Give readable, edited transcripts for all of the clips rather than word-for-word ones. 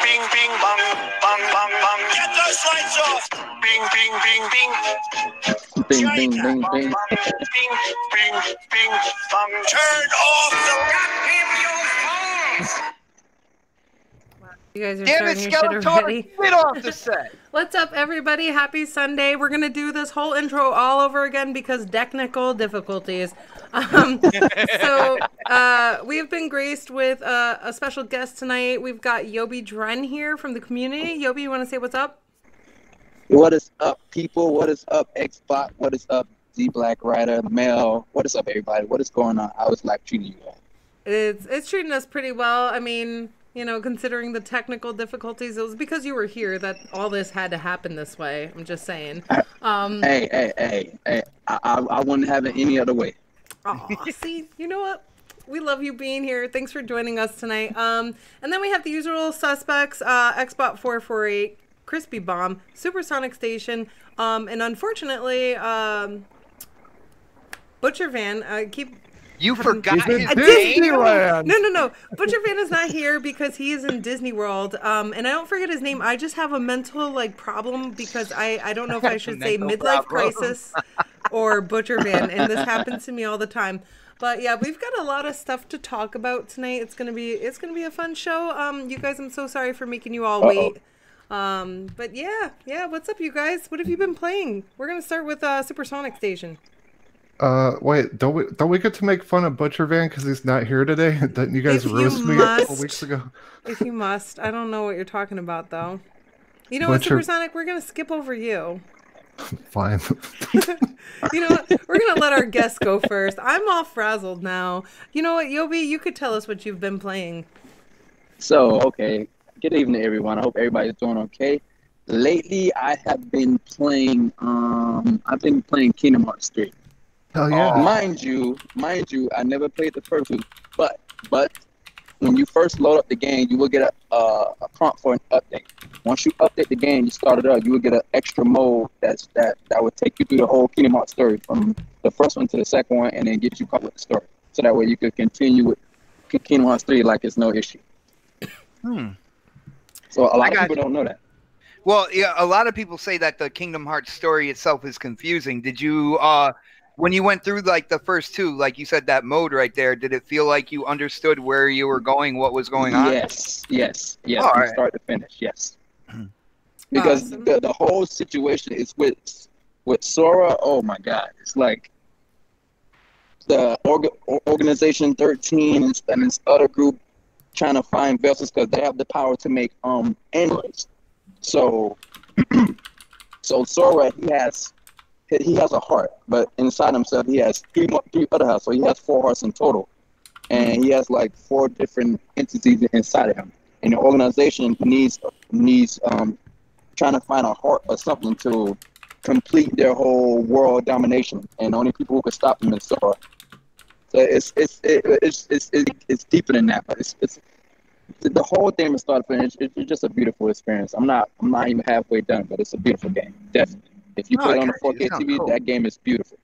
bing, bing, bang, bang, bang, bang. Get those lights off. Bing, bing, bing, bing. Bing, bing, bing, bing. Bing, bing, bing, bang. Turn off the goddamn phones. You guys are Damn it, starting your shit Skeletor, already. get off the set. What's up, everybody? Happy Sunday. We're going to do this whole intro all over again because technical difficulties. We've been graced with a special guest tonight. We've got YobyDren here from the community. Yobi, you want to say what's up? What is up, people? What is up, Xbox? What is up, Z Black Rider, Mel? What is up, everybody? What is going on? I was like treating you all. It's treating us pretty well. I mean, you know, considering the technical difficulties, it was because you were here that all this had to happen this way. I'm just saying. Hey. I wouldn't have it any other way. Oh, see, you know what? We love you being here. Thanks for joining us tonight. And then we have the usual suspects, Xbot448, Crispy Bomb, Supersonic Station, and unfortunately, Butcher Van. You forgot his name? Disneyland. No. Butcher Van is not here because he is in Disney World. And I don't forget his name. I just have a mental problem because I don't know if I should say midlife crisis or Butcher Van, and this happens to me all the time. But yeah, we've got a lot of stuff to talk about tonight. It's gonna be a fun show. You guys, I'm so sorry for making you all wait. But yeah, what's up, you guys? What have you been playing? We're gonna start with Supersonic Station. Wait, don't we get to make fun of Butcher Van because he's not here today? Didn't you guys roast me a couple weeks ago? If you must. I don't know what you're talking about, though. You know what, Supersonic? We're going to skip over you. Fine. You know what? We're going to let our guests go first. I'm all frazzled now. You know what, Yobi? You could tell us what you've been playing. So, okay. Good evening, everyone. I hope everybody's doing okay. Lately, I have been playing, Kingdom Hearts 3. Hell yeah. Mind you, I never played the first two, but when you first load up the game, you will get a prompt for an update. Once you update the game, you start it up, you will get an extra mode that will take you through the whole Kingdom Hearts story from the first one to the second one, and then get you caught with the story. So that way you could continue with Kingdom Hearts 3 like it's no issue. So a lot of people don't know that. Well, yeah, a lot of people say that the Kingdom Hearts story itself is confusing. Did you, when you went through like the first two, like you said, that mode right there, did it feel like you understood where you were going, what was going on? Yes, from right. start to finish, yes. Because the whole situation is with Sora. Oh my God, it's like the Organization 13 and this other group trying to find vessels because they have the power to make androids. So Sora, he has a heart, but inside himself he has three other hearts, so he has 4 hearts in total, and he has like 4 different entities inside of him. And the organization needs trying to find a heart or something to complete their whole world domination, and the only people who can stop them is Sora. So it's deeper than that, but it's the whole thing from start to finish. It's just a beautiful experience. I'm not even halfway done, but it's a beautiful game, definitely. If you play it on a 4K TV, cool. That game is beautiful.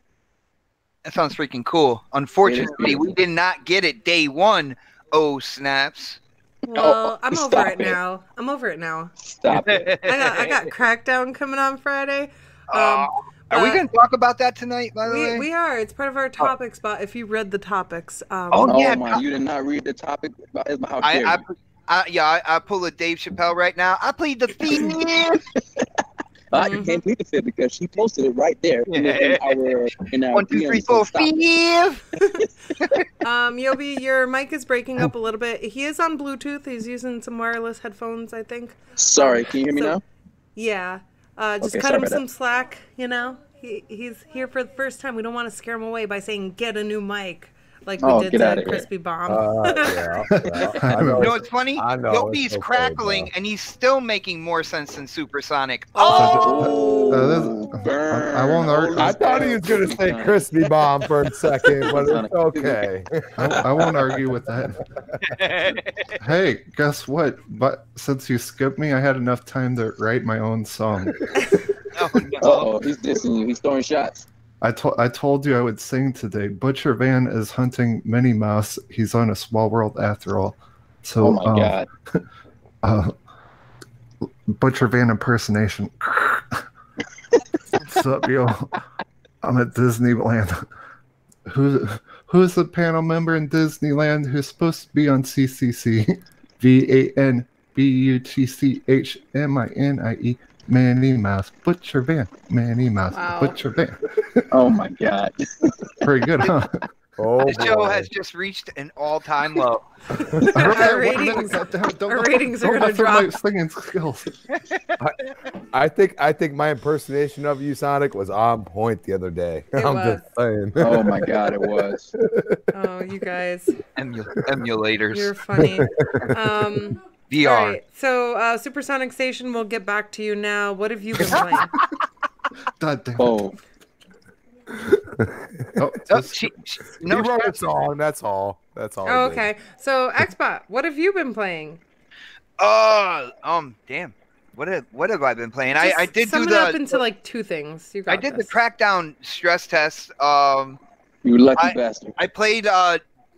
That sounds freaking cool. Unfortunately, we did not get it day one. Oh, snaps. Well, I'm over it now. I'm over it now. Stop it. I got Crackdown coming on Friday. Are we going to talk about that tonight, by the way? We are. It's part of our topics, but if you read the topics. Yeah. Man, you did not read the topic? How dare you? I pull a Dave Chappelle right now. I plead the fifth. I can't believe it because she posted it right there in our 1, 2, 3, 4, 5. Yobi, your mic is breaking up a little bit. He is on Bluetooth. He's using some wireless headphones, I think. Sorry, can you hear me now? Yeah. Just cut him some slack, you know? He's here for the first time. We don't want to scare him away by saying, get a new mic. Like we did to Crispy Bomb. Yeah. You know what's funny? Yobi's crackling, and he's still making more sense than Supersonic. Oh! I won't argue. I thought he was going to say Crispy Bomb for a second, but it's okay. I won't argue with that. Hey, guess what? But since you skipped me, I had enough time to write my own song. Oh, no. He's dissing you. He's throwing shots. I told you I would sing today. Butcher Van is hunting Minnie Mouse. He's on a small world after all. So, oh my God. Butcher Van impersonation. What's up, yo? I'm at Disneyland. Who's the panel member in Disneyland who's supposed to be on CCC? VANBUTCHMINIE. Manny Mouse, Butcher Van. Manny Mouse, Butcher Van. Oh my God. Pretty good, huh? Oh, This show has just reached an all-time low. Our ratings are gonna drop. My singing skills. I think my impersonation of you, Sonic, was on point the other day. I'm just saying. Oh my God, it was. Oh, you guys. Emulators. You're funny. VR. All right, so Supersonic Station, we'll get back to you now. What have you been playing? God damn. Oh. He wrote a song. That's all. That's all. Oh, okay. So Xbot, what have you been playing? Damn. What have I been playing? I did sum do it up into like 2 things. You got I did this. the Crackdown stress test. You lucky bastard. I played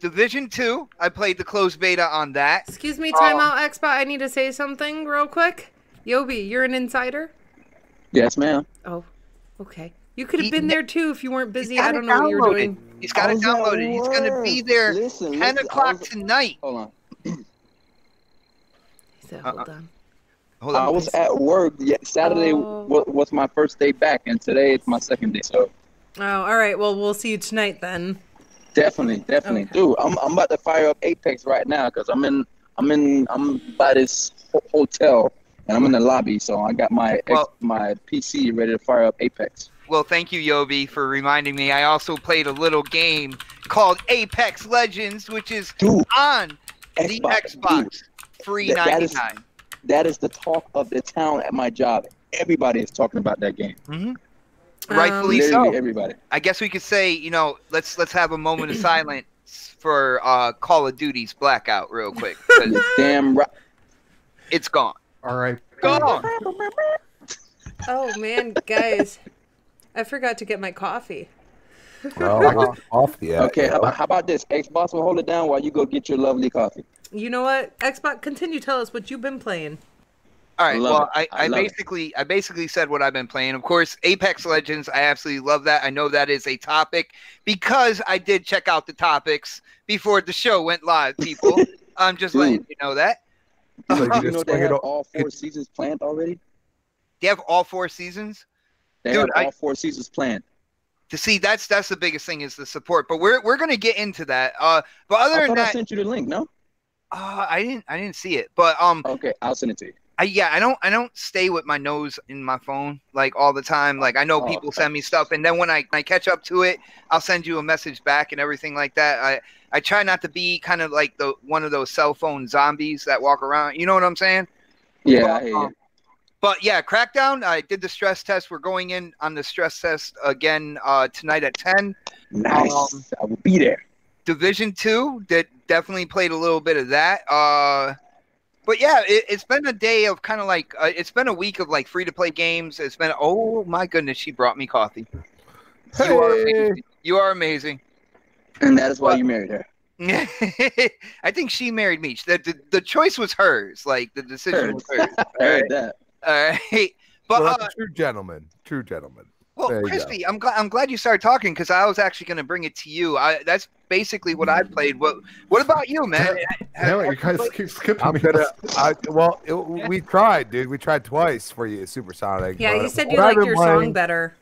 Division 2. I played the closed beta on that. Excuse me, timeout, Xbot. I need to say something real quick. Yobi, you're an insider? Yes, ma'am. Oh, okay. You could have been there too if you weren't busy. I don't know what you were doing. He's got it downloaded. He's going to be there 10 o'clock tonight. Hold on. He said, hold on. Hold on. I was at work. Saturday was my first day back, and today it's my second day. So. Oh, all right. Well, we'll see you tonight then. Definitely, okay. Dude. I'm about to fire up Apex right now because I'm by this hotel and I'm in the lobby, so I got my PC ready to fire up Apex. Well, thank you, Yobi, for reminding me. I also played a little game called Apex Legends, which is on the Xbox, free $99. That is the talk of the town at my job. Everybody is talking about that game. Mm-hmm. Rightfully so. Everybody. I guess we could say, let's have a moment of silence for Call of Duty's Blackout real quick. Damn right. It's gone. All right. Gone. Oh, man, guys. I forgot to get my coffee. Oh, off the app. Okay, how about this? Xbox will hold it down while you go get your lovely coffee. You know what? Xbox, continue. Tell us what you've been playing. All right. Well, I basically said what I've been playing. Of course, Apex Legends. I absolutely love that. I know that is a topic because I did check out the topics before the show went live. People, I'm just letting you know that. You know they have all 4 seasons planned already. They have all 4 seasons. They have all 4 seasons planned. To see, that's the biggest thing is the support. But we're gonna get into that. But other than that, I sent you the link. No. I didn't see it. But Okay, I'll send it to you. I don't stay with my nose in my phone like all the time. Like I know people send me stuff, and then when I catch up to it, I'll send you a message back and everything like that. I try not to be kind of like one of those cell phone zombies that walk around. You know what I'm saying? Yeah, I hear you. But yeah, Crackdown. I did the stress test. We're going in on the stress test again tonight at 10. Nice. I will be there. Division 2. That definitely played a little bit of that. But yeah, it's been a day of kind of like it's been a week of like free to play games. It's been oh my goodness, she brought me coffee. Hey. You are amazing. You are amazing. And that is why you married her. I think she married me. The choice was hers. Like the decision was hers. I heard that. All right. But true gentleman. True gentleman. Well, Crispy, I'm glad you started talking because I was actually going to bring it to you. That's basically what I played. What about you, man? You guys keep skipping me. We tried, dude. We tried twice for you, Supersonic. Yeah, you said you liked your song better.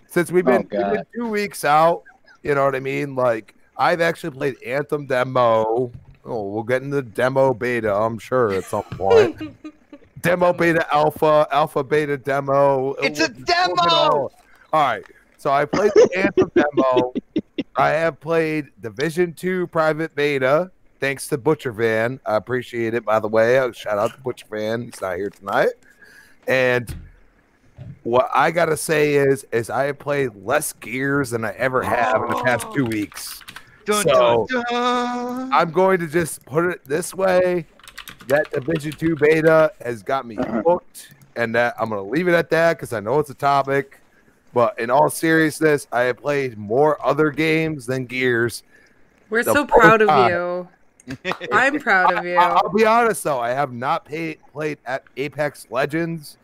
Since we've been 2 weeks out, you know what I mean? Like, I've actually played Anthem demo. Oh, we'll get into the demo beta, I'm sure, at some point. Demo beta alpha beta demo. It's a demo! All right, so I played the Anthem demo. I have played Division 2 private beta, thanks to Butcher Van. I appreciate it, by the way. Shout out to Butcher Van. He's not here tonight. And what I got to say is I have played less Gears than I ever have in the past 2 weeks. I'm going to just put it this way. That Division 2 beta has got me hooked, and that I'm going to leave it at that because I know it's a topic. But in all seriousness, I have played more other games than Gears. We're so proud of you. I'm proud of you. I'll be honest though, I have not played at Apex Legends,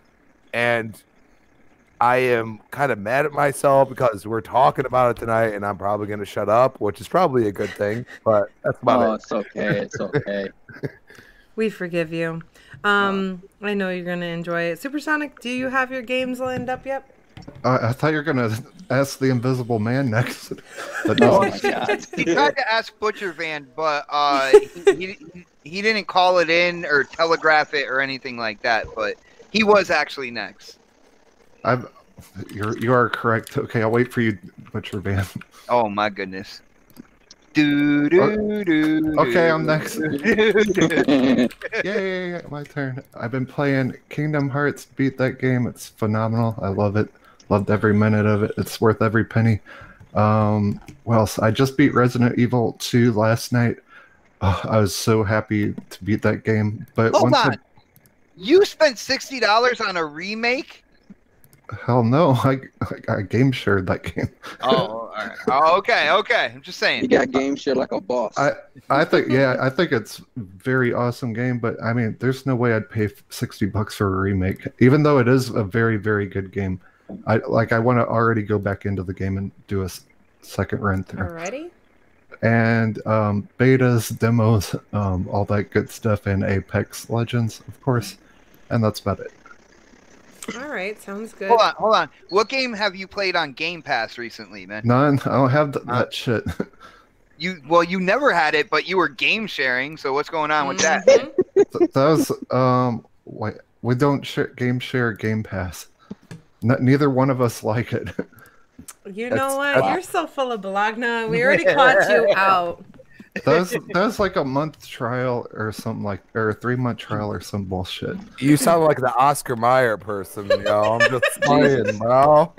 and I am kind of mad at myself because we're talking about it tonight, and I'm probably going to shut up, which is probably a good thing. But that's about it. It's okay. It's okay. We forgive you. I know you're going to enjoy it. Supersonic, do you have your games lined up yet? I thought you were gonna ask the Invisible Man next. But Oh no. my God. He tried to ask Butcher Van, but he didn't call it in or telegraph it or anything like that. But he was actually next. You are correct. Okay, I'll wait for you, Butcher Van. Oh my goodness. Okay, I'm next. Yay, my turn. I've been playing Kingdom Hearts. Beat that game. It's phenomenal. I love it. Loved every minute of it. It's worth every penny. Well, I just beat Resident Evil 2 last night. I was so happy to beat that game. But Hold on. You spent $60 on a remake? Hell no, I game shared that game. Oh, all right. Oh, okay. I'm just saying. He got game share like a boss. I think it's a very awesome game, but I mean, there's no way I'd pay $60 for a remake, even though it is a very, very good game. I want to already go back into the game and do a second run through. Alrighty. And betas, demos, all that good stuff, and Apex Legends, of course, and that's about it. All right, sounds good. Hold on. What game have you played on Game Pass recently, man? None. I don't have that shit. You never had it, but you were game sharing. So what's going on with that? That was we don't game share Game Pass. Neither one of us like it. You know what? You're so full of balagna. We already caught you out. That was like a month trial or something or a 3-month trial or some bullshit. You sound like the Oscar Mayer person, yo. I'm just playing, bro.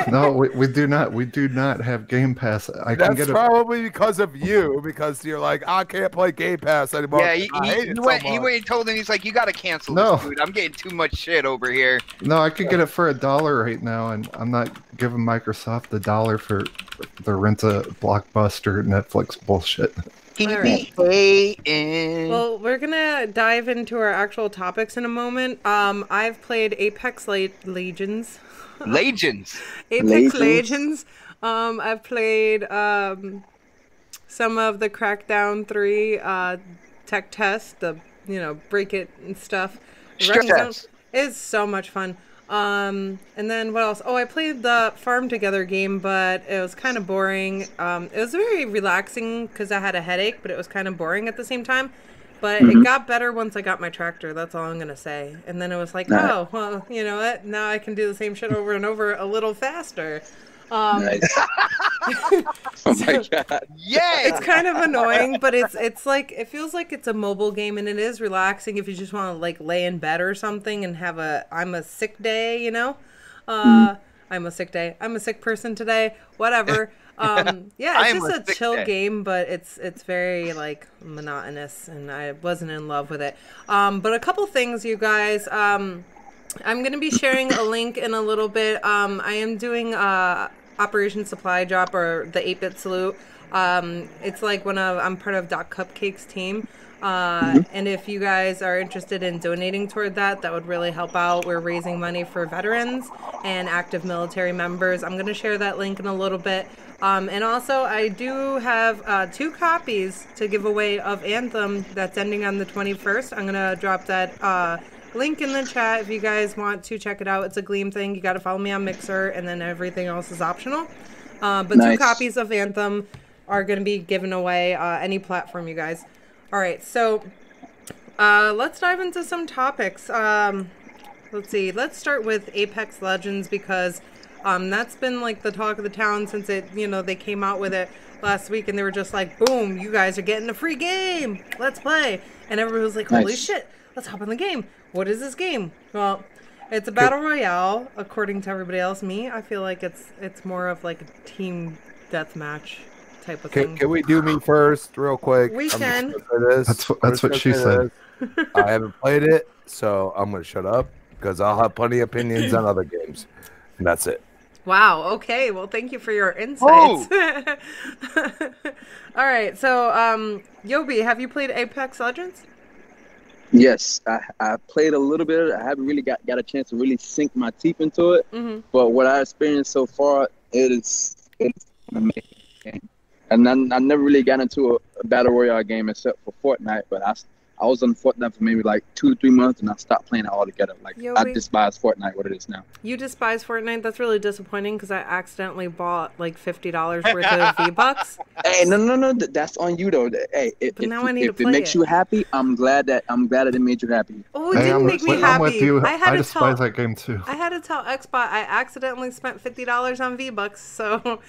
No, we do not. We do not have Game Pass. That's probably because of you, because you're like, I can't play Game Pass anymore. Yeah, he went and told him, he's like, you got to cancel this, dude. I'm getting too much shit over here. No, I could get it for $1 right now, and I'm not giving Microsoft $1 for the rent a Blockbuster Netflix bullshit. Right. Well, we're gonna dive into our actual topics in a moment. I've played Apex Legends. Legends. Apex Legends. I've played some of the Crackdown 3 tech test, break it and stuff. It's so much fun. And then what else? Oh, I played the Farm Together game, but it was kind of boring. It was very relaxing because I had a headache, but it was kind of boring at the same time. But it got better once I got my tractor. That's all I'm going to say. And then it was like, oh, well, you know what? Now I can do the same shit over and over a little faster. Nice. Oh my God. Yeah. It's kind of annoying, but it's like, it feels like it's a mobile game, and it is relaxing if you just want to like lay in bed or something and have I'm a sick day, I'm a sick day. I'm a sick person today. Whatever. Yeah, it's just a chill game, but it's very like monotonous, and I wasn't in love with it. But a couple things, you guys. I'm going to be sharing a link in a little bit. I am doing Operation Supply Drop, or the 8-Bit Salute. It's like I'm part of Doc Cupcake's team. And if you guys are interested in donating toward that would really help out. We're raising money for veterans and active military members. I'm going to share that link in a little bit. And also, I do have 2 copies to give away of Anthem that's ending on the 21st. I'm going to drop that link in the chat if you guys want to check it out. It's a Gleam thing. You got to follow me on Mixer, and then everything else is optional. But nice. 2 copies of Anthem are going to be given away any platform, you guys. All right, so let's dive into some topics. Let's see. Let's start with Apex Legends, because that's been like the talk of the town since they came out with it last week, and they were just like, boom, you guys are getting a free game. Let's play. And everyone was like, holy shit, let's hop on the game. What is this game? Well, it's a battle royale, according to everybody else. Me, I feel like it's more of like a team deathmatch type of thing. Can we do me first real quick? We can. That's what she said. I haven't played it, so I'm going to shut up because I'll have plenty of opinions on other games. And that's it. Wow. Okay. Well, thank you for your insights. All right. So, Yobi, have you played Apex Legends? Yes, I played a little bit. I haven't really got a chance to really sink my teeth into it. Mm-hmm. But what I experienced so far, it's an amazing game. And I never really got into a battle royale game except for Fortnite. But I was on Fortnite for maybe like 2 or 3 months, and I stopped playing it altogether. Like Yobi, I despise Fortnite, what it is now. You despise Fortnite? That's really disappointing because I accidentally bought like $50 worth of V-Bucks. Hey, no, that's on you though. Hey, if it makes you happy, I'm glad that it made you happy. Oh, it didn't make me happy. I'm with you. I despise that game too. I had to tell Xbot I accidentally spent $50 on V-Bucks. So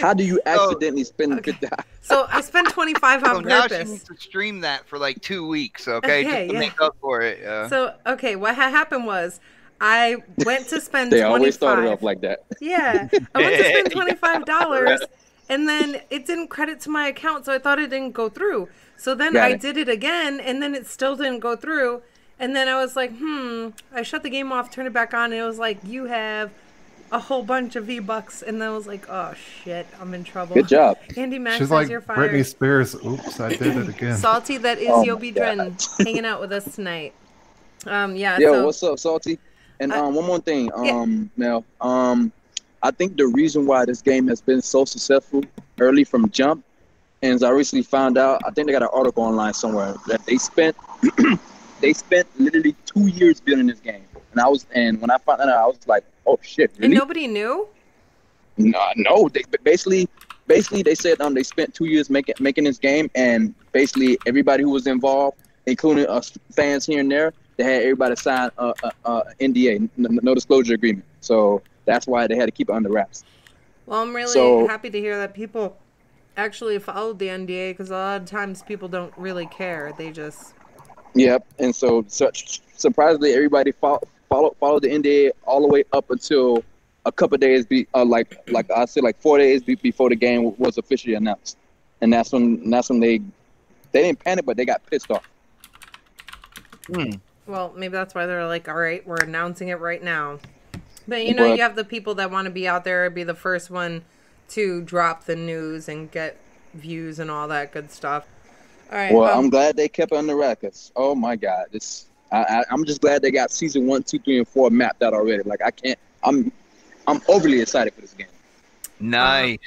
how do you accidentally spend $50? So I spent 25 on purpose. Now she needs to stream that for like 2 weeks, okay? Just to make up for it. Yeah. So, okay, what happened was I went to spend They 25. always started off like that. Yeah. I went to spend $25, and then it didn't credit to my account, so I thought it didn't go through. So then I did it again, and then it still didn't go through. And then I was like, I shut the game off, turned it back on, and it was like, you have a whole bunch of V-Bucks, and then I was like, oh shit, I'm in trouble. Good job. Andy Max She's says like you're fired. Britney Spears. Oops, I did it again. Salty, that is YobyDren hanging out with us tonight. Yeah. Yo, so, what's up, Salty? And one more thing, Mel. I think the reason why this game has been so successful early from jump, and as I recently found out, I think they got an article online somewhere that they spent literally 2 years building this game. And when I found that out, I was like, oh shit, really? And nobody knew? No. They basically they said they spent 2 years making this game, and basically everybody who was involved, including us fans here and there, they had everybody sign a NDA, no disclosure agreement. So that's why they had to keep it under wraps. Well, I'm really happy to hear that people actually followed the NDA, because a lot of times people don't really care. They just... Yep, and so surprisingly, everybody followed the NDA all the way up until a couple of days, like I said, like 4 days before the game was officially announced, and that's when they didn't panic, but they got pissed off. Well, maybe that's why they're like, all right, we're announcing it right now. But you know, you have the people that want to be out there, be the first one to drop the news and get views and all that good stuff. All right. Well, I'm glad they kept it on the records. Oh my God, I'm just glad they got season 1, 2, 3, and 4 mapped out already. Like I'm overly excited for this game. Nice.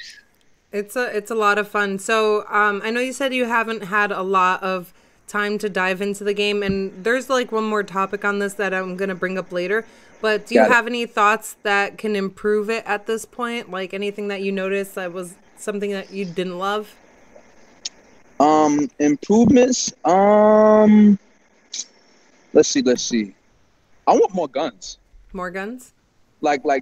It's a lot of fun. So I know you said you haven't had a lot of time to dive into the game, and there's like one more topic on this that I'm gonna bring up later. But do you have any thoughts that can improve it at this point? Like anything that you noticed that was something that you didn't love? Improvements. Let's see. I want more guns. More guns? Like I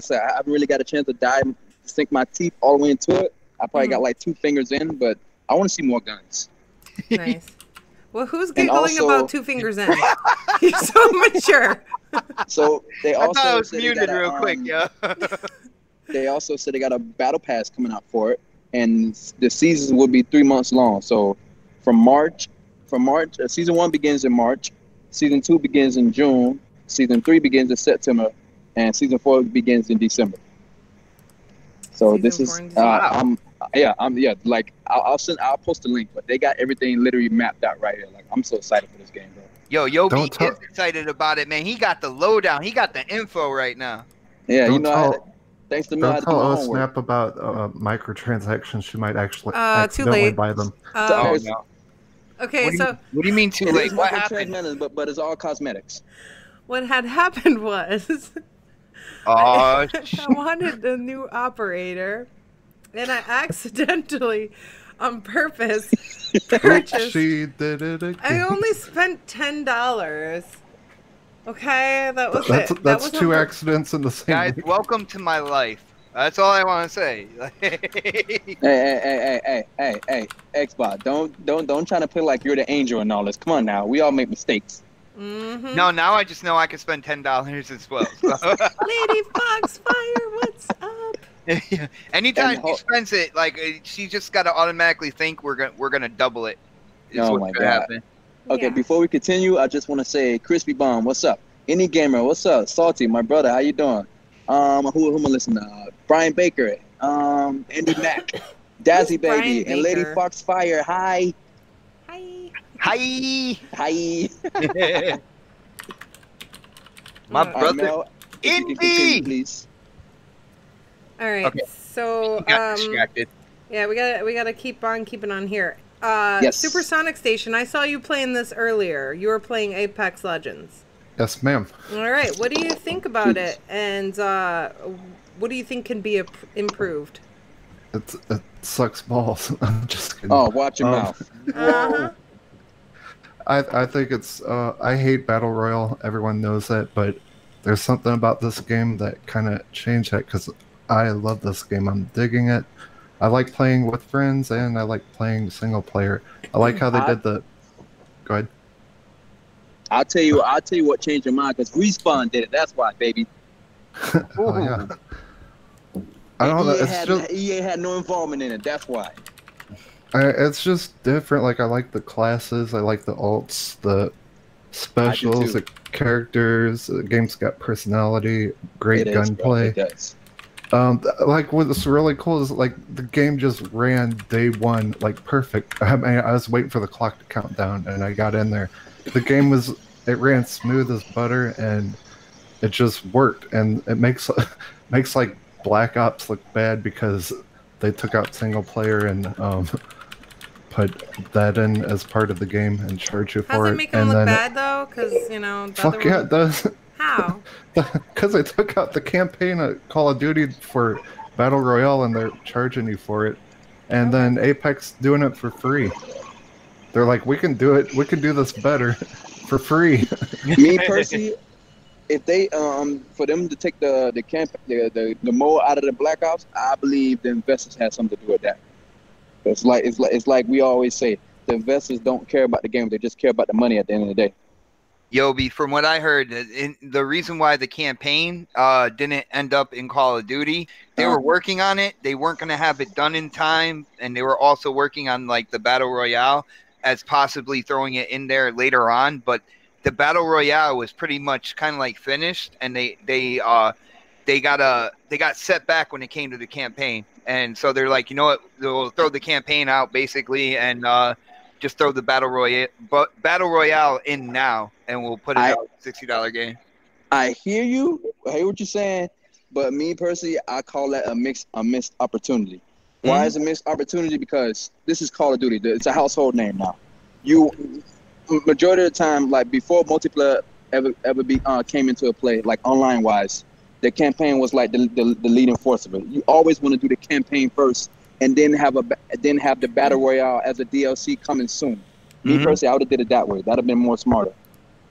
said, I haven't really got a chance to sink my teeth all the way into it. I probably got like 2 fingers in, but I want to see more guns. Nice. Well, who's giggling about 2 fingers in? You're so mature. So they also I thought I was muted real quick, yeah. They also said they got a battle pass coming out for it, and the season will be 3 months long. So from March, season 1 begins in March, season 2 begins in June, season 3 begins in September, and season 4 begins in December. So this is I'll post a link, but they got everything literally mapped out right here. Like, I'm so excited for this game, bro. Yo, Yobi is excited about it, man. He got the lowdown. He got the info right now. Yeah, thanks to me. Don't tell OhSnap about microtransactions. She might actually accidentally buy them. Oh no. Okay, what do you mean too late? What happened? But it's all cosmetics. What had happened was I wanted a new operator, and I accidentally, on purpose, purchased. She did it again. I only spent $10. Okay, that was it. That's 2 accidents in the same Guys, week. welcome to my life. That's all I want to say. Hey, Xbox, don't try to play like you're the angel and all this. Come on now, we all make mistakes. Mm-hmm. No, now I just know I can spend $10 as well. So. Lady Foxfire, what's up? Yeah. Anytime she spends it, like she just got to automatically think we're gonna double it. Oh my God. Happen. Okay, before we continue, I just want to say, Crispy Bomb, what's up? Any Gamer, what's up? Salty, my brother, how you doing? Who am I listening to? Brian Baker, Andy Mack, Dazzy Baby, and Lady Foxfire. Hi. Hi. Hi. Hi. My brother. Mel, Indy. Please. All right. Okay. So Got distracted. yeah, we gotta keep on keeping on here. Yes. Supersonic Station. I saw you playing this earlier. You were playing Apex Legends. Yes, ma'am. All right. What do you think about it? And what do you think can be improved? It sucks balls. I'm just kidding. Oh, watch your mouth. Uh-huh. I think it's I hate Battle Royale. Everyone knows that, but there's something about this game that kind of changed that because I love this game. I'm digging it. I like playing with friends and I like playing single player. I like how they did the. Go ahead. I'll tell you what changed your mind because Respawn did it. That's why, baby. Oh yeah. I don't know. EA had no involvement in it. That's why. It's just different. Like I like the classes. I like the alts, the specials, the characters. The game's got personality, great gunplay. It does. Like what's really cool is like the game just ran day one like perfect. I mean, I was waiting for the clock to count down, and I got in there. The game it ran smooth as butter, and it just worked. And it makes like Black Ops look bad because they took out single player and put that in as part of the game and charge you for it. Doesn't make them look bad though, because the fuck yeah, it does. How? Because they took out the campaign of Call of Duty for Battle Royale and they're charging you for it, and then Apex doing it for free. They're like, we can do it. We can do this better for free. Me personally, if they for them to take the mode out of the Black Ops, I believe the investors had something to do with that. It's like we always say, the investors don't care about the game; they just care about the money at the end of the day. Yobi, from what I heard, the reason why the campaign didn't end up in Call of Duty, they were working on it. They weren't going to have it done in time, and they were also working on like the Battle Royale as possibly throwing it in there later on. But the Battle Royale was pretty much kind of like finished, and they got set back when it came to the campaign, and so they're like, you know what, they'll throw the campaign out basically, and just throw the Battle Royale in now, and we'll put it out $60 game. I hear you. I hear what you're saying, but me personally, I call that a missed opportunity. Why is it a missed opportunity? Because this is Call of Duty. It's a household name now. Majority of the time, like before multiplayer ever came into a play, like online wise, the campaign was like the leading force of it. You always want to do the campaign first, and then have the Battle Royale as a DLC coming soon. Me personally, I would have did it that way. That'd have been more smarter.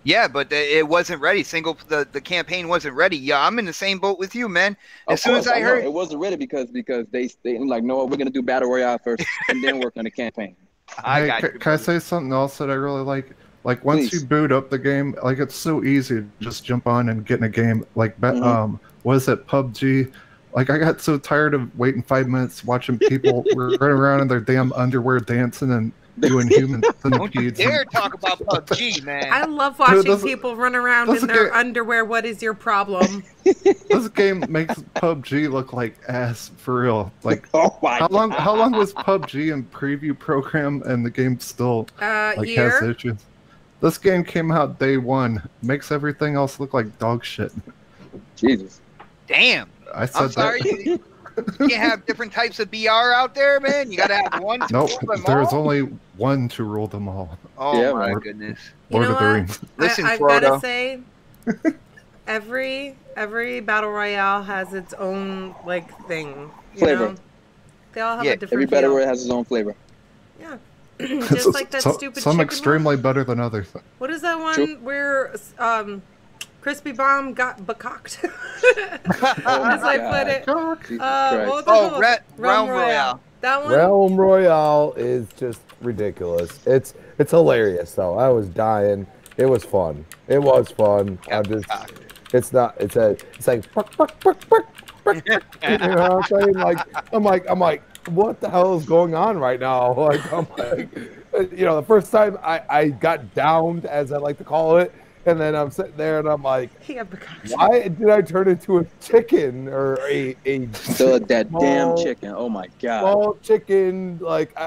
Yeah, but it wasn't ready. The campaign wasn't ready. Yeah, I'm in the same boat with you, man. As soon as I heard it wasn't ready because they like, no, we're gonna do Battle Royale first and then work on the campaign. Can I say something else that I really like? Like once you boot up the game, like it's so easy to just jump on and get in a game. Like was it PUBG? Like I got so tired of waiting 5 minutes watching people run around in their damn underwear dancing and doing human centipedes. Don't dare talk about PUBG, man. I love watching people run around in their underwear. What is your problem? This game makes PUBG look like ass for real. Like how long was PUBG in preview program and the game still has issues? This game came out day one. Makes everything else look like dog shit. Jesus. Damn. I said I'm sorry. You can't have different types of BR out there, man. You gotta have one to rule them there's all? only one to rule them all. Oh yeah, my goodness. Lord of the Rings. Listen, I've Frodo. gotta say, every battle royale has its own like thing. Flavor. They all have a different every battle feel. royale has its own flavor. Yeah. Just like that stupid some chicken extremely one. better than others. What is that one where Crispy Bomb got becocked? As I put it. Realm Royale. That one. Realm Royale is just ridiculous. It's hilarious though. I was dying. It was fun. It was fun. It's like you know what I'm saying? Like I'm like, what the hell is going on right now? Like I'm like, you know, the first time I got downed, as I like to call it, And then I'm sitting there and I'm like, Yeah, because why did I turn into a chicken or that damn chicken. Oh my god. small chicken? Like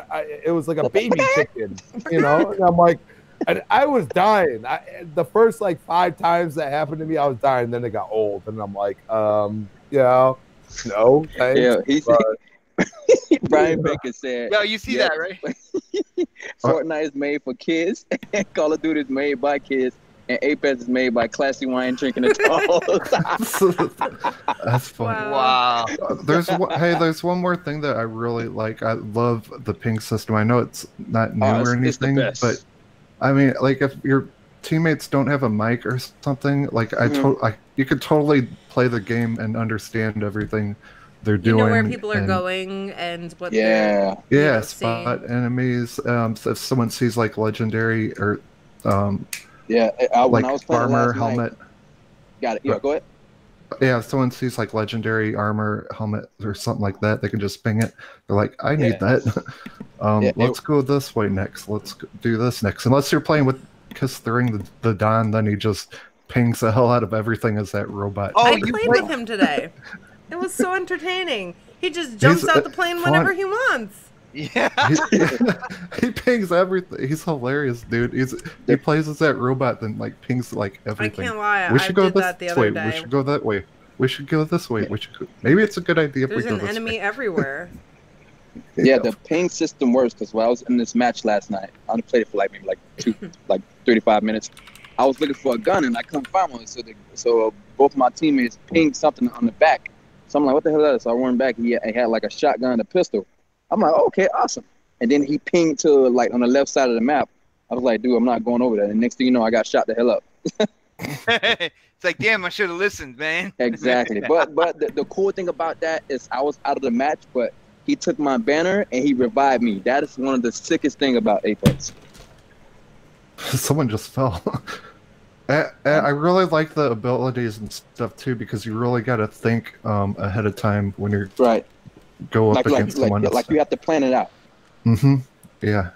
it was like a baby chicken, you know? And I'm like, I was dying. The first like 5 times that happened to me, I was dying. Then it got old, and I'm like, yeah, no, thanks. Yeah, he said. But- Brian Baker said, Yo, you see that, right? Fortnite is made for kids, and Call of Duty is made by kids, and Apex is made by classy wine drinking adults. That's funny. Wow. There's one more thing that I really like. I love the ping system. I know it's not new or it's the anything, best. but I mean, like if your teammates don't have a mic or something, like you could totally play the game and understand everything they're doing. You know where people are going and what Yeah. they're Spot enemies. If someone sees like legendary or when like I was playing armor, last night, helmet. got it. Yeah, go ahead. Yeah, if someone sees like legendary armor, helmet, or something like that, they can just ping it. They're like, I need that. Let's go this way next. Let's do this next. Unless you're playing with Kiss the Ring, the Don, then he just pings the hell out of everything as that robot. I played with him today. It was so entertaining. He just jumps out the plane whenever he wants. Yeah. He pings everything. He's hilarious, dude. He plays as that robot, then like pings like everything. I can't lie. We should go that the other way. day. We should go that way. We should go this way. We should go. Maybe it's a good idea if There's we go an this enemy way. everywhere. Yeah, the ping system works because when I was in this match last night, I only played it for like maybe like 35 minutes. I was looking for a gun and I couldn't find one. So both my teammates pinged something on the back. So I'm like, what the hell is that? So I run back. He had like a shotgun and a pistol. I'm like, okay, awesome. And then he pinged to like on the left side of the map. I was like, dude, I'm not going over there. And next thing you know, I got shot the hell up. It's like, damn, I should have listened, man. Exactly. But the cool thing about that is I was out of the match, but he took my banner and he revived me. That is one of the sickest thing about Apex. Someone just fell. I really like the abilities and stuff too, because you really got to think ahead of time when you're right. Go up against someone. Like you have to plan it out. Mm-hmm. Yeah.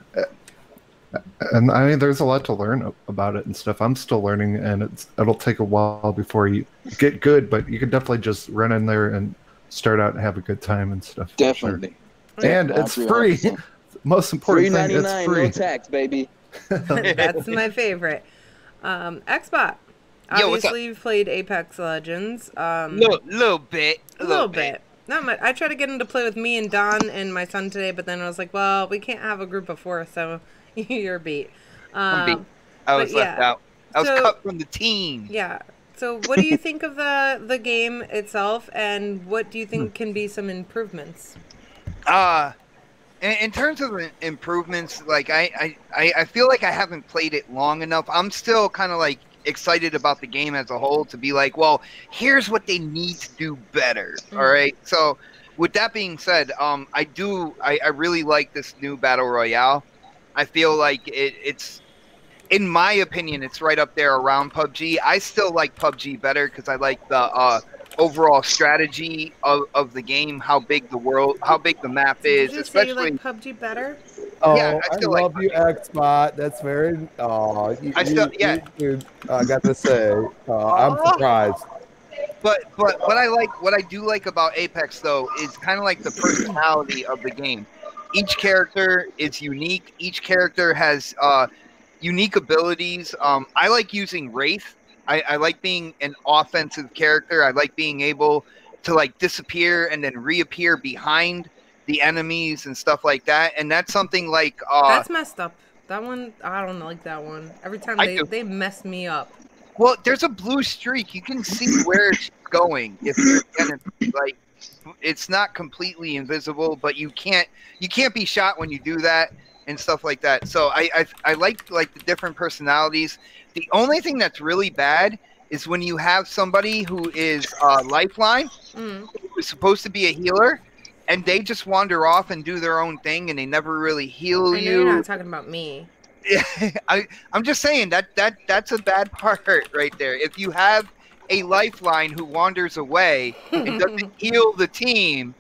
And I mean, there's a lot to learn about it and stuff. I'm still learning, and it'll take a while before you get good, but you can definitely just run in there and start out and have a good time and stuff. Definitely. Sure. And it's free. Most important thing, it's free. No tax, baby. That's my favorite. Xbot. Obviously, you've played Apex Legends. Little bit. Not much. I tried to get him to play with me and Don and my son today, but then I was like, well, we can't have a group of 4, so you're beat. I'm beat. I was left out. I was cut from the team. Yeah. So what do you think of the game itself, and what do you think can be some improvements? In terms of improvements, like I feel like I haven't played it long enough. I'm still kind of like excited about the game as a whole to be like, well, here's what they need to do better. All right. So with that being said, I really like this new battle royale. I feel like it's, in my opinion, it's right up there around PUBG. I still like PUBG better because I like the overall strategy of the game, how big the map is. Did you especially say you like PUBG better? Oh, yeah, I love you, Xbot. That's very. I got to say, I'm surprised. But what I do like about Apex though is kind of like the personality of the game. Each character is unique. Each character has unique abilities. I like using Wraith. I like being an offensive character. I like being able to like disappear and then reappear behind the enemies and stuff like that. And that's something like that's messed up. That one, I don't like that one. Every time they mess me up. Well, there's a blue streak. You can see where it's going. If you're like, it's not completely invisible, but you can't be shot when you do that and stuff like that. So I like the different personalities. The only thing that's really bad is when you have somebody who is lifeline, who is supposed to be a healer, and they just wander off and do their own thing, and they never really heal you. You're not talking about me. I'm just saying that's a bad part right there. If you have a lifeline who wanders away and doesn't heal the team,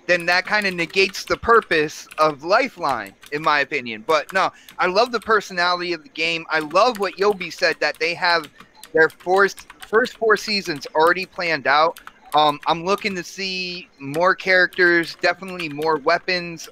then that kind of negates the purpose of Lifeline, in my opinion. But no, I love the personality of the game. I love what Yobi said, that they have their first 4 seasons already planned out. I'm looking to see more characters, definitely more weapons.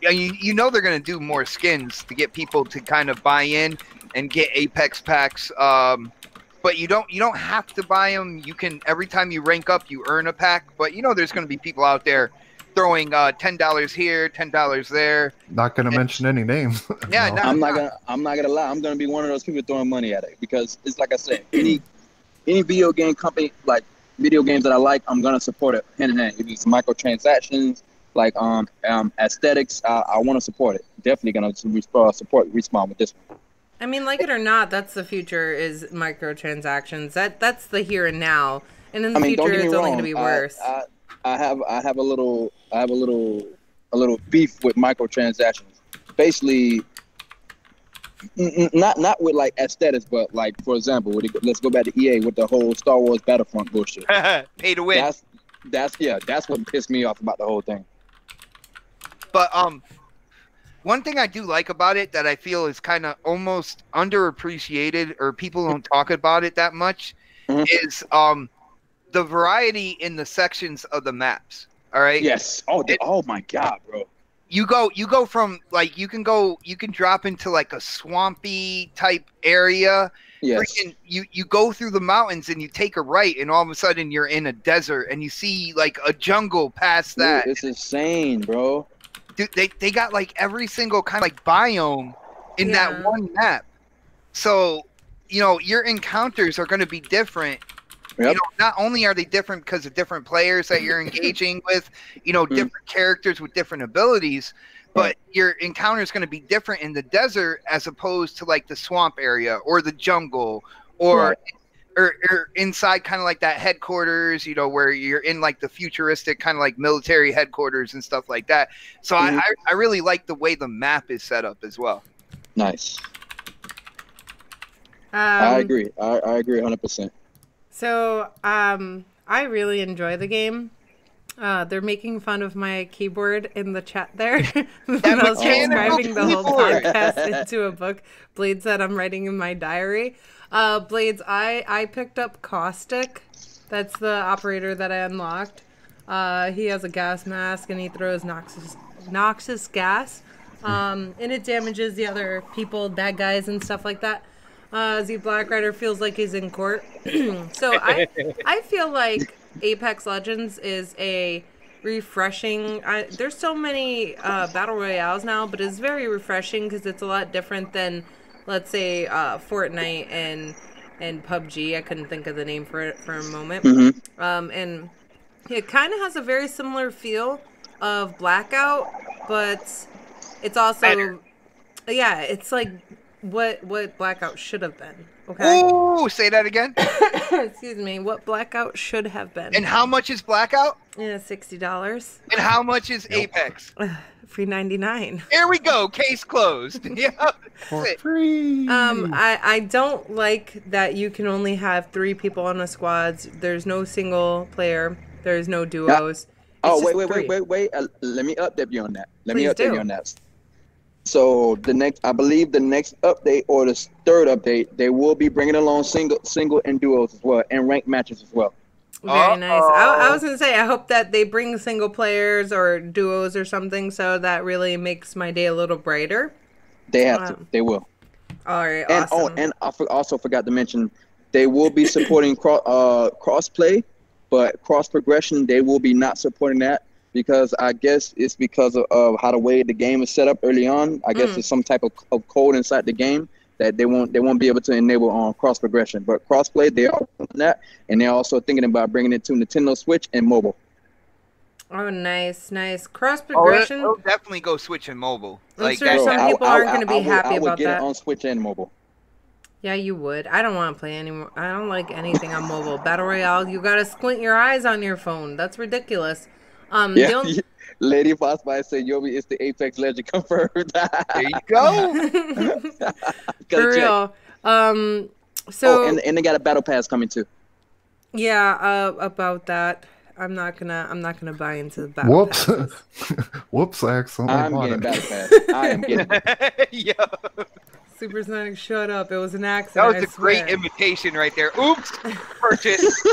You know they're going to do more skins to get people to kind of buy in and get Apex packs. But you don't have to buy them. You can, every time you rank up, you earn a pack. But you know there's going to be people out there throwing $10 here, $10 there. Not going to mention any names. Yeah, No. I'm not gonna lie. I'm gonna be one of those people throwing money at it, because it's like I said, any video game company, like video games that I like, I'm gonna support it hand in hand. If it's microtransactions, like aesthetics, I want to support it. Definitely gonna support Respawn with this one. I mean, like it or not, that's the future, is microtransactions. That's the here and now, and in the future it's only going to be worse. I have a little beef with microtransactions. Basically, not with like aesthetics, but like, for example, let's go back to EA with the whole Star Wars Battlefront bullshit. Pay to win. That's what pissed me off about the whole thing. But one thing I do like about it that I feel is kind of almost underappreciated, or people don't talk about it that much, is the variety in the sections of the maps. All right. Yes. Oh my God, bro. You go from, like, you can drop into like a swampy type area. Yes. Freaking, you go through the mountains and you take a right, and all of a sudden you're in a desert and you see like a jungle past that. Dude, it's insane, bro. Dude, they got like every single kind of like biome in that one map. So, you know, your encounters are going to be different. Yep. You know, not only are they different because of different players that you're engaging with, you know, different characters with different abilities, but your encounter is going to be different in the desert as opposed to like the swamp area or the jungle or inside kind of like that headquarters, you know, where you're in like the futuristic kind of like military headquarters and stuff like that. So I really like the way the map is set up as well. Nice. I agree. I agree 100%. So I really enjoy the game. They're making fun of my keyboard in the chat there. I was transcribing the whole podcast into a book. Blade said I'm writing in my diary. Blades, I picked up Caustic. That's the operator that I unlocked. He has a gas mask and he throws noxious gas. And it damages the other people, bad guys and stuff like that. Z Black Rider feels like he's in court. So I feel like Apex Legends is a refreshing. There's so many battle royales now, but it's very refreshing because it's a lot different than, let's say, Fortnite and PUBG. I couldn't think of the name for it for a moment. And it kind of has a very similar feel of Blackout, but it's also it's like what Blackout should have been. Okay. Ooh, say that again. Excuse me. What Blackout should have been. And how much is Blackout? Yeah, $60. And how much is Apex? Free 99. Here we go. Case closed. Yeah. For free. I don't like that you can only have 3 people on a squad. There's no single player. There's no duos. Oh, wait. Let me update you on that. Please do. You on that. So I believe the next update or the third update, they will be bringing along single and duos as well, and ranked matches as well. Very nice. I was gonna say, I hope that they bring single players or duos or something, so that really makes my day a little brighter. They have to. They will. All right. And awesome. and I also forgot to mention, they will be supporting cross play, but cross progression they will be not supporting that. Because I guess it's because of how the way the game is set up early on. I guess there's some type of code inside the game that they won't be able to enable on cross progression. But crossplay, they are doing that, and they're also thinking about bringing it to Nintendo Switch and mobile. Oh, nice. Cross progression. It'll definitely go Switch and mobile. I'm sure some people aren't going to be happy about that. I would get it on Switch and mobile. Yeah, you would. I don't want to play anymore. I don't like anything on mobile. Battle Royale, you got to squint your eyes on your phone. That's ridiculous. Lady Fossby said, "Yobi is the Apex Legend confirmed." There you go. For real. So and they got a battle pass coming too. Yeah, about that. I'm not gonna buy into the battle Whoops. passes. Whoops, I accidentally I'm bought getting it. battle pass. I am getting it. Yo, Supersonic, shut up. It was an that accident. was I a great swear. imitation right there. Oops, purchase.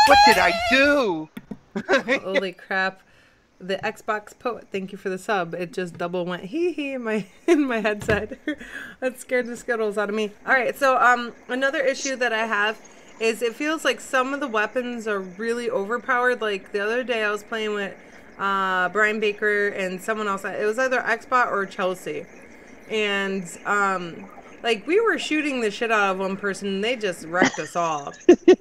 What did I do? Holy crap. The Xbox Poet, thank you for the sub. It just double went hee hee in my headset. That scared the skittles out of me. Alright, so another issue that I have is it feels like some of the weapons are really overpowered. Like the other day I was playing with Brian Baker and someone else. It was either Xbot or Chelsea. And like we were shooting the shit out of one person and they just wrecked us all.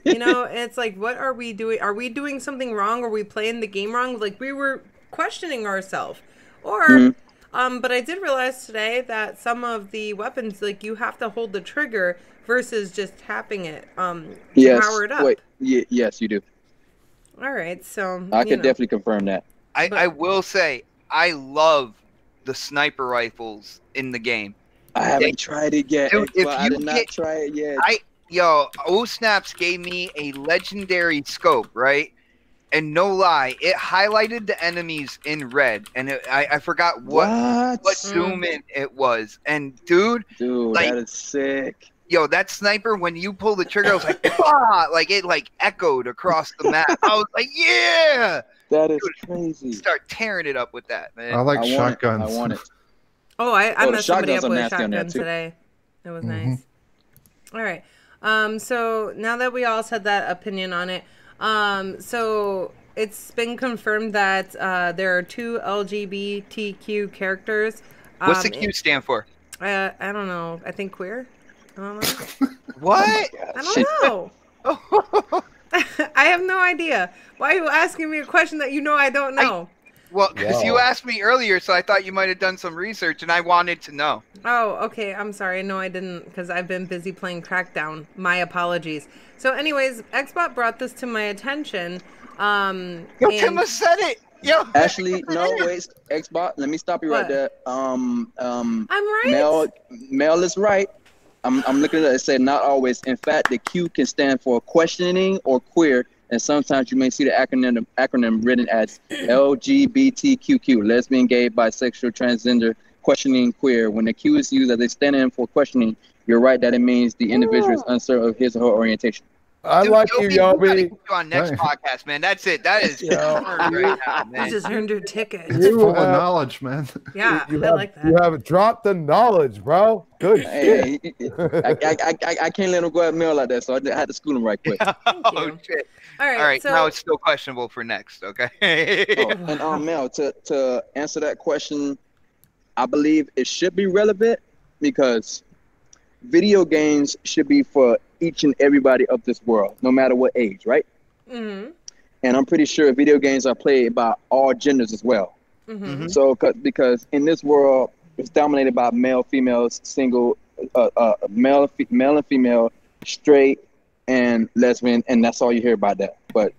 You know, it's like, what are we doing? Are we doing something wrong? Are we playing the game wrong? Like we were questioning ourselves. Or but I did realize today that some of the weapons, like you have to hold the trigger versus just tapping it to power it up. Wait, yes, you do. All right, so I can definitely confirm that. I will say I love the sniper rifles in the game. I haven't tried it yet. Dude, if I you did not get- try it yet. OhSnaps gave me a legendary scope, right? And no lie, it highlighted the enemies in red, and I forgot what zoom in it was. And dude, like, that is sick. Yo, that sniper, when you pull the trigger, I was like, ah, like it like echoed across the map. I was like, yeah, That is crazy. start tearing it up with that, man. I like I want shotguns. It. I want it. Oh, I the messed somebody shotguns up are with a nasty on shotgun that, too. today. It was nice. All right. So now that we all said that opinion on it, so it's been confirmed that there are 2 LGBTQ characters. What's the Q stand for? I don't know. I think queer. I don't know. What? I don't know. I have no idea. Why are you asking me a question that you know I don't know? Well, because you asked me earlier, so I thought you might have done some research, and I wanted to know. Oh, okay. I'm sorry. No, I didn't, because I've been busy playing Crackdown. My apologies. So, anyways, Xbot brought this to my attention. Yo, Timma said it. Yo, Actually, no, wait, Xbox. Let me stop you right there. I'm right. Mel is right. I'm looking at it. It said not always. In fact, the Q can stand for questioning or queer, and sometimes you may see the acronym written as LGBTQQ, lesbian, gay, bisexual, transgender, questioning, queer. When the Q is used as a stand-in for questioning, you're right that it means the individual is uncertain of his or her orientation. I dude, like you, we gotta Yobi. get you on next podcast, man. That's it. That is confirmed right now, You man. just earned your ticket. It's full of knowledge, man. Yeah, You I have, like you that. have dropped the knowledge, bro. Good shit. Hey, I can't let him go at Mel like that, so I had to school him right quick. Oh shit! All All right, so now it's still questionable for next. Okay. And Mel, to answer that question, I believe it should be relevant because video games should be for each and everybody of this world, no matter what age, right? Mm-hmm. And I'm pretty sure video games are played by all genders as well. Mm-hmm. So, because in this world, it's dominated by male, females, single, male and female, straight, and lesbian, and that's all you hear about that. But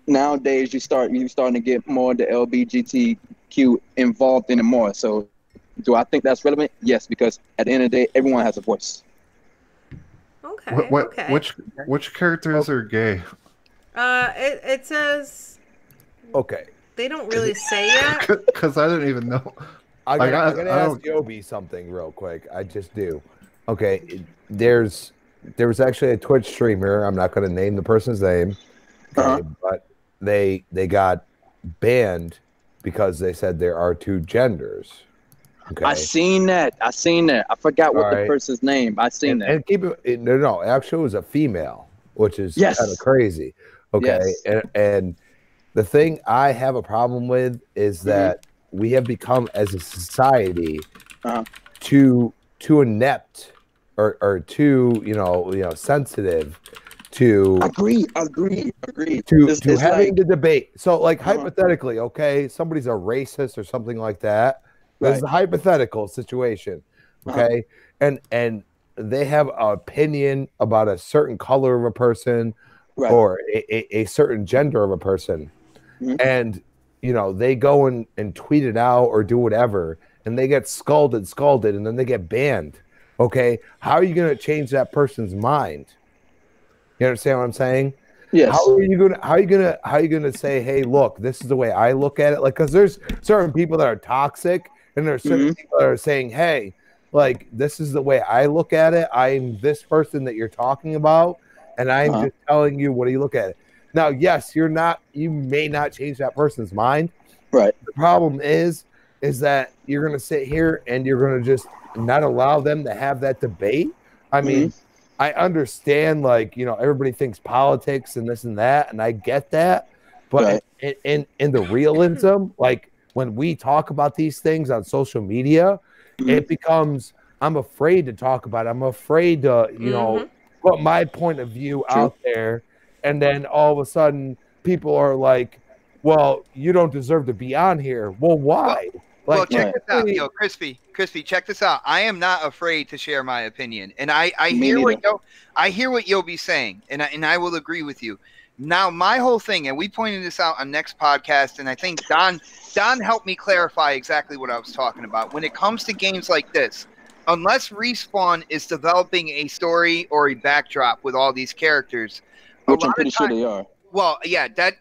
nowadays, you're starting to get more of the LGBTQ involved in it more. So, do I think that's relevant? Yes, because at the end of the day, everyone has a voice. Okay. Okay. Which characters are gay? It says Okay. they don't really say yet. Because I didn't even know. I'm Like, gonna I ask Yobi something real quick. I just do. Okay. There was actually a Twitch streamer. I'm not gonna name the person's name, okay, but they got banned because they said there are 2 genders. Okay. I seen that. I forgot what the person's name. I seen that. And keep it. No. Actually, it was a female, which is Yes. kind of crazy. Okay. Yes. And the thing I have a problem with is that we have become, as a society, too inept or too sensitive to agree to having the debate. So, like, hypothetically, okay, somebody's a racist or something like that. This is a hypothetical situation, okay? And they have an opinion about a certain color of a person or a certain gender of a person. And, they go and tweet it out or do whatever, and they get scalded, and then they get banned, okay? How are you going to change that person's mind? You understand what I'm saying? Yes. How are you gonna say, hey, look, this is the way I look at it? Like, because there's certain people that are toxic, and there's certain people that are saying, hey, like, this is the way I look at it. I'm this person that you're talking about, and I'm just telling you what do you look at it. Now, yes, you may not change that person's mind. Right. The problem is that you're gonna sit here and you're gonna just not allow them to have that debate. I mean, I understand, like, everybody thinks politics and this and that, and I get that. But in the realism, like, when we talk about these things on social media, it becomes, I'm afraid to talk about it. I'm afraid to, put my point of view out there. And then all of a sudden, people are like, well, you don't deserve to be on here. Well, why? Well, check this out, Crispy, check this out. I am not afraid to share my opinion, and I hear what Yobi's saying, and I will agree with you. Now, my whole thing, and we pointed this out on next podcast, and I think Don helped me clarify exactly what I was talking about. When it comes to games like this, unless Respawn is developing a story or a backdrop with all these characters, which I'm pretty sure they are. Well, yeah, that's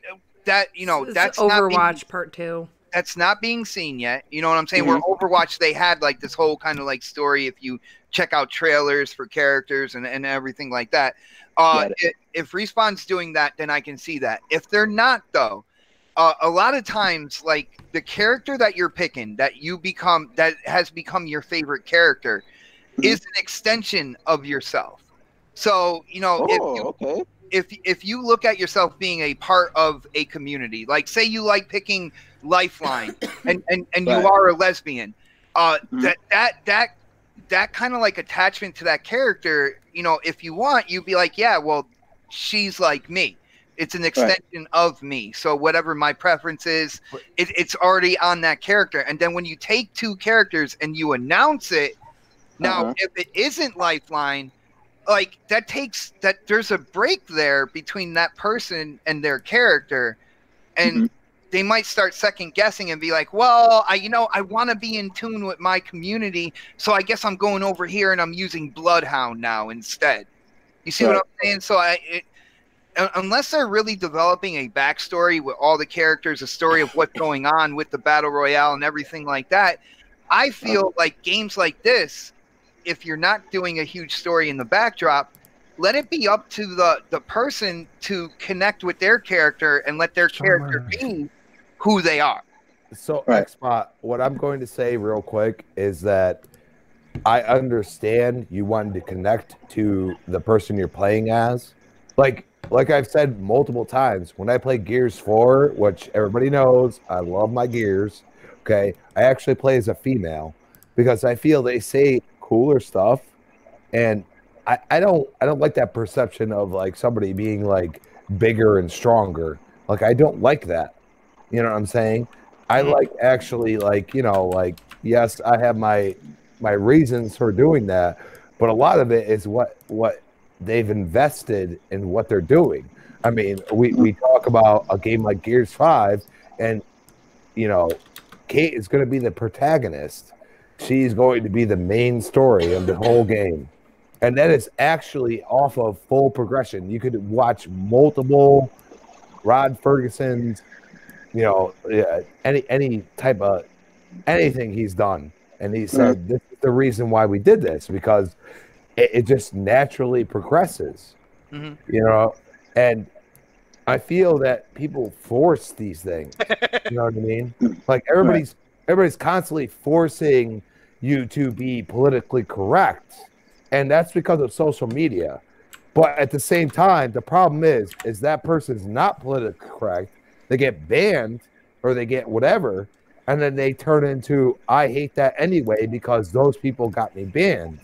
Overwatch Part 2. That's not being seen yet. You know what I'm saying? Where Overwatch, they had like this whole kind of like story. If you check out trailers for characters and everything like that. If Respawn's doing that, then I can see that. If they're not, though, a lot of times, like, the character that you're picking, that has become your favorite character, is an extension of yourself. So, if you look at yourself being a part of a community, like say you like picking Lifeline and you are a lesbian, that kind of like attachment to that character, if you want, you'd be like, yeah, well, she's like me. It's an extension of me. So whatever my preference is, it's already on that character. And then when you take two characters and you announce it, now if it isn't Lifeline, like there's a break there between that person and their character, and they might start second guessing and be like, well, I want to be in tune with my community, so I guess I'm going over here and I'm using Bloodhound now instead. You see what I'm saying? So unless they're really developing a backstory with all the characters, a story of what's going on with the Battle Royale and everything like that, I feel like games like this, if you're not doing a huge story in the backdrop, let it be up to the person to connect with their character and let their character be who they are. So, Xbot, what I'm going to say real quick is that I understand you wanted to connect to the person you're playing as. Like I've said multiple times, when I play Gears 4, which everybody knows, I love my Gears, okay, I actually play as a female because I feel they say cooler stuff, and I don't like that perception of like somebody being like bigger and stronger. Like, I don't like that. You know what I'm saying? I like actually, like, like, yes, I have my reasons for doing that, but a lot of it is what they've invested in what they're doing. I mean, we talk about a game like Gears 5, and Kate is going to be the protagonist. She's going to be the main story of the whole game. And that is actually off of full progression. You could watch multiple Rod Ferguson's, any type of anything he's done. And he said, this is the reason why we did this, because it just naturally progresses, and I feel that people force these things. You know what I mean? Like everybody's constantly forcing you to be politically correct, and that's because of social media. But at the same time, the problem is that person's not politically correct. They get banned or they get whatever, and then they turn into, I hate that anyway because those people got me banned.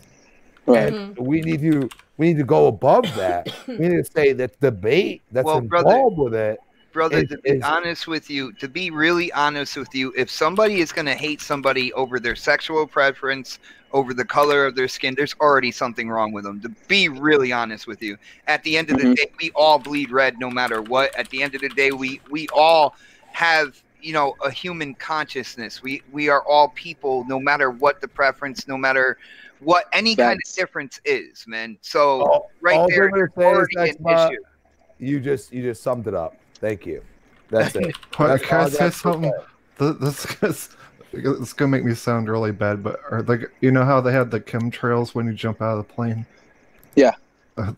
And we need to go above that. We need to say that the debate that's involved with it. Brother, to be really honest with you, if somebody is going to hate somebody over their sexual preference, over the color of their skin, there's already something wrong with them. To be really honest with you, at the end of the day, we all bleed red no matter what. At the end of the day, we all have, a human consciousness. We are all people, no matter what the preference, no matter what any kind of difference is, man. So there, it's already an issue. you just summed it up. Thank you. That's it. Can I That's say something? This is gonna make me sound really bad, but are they, you know how they had the chemtrails when you jump out of the plane? Yeah.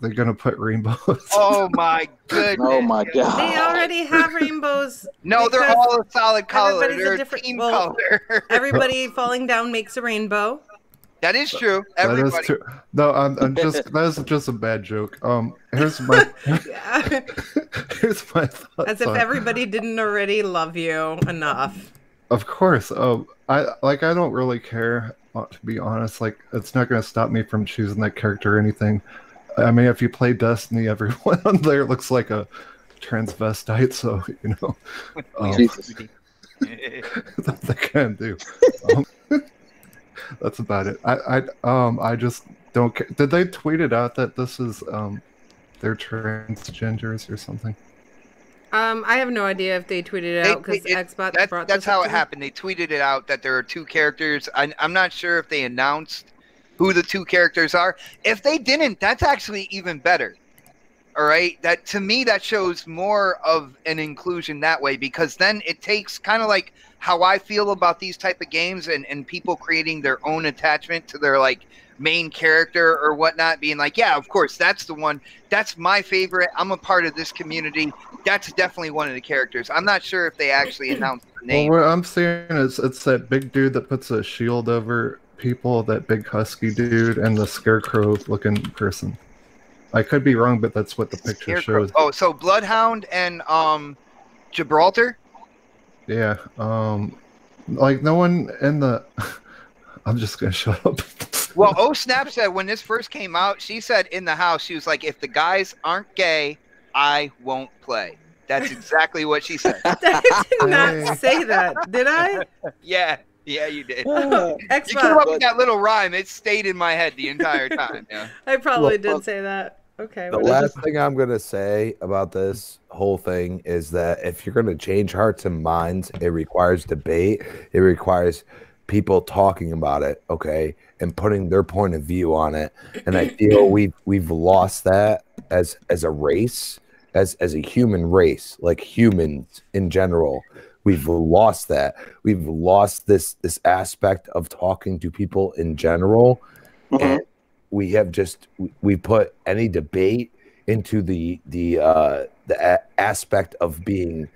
They're gonna put rainbows. Oh my goodness! Oh my god! They already have rainbows. No, they're all a solid color. Everybody's They're a different team well, color. Everybody falling down makes a rainbow. That is true. That Everybody. is true. No, I'm just that is just a bad joke. Here's my Yeah. here's my thoughts. As if everybody didn't already love you enough. Of course. I don't really care, to be honest. Like, it's not gonna stop me from choosing that character or anything. I mean, if you play Destiny, everyone on there looks like a transvestite, so you know. Jesus. That's what they can do. That's about it. I just don't care. Did they tweet it out that this is they're transgenders or something? I have no idea if they tweeted it out because Xbox brought that's this how up it to me. happened. They tweeted it out that there are two characters. I'm not sure if they announced who the two characters are. If they didn't, that's actually even better. All right, that to me that shows more of an inclusion that way, because then it takes kind of like how I feel about these type of games and people creating their own attachment to their like main character or whatnot, being like, yeah, of course, that's the one, that's my favorite, I'm a part of this community, that's definitely one of the characters. I'm not sure if they actually announced the name. Well, what I'm seeing is it's that big dude that puts a shield over people, that big husky dude, and the scarecrow looking person. I could be wrong, but that's what the picture shows. Oh, so Bloodhound and Gibraltar? Yeah. Like no one in the I'm just gonna shut up. Well, OhSnap said when this first came out, she said in the house, she was like, if the guys aren't gay, I won't play. That's exactly what she said. I did not say that, did I? Yeah, you did. Oh, You came up with that little rhyme. It stayed in my head the entire time. Yeah. I probably did say that. Okay. The last thing I'm going to say about this whole thing is that if you're going to change hearts and minds, it requires debate. It requires people talking about it, okay, and putting their point of view on it. And I feel we've lost that as a race, as a human race, like humans in general. We've lost that. We've lost this aspect of talking to people in general. And we have we put any debate into the aspect of being,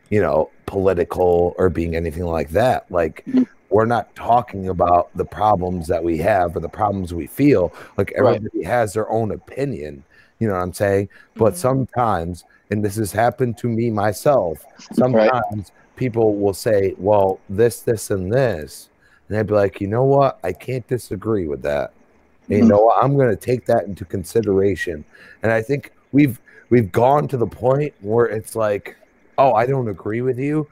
you know, political or being anything like that. Like, we're not talking about the problems that we have or the problems we feel. Like, everybody has their own opinion. You know what I'm saying? But sometimes, and this has happened to me myself, sometimes people will say, well, this, and this. And I'd be like, you know what? I can't disagree with that. And you know what? I'm going to take that into consideration. And I think we've gone to the point where it's like, oh, I don't agree with you.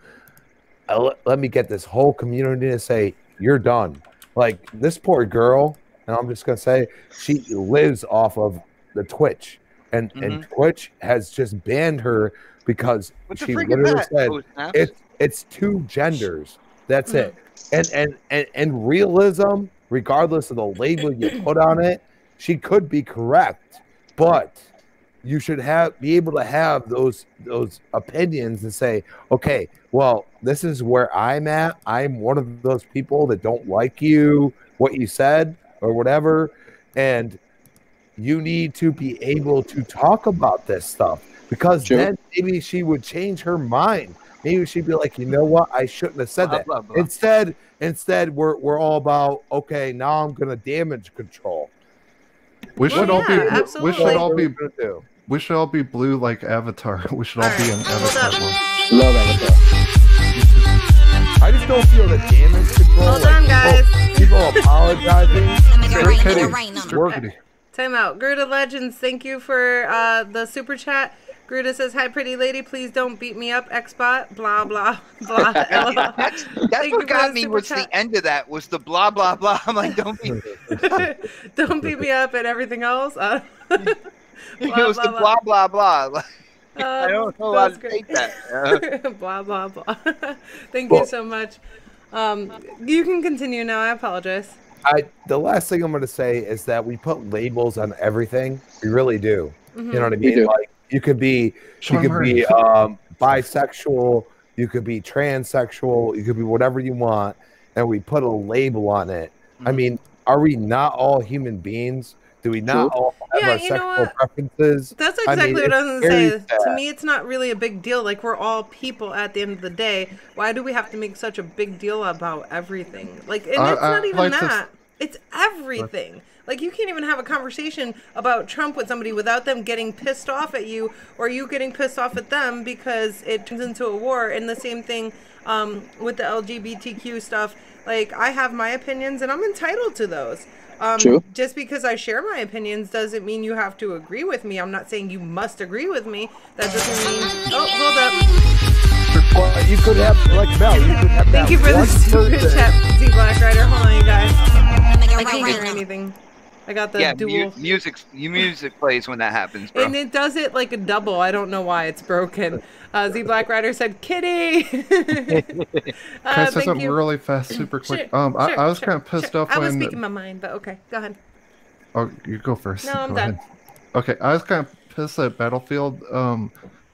Let me get this whole community to say, you're done. Like, this poor girl, and I'm just going to say, she lives off of the Twitch. And Twitch has just banned her because she literally said, it's two genders. That's it. And realism, regardless of the label you put on it, she could be correct, but you should be able to have those opinions and say, okay, well, this is where I'm at. I'm one of those people that don't like what you said or whatever, and you need to be able to talk about this stuff, because then maybe she would change her mind. Maybe she'd be like, you know what? I shouldn't have said that. Instead, we're all about, okay, now I'm gonna damage control. We should all be blue like Avatar. We should all be in Avatar one. Love Avatar. I just don't feel the damage control. Hold on, guys. People apologizing. Time out. Gruda Legends, thank you for the super chat. Gruda says, hi, pretty lady. Please don't beat me up, Xbot. Blah, blah, blah. That's what got me was the end of that, was the blah, blah, blah. I'm like, don't beat me up and everything else. It was the blah, blah, blah. I don't know how to take that. Blah, blah, blah. Thank you so much. You can continue now. I apologize. The last thing I'm going to say is that we put labels on everything. We really do. You know what I mean? You could be bisexual. You could be transsexual. You could be whatever you want, and we put a label on it. I mean, are we not all human beings? Do we not all have our sexual preferences? That's exactly what I was going to say. To me, it's not really a big deal. Like, we're all people at the end of the day. Why do we have to make such a big deal about everything? Like, and it's not even that. It's everything. Like, you can't even have a conversation about Trump with somebody without them getting pissed off at you or you getting pissed off at them because it turns into a war. And the same thing with the LGBTQ stuff. Like, I have my opinions and I'm entitled to those. Just because I share my opinions doesn't mean you have to agree with me. I'm not saying you must agree with me. That doesn't mean... Oh, hold up. Well, you could have, like Mel, you could have Thank you for the super chat, Z Black Rider. Hold on, you guys. I can't hear anything. I got the dual... music plays when that happens, bro. And it does it like a double. I don't know why it's broken. Z Black Rider said, "Kitty." Can I say something really fast, super quick? I was kind of pissed off when... I was speaking my mind, but okay, go ahead. Oh, you go first. No, I'm done. Okay, I was kind of pissed that Battlefield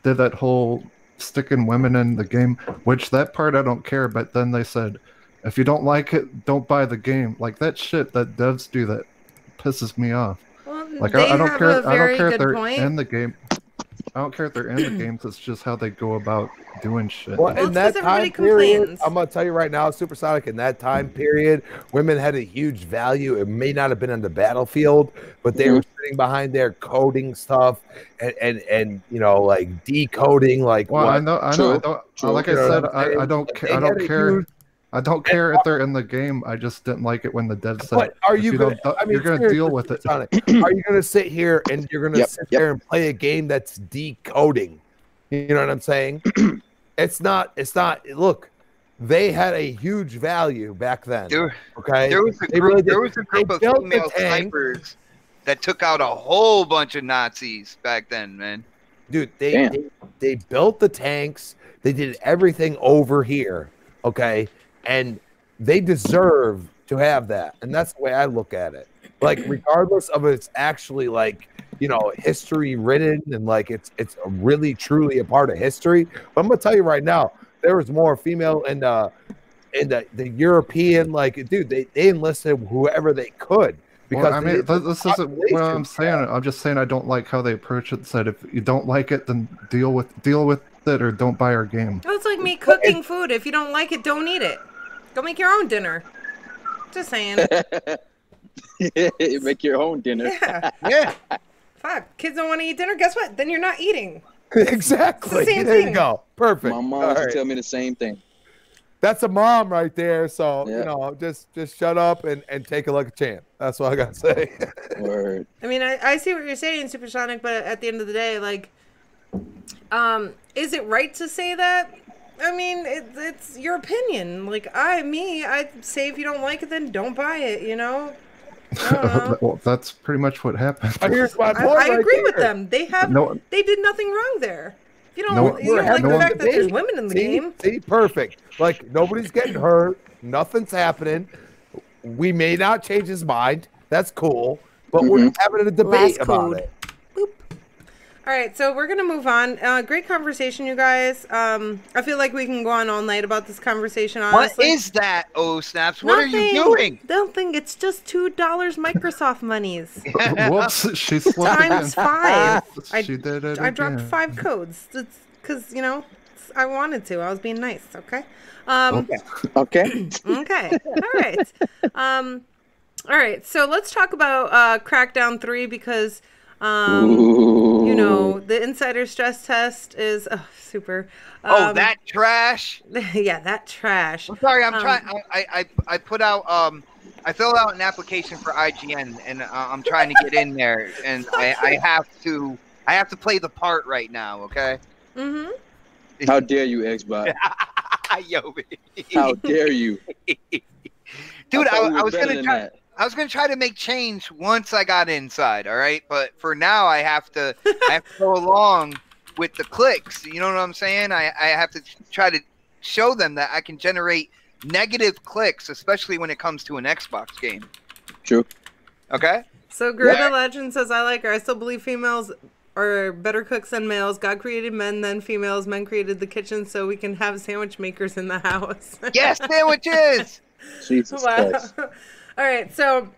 did that whole sticking women in the game, which that part I don't care, but then they said, if you don't like it, don't buy the game. Like, that shit that devs do that pisses me off. Well, like, I don't care if they're in the game. I don't care if they're in the games. It's just how they go about doing shit. Well, in that time period, I'm gonna tell you right now, Supersonic. In that time period, women had a huge value. It may not have been on the battlefield, but they were sitting behind there coding stuff and you know, like decoding. Like, well, I know. Like I said, I don't care. I don't care if they're in the game. I just didn't like it when the dev said, but are you going to, you're going to deal with it. Are you going to sit here and you're going to sit there and play a game that's decoding? You know what I'm saying? It's not, look, they had a huge value back then. Okay. There was a group of female snipers that took out a whole bunch of Nazis back then, man. Dude, they built the tanks. They did everything over here. Okay. And they deserve to have that. And that's the way I look at it. Like, regardless of it's actually, like, you know, history written and, like, it's really, truly a part of history. But I'm going to tell you right now, there was more female in the European, like, dude, they enlisted whoever they could. Because well, I mean, this isn't what I'm saying. I'm just saying I don't like how they approach it. Said if you don't like it, then deal with it or don't buy our game. Oh, it's like me cooking food. If you don't like it, don't eat it. Go make your own dinner. Just saying. Make your own dinner. Yeah. Yeah. Fuck. Kids don't want to eat dinner. Guess what? Then you're not eating. Exactly. It's the same there thing. You go. Perfect. My mom used to tell me the same thing. That's a mom right there. So, you know, just shut up and take a look at Champ. That's what I got to say. Word. I mean, I see what you're saying, Supersonic, but at the end of the day, like, is it right to say that? I mean, it's your opinion. Like, I'd say if you don't like it, then don't buy it, you know? I don't know. Well, that's pretty much what happened. Here's my point I agree with them. They did nothing wrong there. If you don't, like the fact that there's women in the game. See, perfect. Like, nobody's getting hurt. Nothing's happening. We may not change his mind. That's cool. But we're having a debate about it. All right, so we're going to move on. Great conversation, you guys. I feel like we can go on all night about this conversation, honestly. What is that, OhSnaps? What are you doing? Nothing. It's just $2 Microsoft monies. Whoops, she slipped Times 5. She did it I dropped 5 codes. It's because, you know, I wanted to. I was being nice, okay? Okay. Okay. All right. All right, so let's talk about Crackdown 3 because... you know, the insider stress test is super. That trash. Yeah, that trash. I'm sorry, I'm trying. I put out I filled out an application for IGN, and I'm trying to get in there, and I have to play the part right now. Okay. Mhm. How dare you, Xbox? Yobi. How dare you, dude? I was gonna try. I was gonna try to make change once I got inside, all right. But for now, I have to go along with the clicks. You know what I'm saying? I have to try to show them that I can generate negative clicks, especially when it comes to an Xbox game. True. Okay. So Gerda Legend says, "I like her. I still believe females are better cooks than males. God created men, then females. Men created the kitchen so we can have sandwich makers in the house. Yes, sandwiches. Jesus Wow. Christ. All right, so,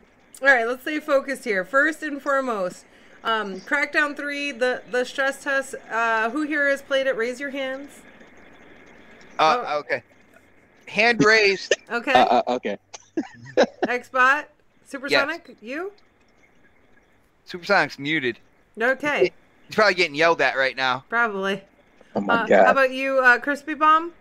let's stay focused here. First and foremost, Crackdown 3, the stress test. Who here has played it? Raise your hands. Okay. Hand raised. Okay. Okay. Xbot, Supersonic, you? Supersonic's muted. Okay, He's probably getting yelled at right now. probably. Oh my God. How about you, Crispy Bomb?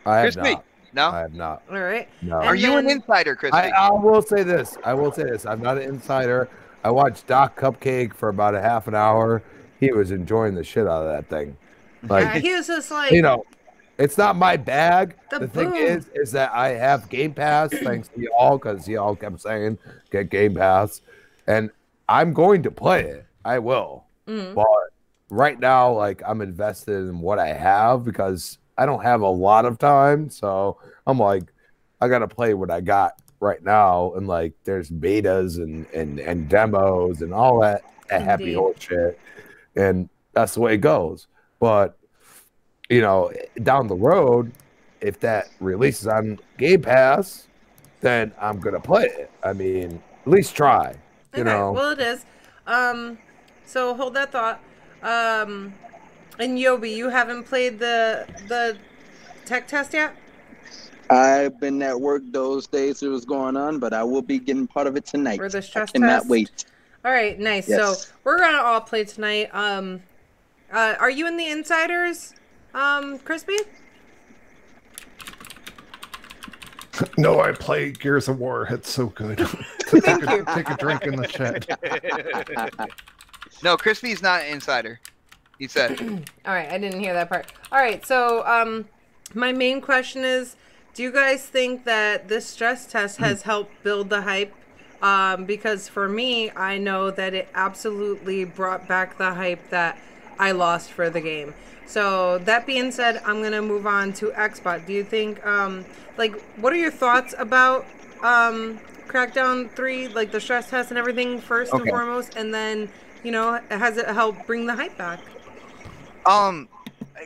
I have Crispy. not. No? I have not. All right. No. And Are you an then- insider, Crispy? I will say this. I'm not an insider. I watched Doc Cupcake for about a half an hour. He was enjoying the shit out of that thing. Like, he was just like, you know, it's not my bag. The The thing boom. is that I have Game Pass thanks to y'all, because y'all kept saying get Game Pass, and I'm going to play it. I will. But right now, like, I'm invested in what I have because I don't have a lot of time. So I'm like, I gotta play what I got right now, and like, there's betas and demos and all that happy Indeed. horse shit, and that's the way it goes. But you know, down the road, if that releases on Game Pass, then I'm gonna play it. I mean, at least try. You know. Well, it is. So hold that thought. And Yobi, you haven't played the tech test yet? I've been at work those days it was going on, but I will be getting part of it tonight. Or the stress I cannot test? wait. All right, nice. Yes. So we're gonna all play tonight. Are you in the insiders, Crispy? No, I play Gears of War. It's so good. Take a drink in the chat. No, Crispy's not an insider. He said. All right, I didn't hear that part. All right, so my main question is, do you guys think that this stress test has helped build the hype? Because for me, I know that it absolutely brought back the hype that I lost for the game. So that being said, I'm gonna move on to Xbot. Do you think, like, what are your thoughts about Crackdown 3, like the stress test and everything first and foremost, and then, you know, has it helped bring the hype back?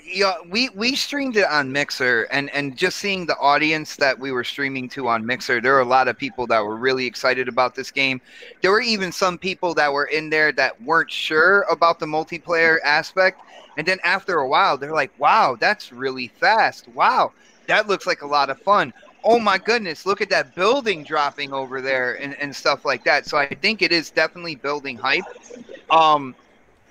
Yeah, we streamed it on Mixer, and just seeing the audience that we were streaming to on Mixer, there were a lot of people that were really excited about this game. There were even some people that were in there that weren't sure about the multiplayer aspect, and then after a while, they're like, wow, that's really fast. Wow, that looks like a lot of fun. Oh my goodness, look at that building dropping over there and stuff like that. So I think it is definitely building hype.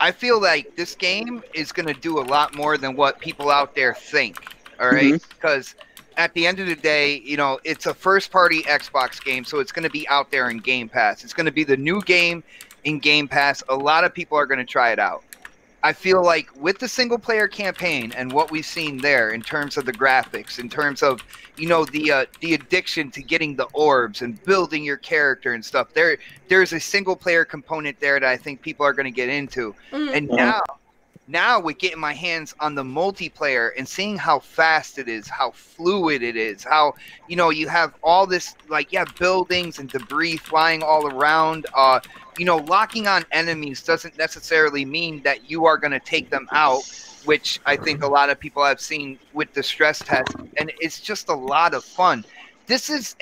I feel like this game is going to do a lot more than what people out there think, all right? Because at the end of the day, you know, it's a first-party Xbox game, so it's going to be out there in Game Pass. It's going to be the new game in Game Pass. A lot of people are going to try it out. I feel like with the single-player campaign and what we've seen there in terms of the graphics, in terms of, you know, the addiction to getting the orbs and building your character and stuff, there's a single-player component there that I think people are going to get into. And now with getting my hands on the multiplayer and seeing how fast it is, how fluid it is, how, you know, you have all this, like, buildings and debris flying all around. You know, locking on enemies doesn't necessarily mean that you are going to take them out, which I think a lot of people have seen with the stress test, and it's just a lot of fun. This is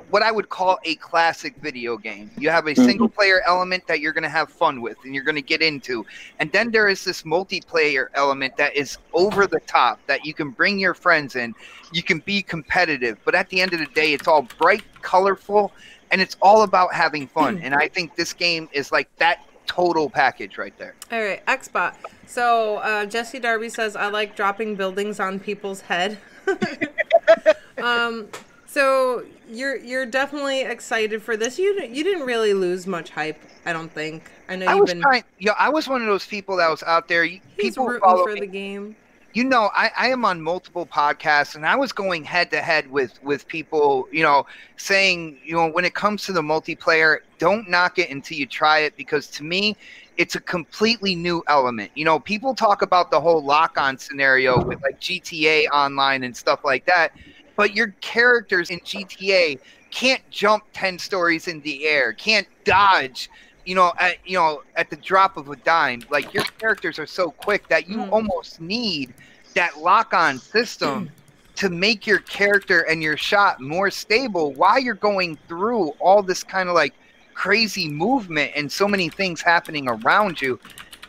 what I would call a classic video game. You have a single player element that you're going to have fun with and you're going to get into, and then there is this multiplayer element that is over the top, that you can bring your friends in, you can be competitive, but at the end of the day, it's all bright, colorful, and it's all about having fun. And I think this game is like that total package right there. All right, Xbot. So Jesse Darby says, I like dropping buildings on people's head. So you're definitely excited for this. You didn't really lose much hype, I don't think. I know you've been. I was one of those people that was out there. People rooting follow for me. the game. You know, I am on multiple podcasts, and I was going head to head with people, you know, saying, you know, when it comes to the multiplayer, don't knock it until you try it, because to me, it's a completely new element. You know, people talk about the whole lock-on scenario with like GTA Online and stuff like that, but your characters in GTA can't jump 10 stories in the air, can't dodge at the drop of a dime, like your characters are so quick that you almost need that lock-on system to make your character and your shot more stable while you're going through all this kind of like crazy movement and so many things happening around you.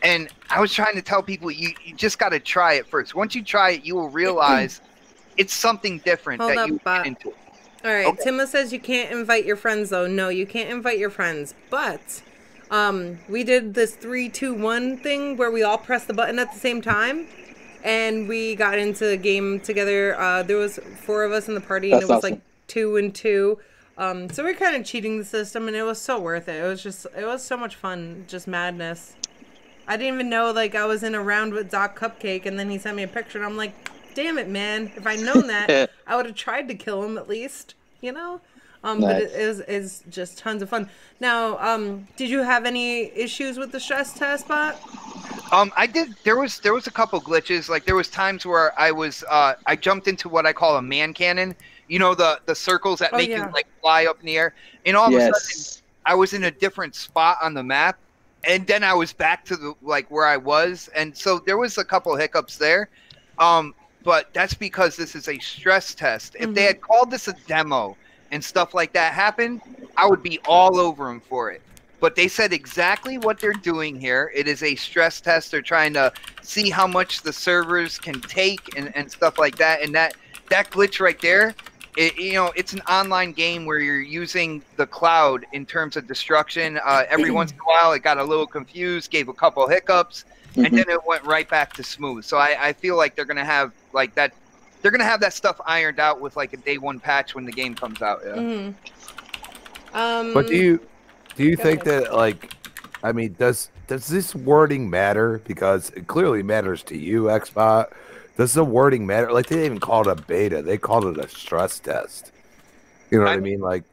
And I was trying to tell people, you just got to try it first. Once you try it, you will realize it's something different that you get into. All right, okay. Timma says you can't invite your friends, though. No, you can't invite your friends. But we did this 3, 2, 1 thing where we all pressed the button at the same time. And we got into the game together. There was 4 of us in the party, and it was like 2 and 2. So we're kind of cheating the system, and it was so worth it. It was so much fun, just madness. I didn't even know, like, I was in a round with Doc Cupcake, and then he sent me a picture, and I'm like, damn it, man. If I'd known that, I would have tried to kill him at least, you know? Nice. But it's just tons of fun. Now, did you have any issues with the stress test bot? I did. There was a couple glitches. Like, there was times where I jumped into what I call a man cannon. You know, the circles that make you like fly up in the air. And all of a sudden, I was in a different spot on the map, and then I was back to the where I was. And so there was a couple hiccups there. But that's because this is a stress test. If they had called this a demo and stuff like that happened, I would be all over them for it. But they said exactly what they're doing here. It is a stress test. They're trying to see how much the servers can take and stuff like that. And that glitch right there, it's an online game where you're using the cloud in terms of destruction. Every once in a while, it got a little confused, gave a couple hiccups, and then it went right back to smooth. So I feel like they're going to have like that. They're going to have that stuff ironed out with like a day 1 patch when the game comes out. Yeah. But do you think that, like, I mean, does this wording matter? Because it clearly matters to you, Xbot. Does the wording matter? Like, they didn't even call it a beta. They called it a stress test. You know what I mean? Like,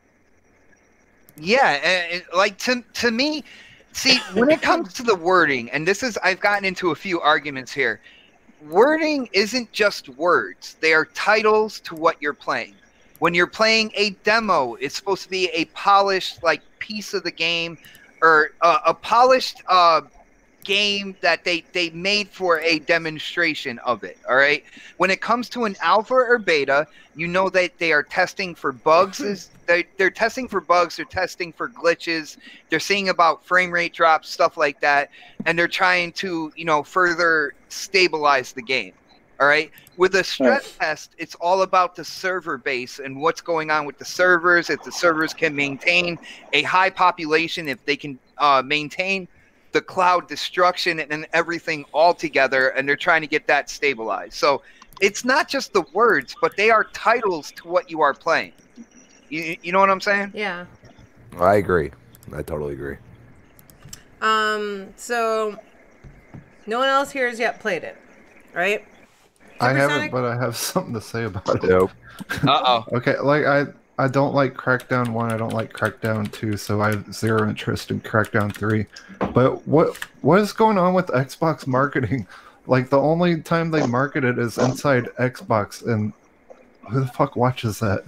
yeah, like to me, see, when it comes to the wording, and I've gotten into a few arguments here. Wording isn't just words. They are titles to what you're playing. When you're playing a demo, it's supposed to be a polished piece of the game, or a polished game that they made for a demonstration of it. All right. When it comes to an alpha or beta, you know that they are testing for bugs. They're testing for bugs. They're testing for glitches. They're seeing about frame rate drops, stuff like that, and they're trying to further stabilize the game. All right. With a stress test, it's all about the server base and what's going on with the servers. If the servers can maintain a high population, if they can maintain the cloud destruction and everything all together, and they're trying to get that stabilized. So it's not just the words, but they are titles to what you are playing. You know what I'm saying? Yeah. I agree. I totally agree. So no one else here has yet played it, right? I haven't, but I have something to say about it. Nope. Okay, like I don't like Crackdown 1, I don't like Crackdown 2, so I have 0 interest in Crackdown 3. But what is going on with Xbox marketing? Like, the only time they market it is inside Xbox, and who the fuck watches that?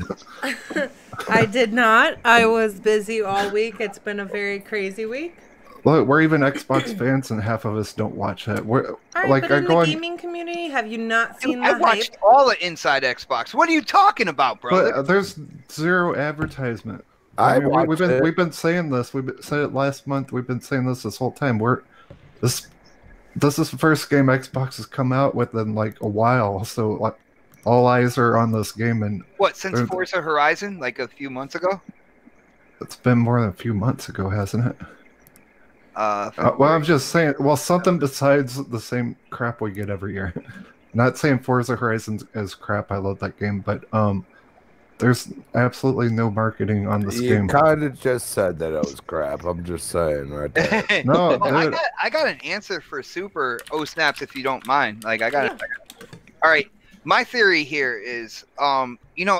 I did not. I was busy all week. It's been a very crazy week. Look, we're even Xbox fans, and half of us don't watch that. We're but in the gaming community, have you not seen the hype? I watched all of Inside Xbox. What are you talking about, brother? But there's 0 advertisement. We've been saying this. We've said it last month. We've been saying this whole time. This is the first game Xbox has come out with in like a while. So like, all eyes are on this game. And what, since Forza Horizon, like a few months ago? It's been more than a few months ago, hasn't it? Well, I'm just saying. Well, something besides the same crap we get every year. Not saying Forza Horizon is crap. I love that game, but there's absolutely no marketing on this game. You kind of just said that it was crap. I'm just saying, right there. No, I got an answer for Super OhSnaps if you don't mind. Like, I got it. All right. My theory here is,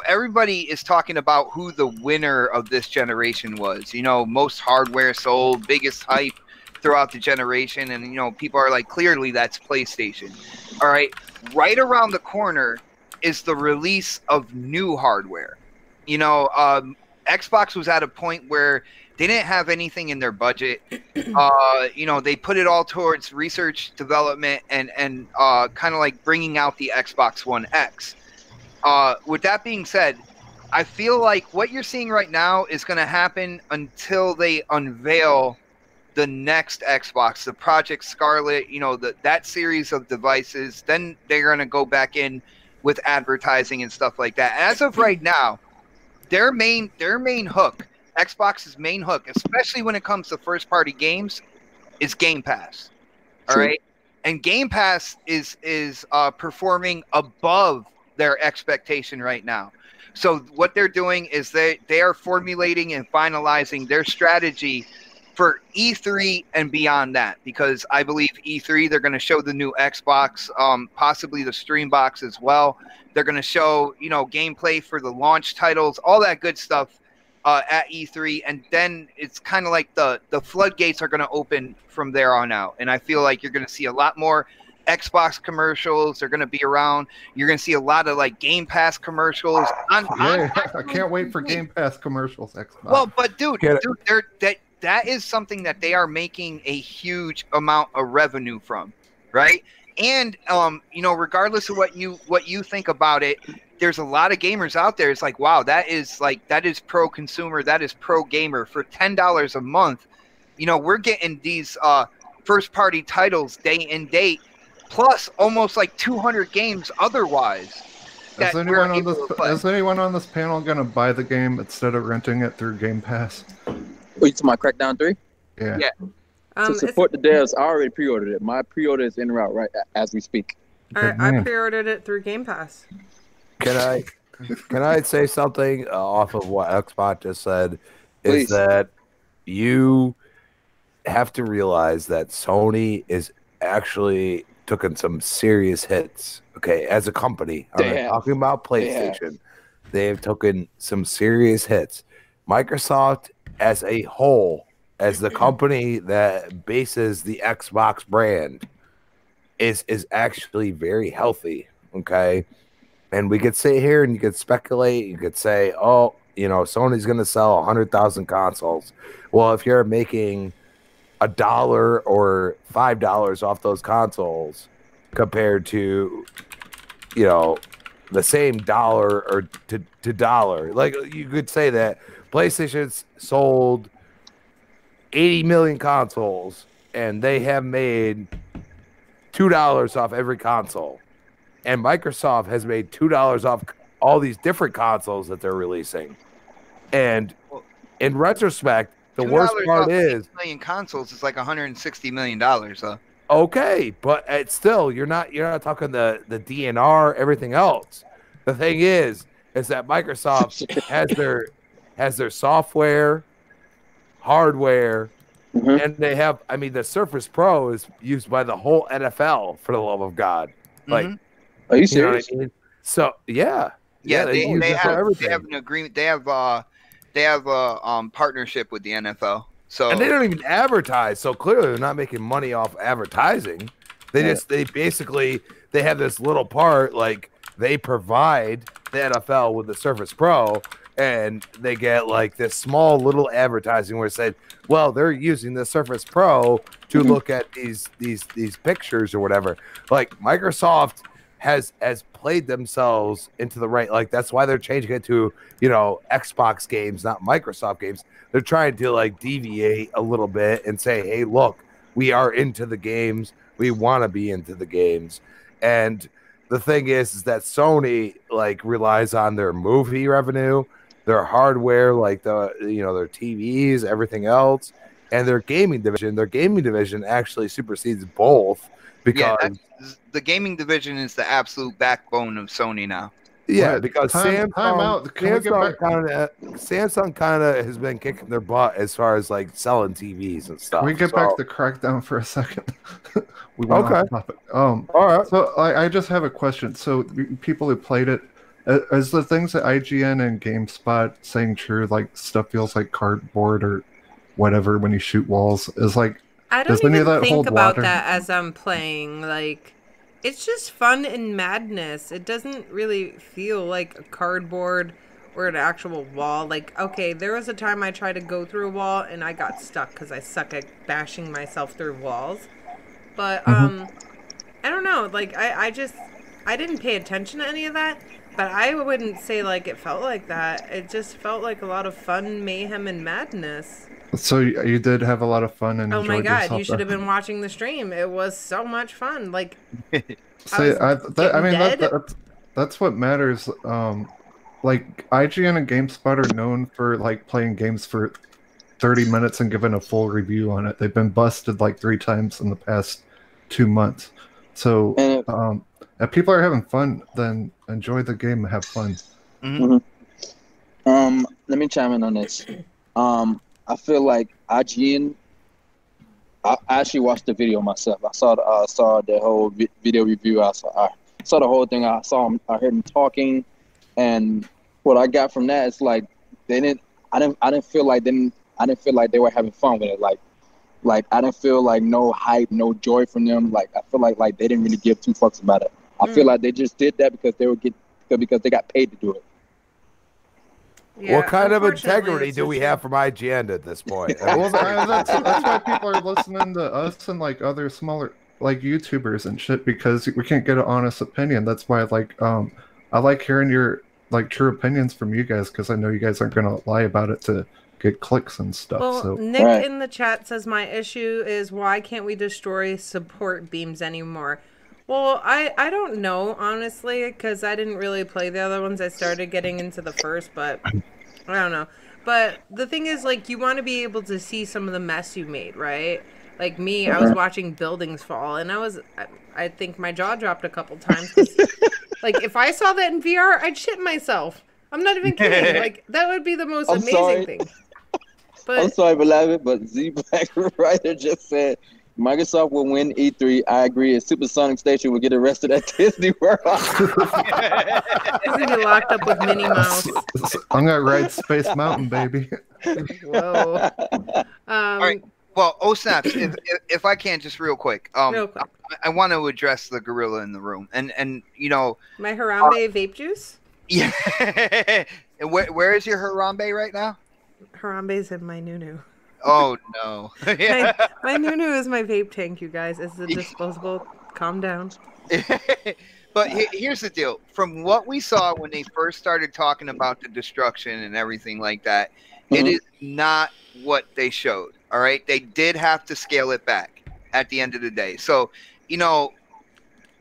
everybody is talking about who the winner of this generation was. Most hardware sold, biggest hype throughout the generation. And, people are like, clearly that's PlayStation. All right. Right around the corner is the release of new hardware. Xbox was at a point where they didn't have anything in their budget. You know, they put it all towards research, development, and kind of like bringing out the Xbox One X. With that being said, I feel like what you're seeing right now is going to happen until they unveil the next Xbox, the Project Scarlet, you know, that series of devices. Then they're going to go back in with advertising and stuff like that. As of right now, their main hook, Xbox's main hook, especially when it comes to first party games, is Game Pass. All right, and Game Pass is performing above their expectation right now. So what they're doing is they are formulating and finalizing their strategy for E3 and beyond that, because I believe E3, they're going to show the new Xbox, possibly the Stream Box as well. They're going to show, you know, gameplay for the launch titles, all that good stuff at E3. And then it's kind of like the floodgates are going to open from there on out. And I feel like you're going to see a lot more Xbox commercials. They're going to be around. You're going to see a lot of like Game Pass commercials. I can't wait for Game Pass commercials. Xbox. Well, but dude, that is something that they are making a huge amount of revenue from, right? And you know, regardless of what you think about it, there's a lot of gamers out there. It's like, wow, that is pro consumer, that is pro gamer. For $10 a month, you know, we're getting these first party titles day and date, plus almost like 200 games otherwise. Is anyone on this panel going to buy the game instead of renting it through Game Pass? Oh, you talking about Crackdown 3? Yeah. To support the devs, I already pre-ordered it. My pre-order is en route right as we speak. I pre-ordered it through Game Pass. Can I say something off of what Xbox just said? Please. Is that you have to realize that Sony is actually taking some serious hits. Okay, as a company, I'm not talking about PlayStation. They have taken some serious hits. Microsoft, as a whole, as the company that bases the Xbox brand, is actually very healthy. Okay, and we could sit here and you could speculate. You could say, oh, you know, Sony's going to sell 100,000 consoles. Well, if you're making $1 or $5 off those consoles compared to, you know, the same dollar or to dollar, like you could say that PlayStation's sold 80 million consoles and they have made $2 off every console, and Microsoft has made $2 off all these different consoles that they're releasing. And in retrospect, the worst part is 8 million consoles is like $160 million. Okay, but it's still you're not talking the DNR, everything else. The thing is that Microsoft has their software, hardware, and they have. I mean, the Surface Pro is used by the whole NFL, for the love of God. Like, are you serious? You know what I mean? So yeah, they have an agreement. They have a partnership with the NFL. So, and they don't even advertise. So clearly, they're not making money off advertising. They basically have this little part, like they provide the NFL with the Surface Pro, and they get like this small little advertising where it said, well, they're using the Surface Pro to look at these pictures or whatever. Like Microsoft has played themselves into the right. Like that's why they're changing it to, you know, Xbox games, not Microsoft games. They're trying to like deviate a little bit and say, hey, look, we are into the games. We want to be into the games. And the thing is that Sony like relies on their movie revenue, their hardware, like their TVs, everything else, and their gaming division. Their gaming division actually supersedes both because the gaming division is the absolute backbone of Sony now. Yeah, Right. because Samsung kind of has been kicking their butt as far as like selling TVs and stuff. Can we get back to Crackdown for a second? Okay. All right. So I just have a question. So people who played it, is the things that IGN and GameSpot saying true? Like stuff feels like cardboard or whatever when you shoot walls. Is like I don't even think about that as I'm playing. Like, it's just fun and madness. It doesn't really feel like a cardboard or an actual wall. Like, okay, there was a time I tried to go through a wall and I got stuck because I suck at bashing myself through walls. But I don't know. Like, I didn't pay attention to any of that. But I wouldn't say like it felt like that. It just felt like a lot of fun, mayhem, and madness. So you did have a lot of fun and enjoyed yourself. Oh my god, you should have been watching the stream. It was so much fun. Like, that's what matters. Like IGN and GameSpot are known for like playing games for 30 minutes and giving a full review on it. They've been busted like 3 times in the past 2 months. So if people are having fun, then enjoy the game and have fun. Let me chime in on this. I feel like IGN. I actually watched the video myself. I saw the whole video review. I saw the whole thing. I heard him talking, and what I got from that is like I didn't feel like they were having fun with it. Like I didn't feel like no hype, no joy from them. Like I feel like they didn't really give 2 fucks about it. I feel like they just did that because they got paid to do it. Yeah, what kind of integrity do we have from IGN at this point? Well, that's why people are listening to us and like other smaller like YouTubers and shit, because we can't get an honest opinion. That's why I like hearing your like true opinions from you guys, because I know you guys aren't gonna lie about it to get clicks and stuff. Well, so Nick in the chat says my issue is why can't we destroy support beams anymore? Well, I don't know, honestly, because I didn't really play the other ones. I started getting into the first, but I don't know. But the thing is, like, you want to be able to see some of the mess you made, right? Like me, I was watching buildings fall, and I think my jaw dropped a couple times. Like, if I saw that in VR, I'd shit myself. I'm not even kidding. Like, that would be the most amazing thing. But I'm sorry, beloved, but Z Black Writer just said, Microsoft will win E3. I agree. A supersonic station will get arrested at Disney World. He's gonna be locked up with Minnie Mouse. I'm gonna ride Space Mountain, baby. Whoa. All right. Well, OhSnaps, if I can, just real quick. I want to address the gorilla in the room, and you know, my Harambe vape juice. Yeah. Where is your Harambe right now? Harambe's in my Nunu. Oh no! Yeah. My Nunu is my vape tank, you guys. It's a disposable. Calm down. But here's the deal: from what we saw when they first started talking about the destruction and everything like that, it is not what they showed. All right, they did have to scale it back at the end of the day. So, you know,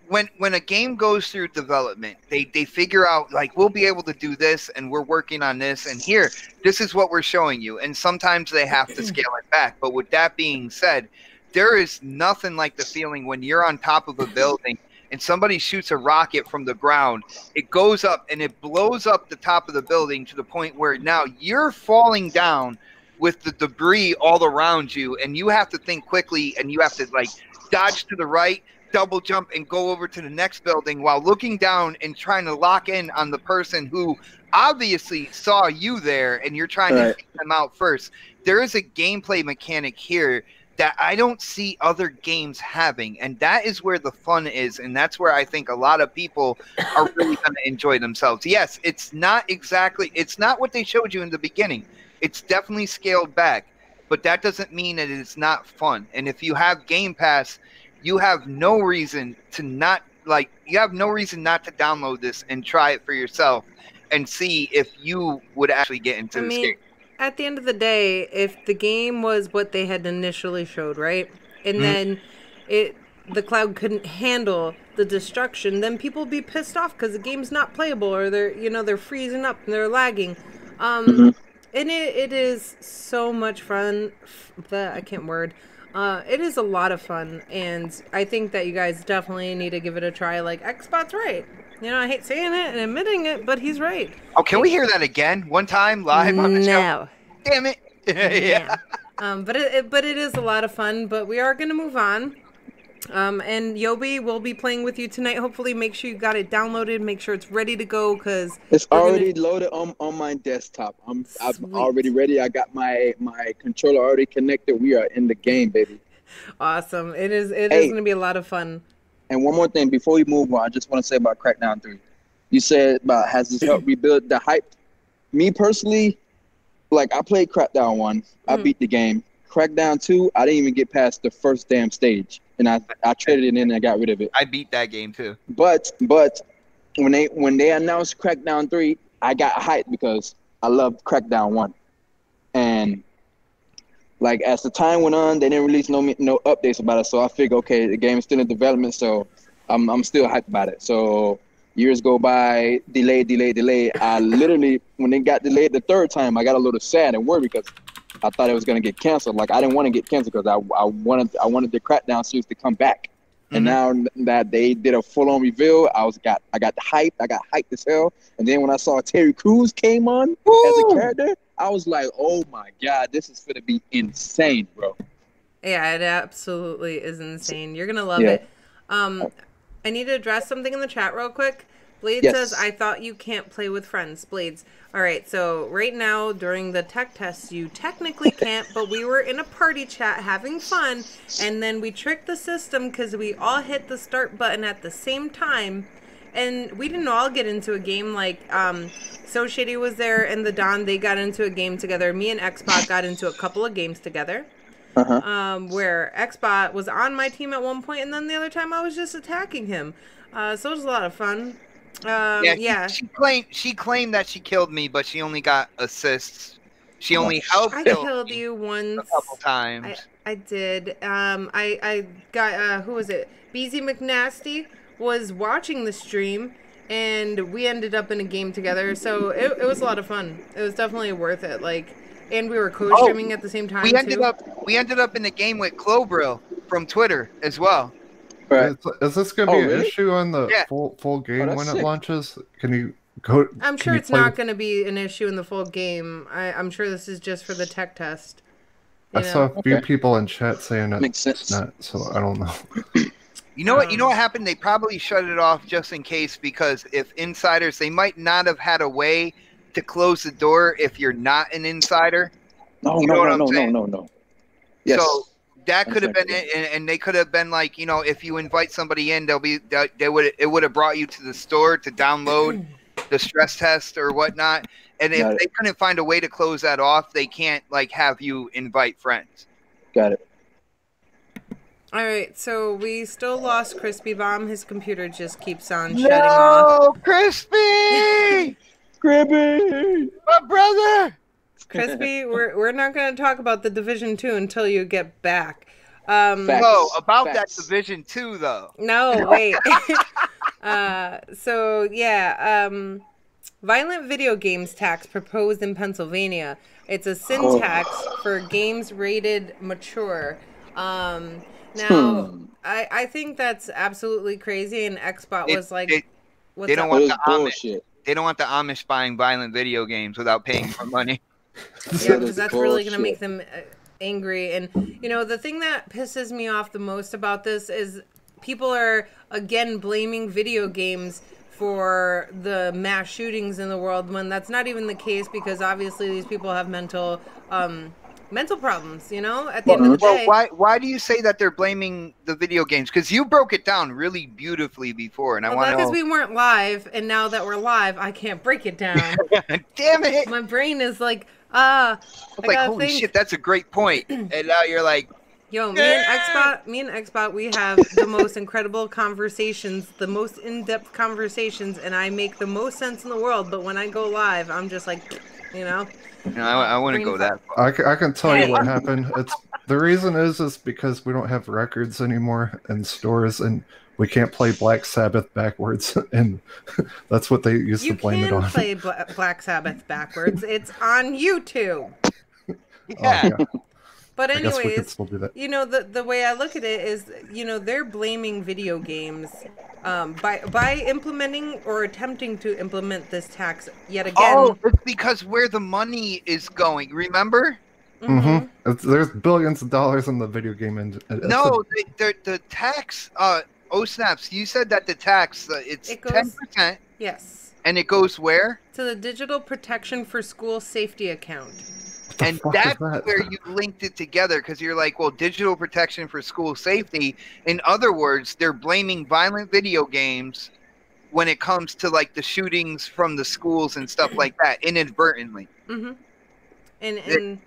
when a game goes through development, they figure out, like, we'll be able to do this, and we're working on this, and here, this is what we're showing you. And sometimes they have to scale it back. But with that being said, there is nothing like the feeling when you're on top of a building and somebody shoots a rocket from the ground. It goes up and it blows up the top of the building to the point where now you're falling down with the debris all around you, and you have to think quickly, and you have to, like, dodge to the right, double jump, and go over to the next building while looking down and trying to lock in on the person who obviously saw you there, and you're trying to take them out first. There is a gameplay mechanic here that I don't see other games having, and that is where the fun is, and that's where I think a lot of people are really going to enjoy themselves. Yes, it's not what they showed you in the beginning. It's definitely scaled back, but that doesn't mean that it's not fun. And if you have Game Pass, you have no reason to not download this and try it for yourself and see if you would actually get into this game. At the end of the day, if the game was what they had initially showed, right? And then the cloud couldn't handle the destruction, then people would be pissed off because the game's not playable, or they're freezing up and they're lagging. And it is so much fun. I can't word. It is a lot of fun, and I think that you guys definitely need to give it a try. Like, Xbot's right. You know, I hate saying it and admitting it, but he's right. Oh, can we hear that again? One time, live on the show? Damn it. Yeah. But it is a lot of fun, but we are going to move on. And Yobi will be playing with you tonight. Hopefully, make sure you got it downloaded. Make sure it's ready to go, because it's already loaded on my desktop. I'm already ready. I got my controller already connected. We are in the game, baby. Awesome. It is going to be a lot of fun. And one more thing before we move on, I just want to say about Crackdown 3. You said about has this helped rebuild the hype Me personally, like I played Crackdown 1, I beat the game. Crackdown 2, I didn't even get past the first damn stage, and I traded it in and I got rid of it. I beat that game too. But when they announced Crackdown 3, I got hyped because I loved Crackdown 1, and like as the time went on, they didn't release no updates about it. So I figured, okay, the game is still in development, so I'm still hyped about it. So years go by, delay. I literally, when it got delayed the third time, I got a little sad and worried because I thought it was gonna get canceled. Like I didn't want to get canceled because I wanted the Crackdown series to come back. And now that they did a full-on reveal, I got hyped. I got hyped as hell. And then when I saw Terry Crews came on as a character, I was like, oh my God, this is gonna be insane, bro. Yeah, it absolutely is insane. You're gonna love it. I need to address something in the chat real quick. Blade says, I thought you can't play with friends. Blades. All right, so right now during the tech test, you technically can't, but we were in a party chat having fun, and then we tricked the system because we all hit the start button at the same time, and we didn't all get into a game. Like, So Shady was there, and the Don, they got into a game together. Me and Xbot got into a couple of games together. Where Xbot was on my team at one point, and then the other time I was just attacking him. So it was a lot of fun. She claimed that she killed me, but she only got assists. She only helped. I killed you once. A couple times. I did. I got who was it? BZ McNasty was watching the stream, and we ended up in a game together. So it was a lot of fun. It was definitely worth it. Like, and we were co-streaming at the same time. We ended up in the game with Clobrill from Twitter as well. Right. Is this going to be an issue on the full game when it launches? Can you go? I'm sure it's not going to be an issue in the full game. I'm sure this is just for the tech test. I saw a few people in chat saying it's not, so I don't know. You know what? You know what happened? They probably shut it off just in case, because if insiders, they might not have had a way to close the door if you're not an insider. No. Yes. So that could have been it, and they could have been like, you know, if you invite somebody in, it would have brought you to the store to download the stress test or whatnot. And if they couldn't find a way to close that off, they can't like have you invite friends. Got it. All right, so we still lost Crispy Bomb. His computer just keeps on shutting off. No, Crispy! Crispy! My brother! Crispy, we're not going to talk about the Division 2 until you get back. No, about that Division 2, though. No, wait. So, yeah, violent video games tax proposed in Pennsylvania. It's a sin tax for games rated mature. Now, I think that's absolutely crazy, and Xbot was like, they don't want the Amish. They don't want the Amish buying violent video games without paying for money. Yeah, because that's really going to make them angry. And, you know, the thing that pisses me off the most about this is people are, again, blaming video games for the mass shootings in the world when that's not even the case, because obviously these people have mental problems, you know, at the end of the day. Why do you say that they're blaming the video games? Because you broke it down really beautifully before, and I want to know. Because we weren't live, and now that we're live, I can't break it down. Damn it! My brain is like, holy shit, that's a great point. And now you're like, yo, me and Xbot, we have the most incredible conversations, the most in-depth conversations, and I make the most sense in the world. But when I go live, I'm just like, you know. No, I wouldn't go that far. I can tell you what happened. The reason is because we don't have records anymore in stores, and we can't play Black Sabbath backwards, and that's what they used to blame it on. You can play Black Sabbath backwards. It's on YouTube. Yeah. But anyways, you know, the way I look at it is, you know, they're blaming video games by implementing or attempting to implement this tax yet again. Oh, it's because where the money is going, remember? Mm-hmm. There's billions of dollars in the video game industry. No, the tax, OhSnaps, you said that the tax, it's 10%. Yes. And it goes where? To the Digital Protection for School Safety account. And that's where you linked it together, because you're like, well, digital protection for school safety. In other words, they're blaming violent video games when it comes to like the shootings from the schools and stuff like that, inadvertently. Mm-hmm. And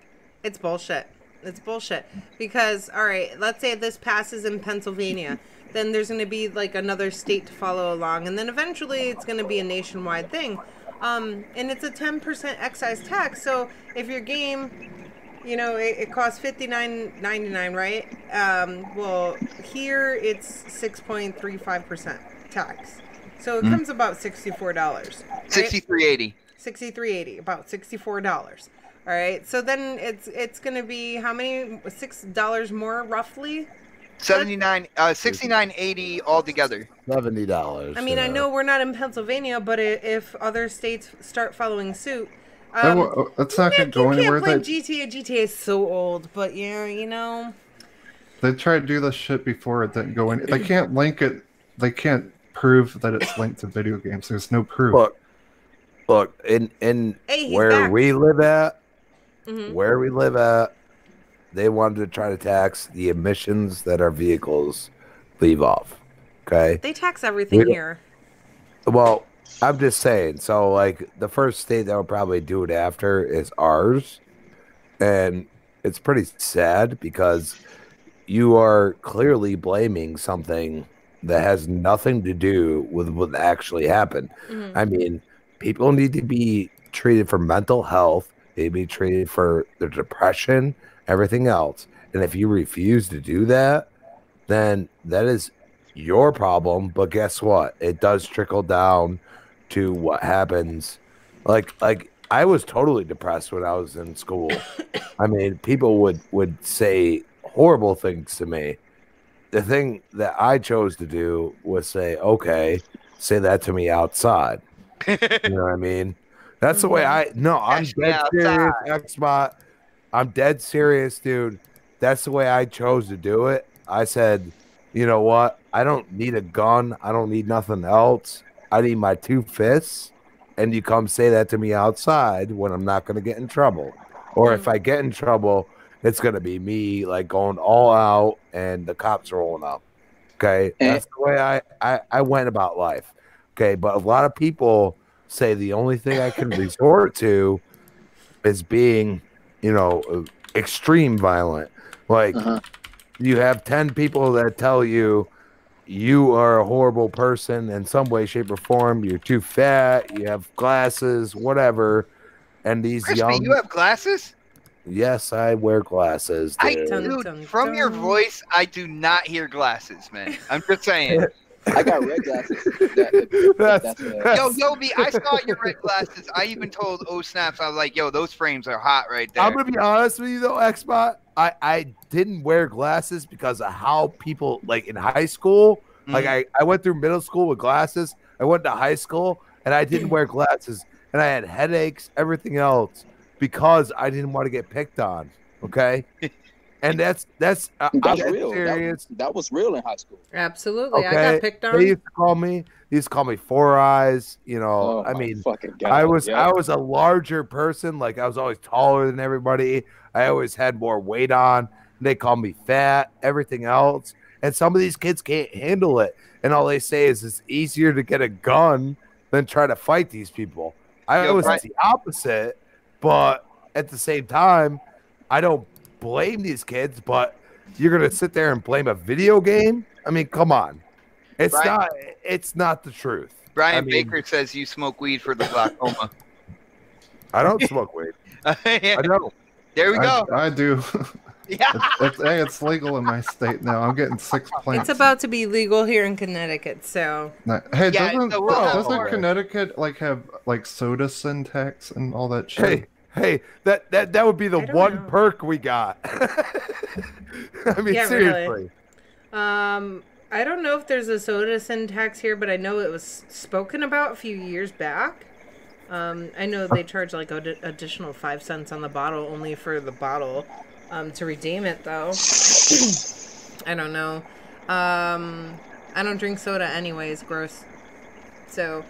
it's bullshit. It's bullshit because, all right, let's say this passes in Pennsylvania, then there's going to be like another state to follow along, and then eventually it's going to be a nationwide thing. And it's a 10% excise tax. So if your game, it costs $59.99, right? Well, here it's 6.35% tax. So it comes about $64. Right? $63.80. $63.80, about $64. All right, so then it's gonna be how many? $6 more roughly. $69.80 altogether. $70. I mean, I know we're not in Pennsylvania, but if other states start following suit, that's not gonna go anywhere. You can't play GTA. GTA is so old, but yeah, They tried to do this shit before it didn't go in. They can't link it. They can't prove that it's linked to video games. There's no proof. Look, in where we live at. Mm-hmm. Where we live at, they wanted to try to tax the emissions that our vehicles leave off. Okay? They tax everything here. Well, I'm just saying. So, like, the first state that will probably do it after is ours. And it's pretty sad because you are clearly blaming something that has nothing to do with what actually happened. Mm-hmm. I mean, people need to be treated for mental health. They be treated for their depression, everything else. And if you refuse to do that, then that is your problem. But guess what? It does trickle down to what happens. Like I was totally depressed when I was in school. I mean, people would say horrible things to me. The thing that I chose to do was say, okay, say that to me outside. You know what I mean? That's the way I'm dead serious, Xbot. I'm dead serious, dude. That's the way I chose to do it. I said, you know what? I don't need a gun. I don't need nothing else. I need my 2 fists. And you come say that to me outside when I'm not going to get in trouble. Or if I get in trouble, it's going to be me like going all out and the cops rolling up. Okay? That's the way I went about life. Okay? But a lot of people say the only thing I can resort to is being, extreme violent. Like, you have 10 people that tell you you are a horrible person in some way, shape, or form. You're too fat. You have glasses, whatever. And these Crispy, you have glasses? Yes, I wear glasses. Dude, from your voice, I do not hear glasses, man. I'm just saying. I got red glasses. Yo, Yobi, I saw your red glasses. I even told OhSnaps, I was like, yo, those frames are hot right there. I'm going to be honest with you, though, Xbot. I didn't wear glasses because of how people, like, in high school, like, I went through middle school with glasses. I went to high school, and I didn't wear glasses. And I had headaches, everything else, because I didn't want to get picked on, okay? And that's real. Serious. That was real in high school. Absolutely. Okay? I got picked on. They used to call me Four Eyes, I mean, I was a larger person, like I was always taller than everybody. I always had more weight on. They call me fat, everything else. And some of these kids can't handle it. And all they say is it's easier to get a gun than try to fight these people. I always say the opposite, but at the same time, I don't blame these kids, but you're gonna sit there and blame a video game? I mean, come on. It's not the truth. Brian Baker says you smoke weed for the glaucoma. I don't smoke weed. I don't. There we go. I do. Yeah. It's legal in my state now. I'm getting 6 plants. It's about to be legal here in Connecticut, so. Hey, Yeah, doesn't Connecticut like have like soda sin tax and all that shit? Hey, that would be the one perk we got. I mean, seriously. Really. I don't know if there's a soda sin tax here, but I know it was spoken about a few years back. I know they charge like additional 5 cents on the bottle only for the bottle. To redeem it though. I don't know. I don't drink soda anyways, gross. So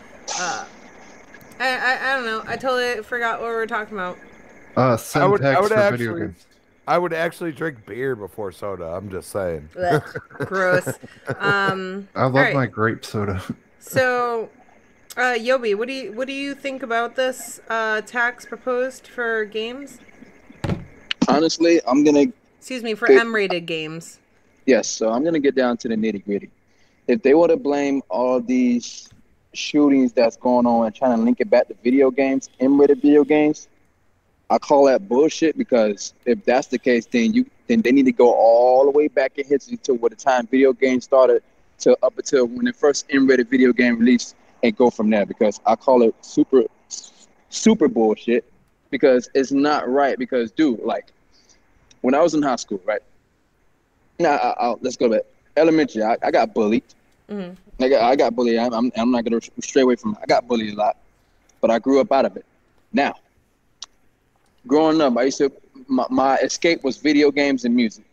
I don't know. I totally forgot what we were talking about. I would actually drink beer before soda. I'm just saying. Gross. I love my grape soda. So Yobi, what do you think about this tax proposed for games? Honestly, I'm gonna. Excuse me, for M-rated games. Yes, so I'm gonna get down to the nitty gritty. If they were to blame all these shootings that's going on and trying to link it back to video games, M-rated video games, I call that bullshit, because if that's the case, then they need to go all the way back in history to where the time video games started to up until when the first M-rated video game released, and go from there, because I call it super bullshit, because it's not right. Because, dude, like, when I was in high school, right? Now, let's go back. Elementary, I got bullied. Mm-hmm. I got bullied. I'm not going to stray away from it. I got bullied a lot, but I grew up out of it. Now, growing up, I used to, my escape was video games and music.